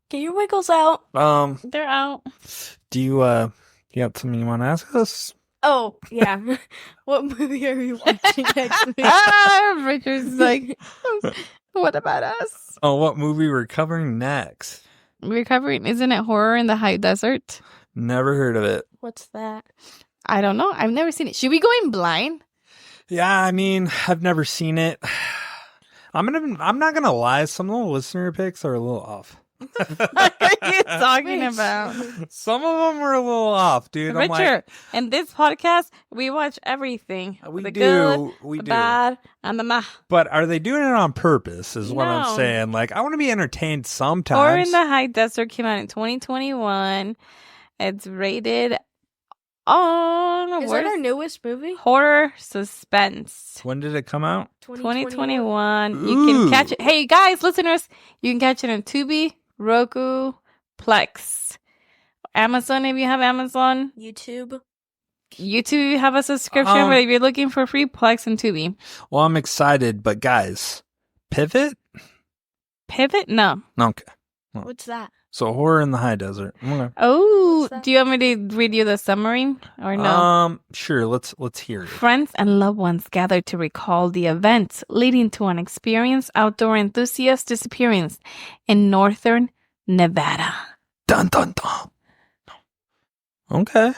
Get your wiggles out. They're out. Do you have something you want to ask us? Oh, yeah. What movie are you watching next week? Richard's like, what about us? Oh, what movie we're covering next? We're covering, isn't it Horror in the High Desert? Never heard of it. What's that? I don't know. I've never seen it. Should we go in blind? Yeah, I mean, I've never seen it. I'm not gonna lie. Some of the listener picks are a little off. What are you talking Which? about? Some of them were a little off, dude. I'm Richard, in this podcast, we watch everything. like, we the do, good, we the do. bad, and the meh. But are they doing it on purpose? Is what I'm No. saying. Like, I want to be entertained sometimes. Horror in the High Desert came out in 2021. It's rated on Is that our newest movie? horror suspense. When did it come out? 2021. You can Ooh. catch it. Hey guys, listeners, you can catch it on Tubi, Roku, Plex, Amazon if you have Amazon. YouTube. YouTube have a subscription, but if you're looking for free, Plex and Tubi. Well, I'm excited, but guys, Pivot? Pivot? No. Okay. What's that? So Horror in the High Desert. Okay. Oh, do you want me to read you the summary or no? Sure. Let's hear it. Friends and loved ones gather to recall the events leading to an experienced outdoor enthusiast disappearance in northern Nevada. Dun dun dun. Okay.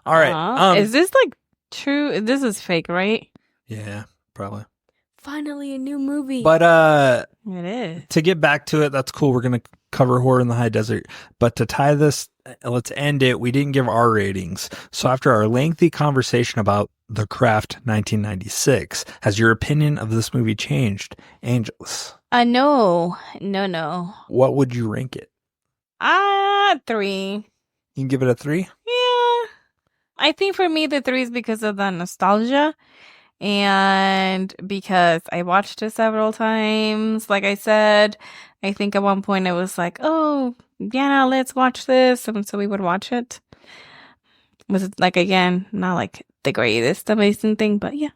All right. Is this like true? This is fake, right? Yeah, probably. Finally, a new movie. But It is. to get back to it, that's cool. We're gonna cover Horror in the High Desert. But to tie this, let's end it. We didn't give our ratings. So after our lengthy conversation about The Craft 1996, has your opinion of this movie changed, Angelus? No. What would you rank it? 3. You can give it a 3? Yeah. I think for me, the 3 is because of the nostalgia and because I watched it several times. Like I said, I think at one point it was like, oh, yeah, let's watch this. And so we would watch it. Was it like, again, not like the greatest amazing thing, but yeah.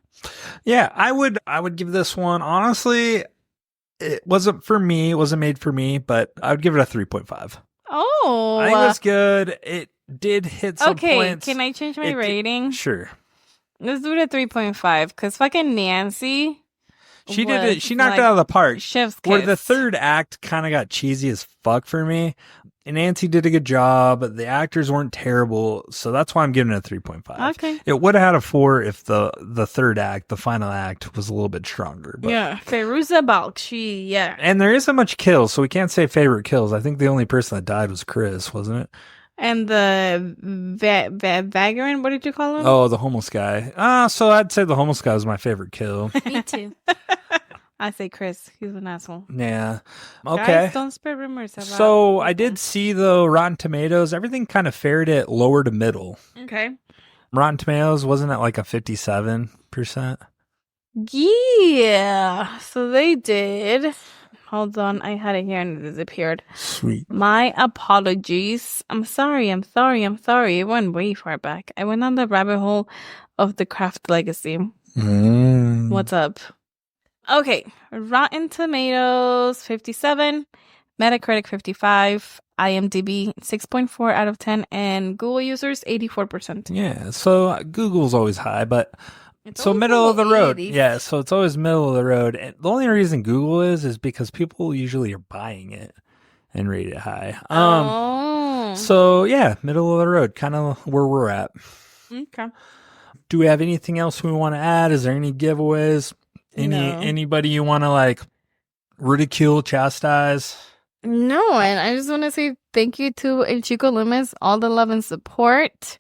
Yeah, I would give this one, honestly, it wasn't for me. It wasn't made for me, but I would give it a 3.5. Oh. I think it was good. It did hit some points. Can I change my rating? Sure. Let's do it at 3.5 because fucking Nancy. She did it. She knocked it out of the park. Chef's kiss. Where the third act kind of got cheesy as fuck for me. And Nancy did a good job. The actors weren't terrible. So that's why I'm giving it a 3.5. Okay. It would have had a 4 if the third act, the final act, was a little bit stronger. But. Yeah. Fairuza Balk. Yeah. And there isn't much kills, so we can't say favorite kills. I think the only person that died was Chris, wasn't it? And the vagrant, what did you call him? Oh, the homeless guy. So I'd say the homeless guy was my favorite kill. Me too. I say Chris. He's an asshole. Yeah. Okay. Guys, don't spread rumors about So I did see, though, Rotten Tomatoes, everything kind of fared it lower to middle. Okay. Rotten Tomatoes wasn't at like a 57%. Yeah. So they did. Hold on. I had it here and it disappeared. Sweet. My apologies. I'm sorry. It went way far back. I went on the rabbit hole of the Craft Legacy. What's up? Okay. Rotten Tomatoes, 57. Metacritic, 55. IMDb, 6.4 out of 10. And Google users, 84%. Yeah. So Google's always high, but... It's So always middle of the road. 80s. Yeah, so it's always middle of the road. And the only reason Google is because people usually are buying it and rate it high. So yeah, middle of the road, kind of where we're at. Okay. Do we have anything else we want to add? Is there any giveaways? Anybody you want to like ridicule, chastise? No, and I just want to say thank you to El Chico Loomis, all the love and support.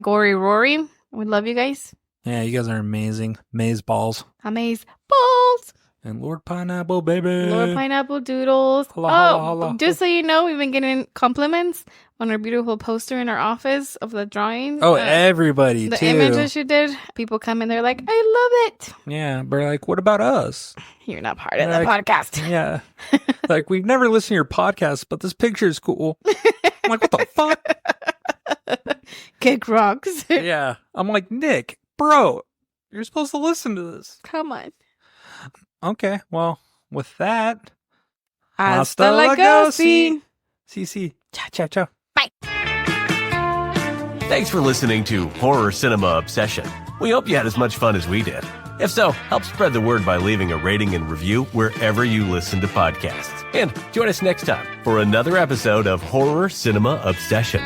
Gory Rory, we love you guys. Yeah, you guys are amazing. Maze balls. Amaze balls. And Lord Pineapple, baby. Lord Pineapple Doodles. Holla, holla. Just so you know, we've been getting compliments on our beautiful poster in our office of the drawing. Oh, everybody, the too. image that she did. People come in, they're like, I love it. Yeah, but like, what about us? You're not part of the Like, podcast. Yeah. Like, we've never listened to your podcast, but this picture is cool. I'm like, what the fuck? Kick rocks. Yeah. I'm like, Nick, bro, you're supposed to listen to this. Come on. Okay, well, with that, Hasta la gosi. CC. Ciao, ciao, ciao. Thanks for listening to Horror Cinema Obsession. We hope you had as much fun as we did. If so, help spread the word by leaving a rating and review wherever you listen to podcasts. And join us next time for another episode of Horror Cinema Obsession.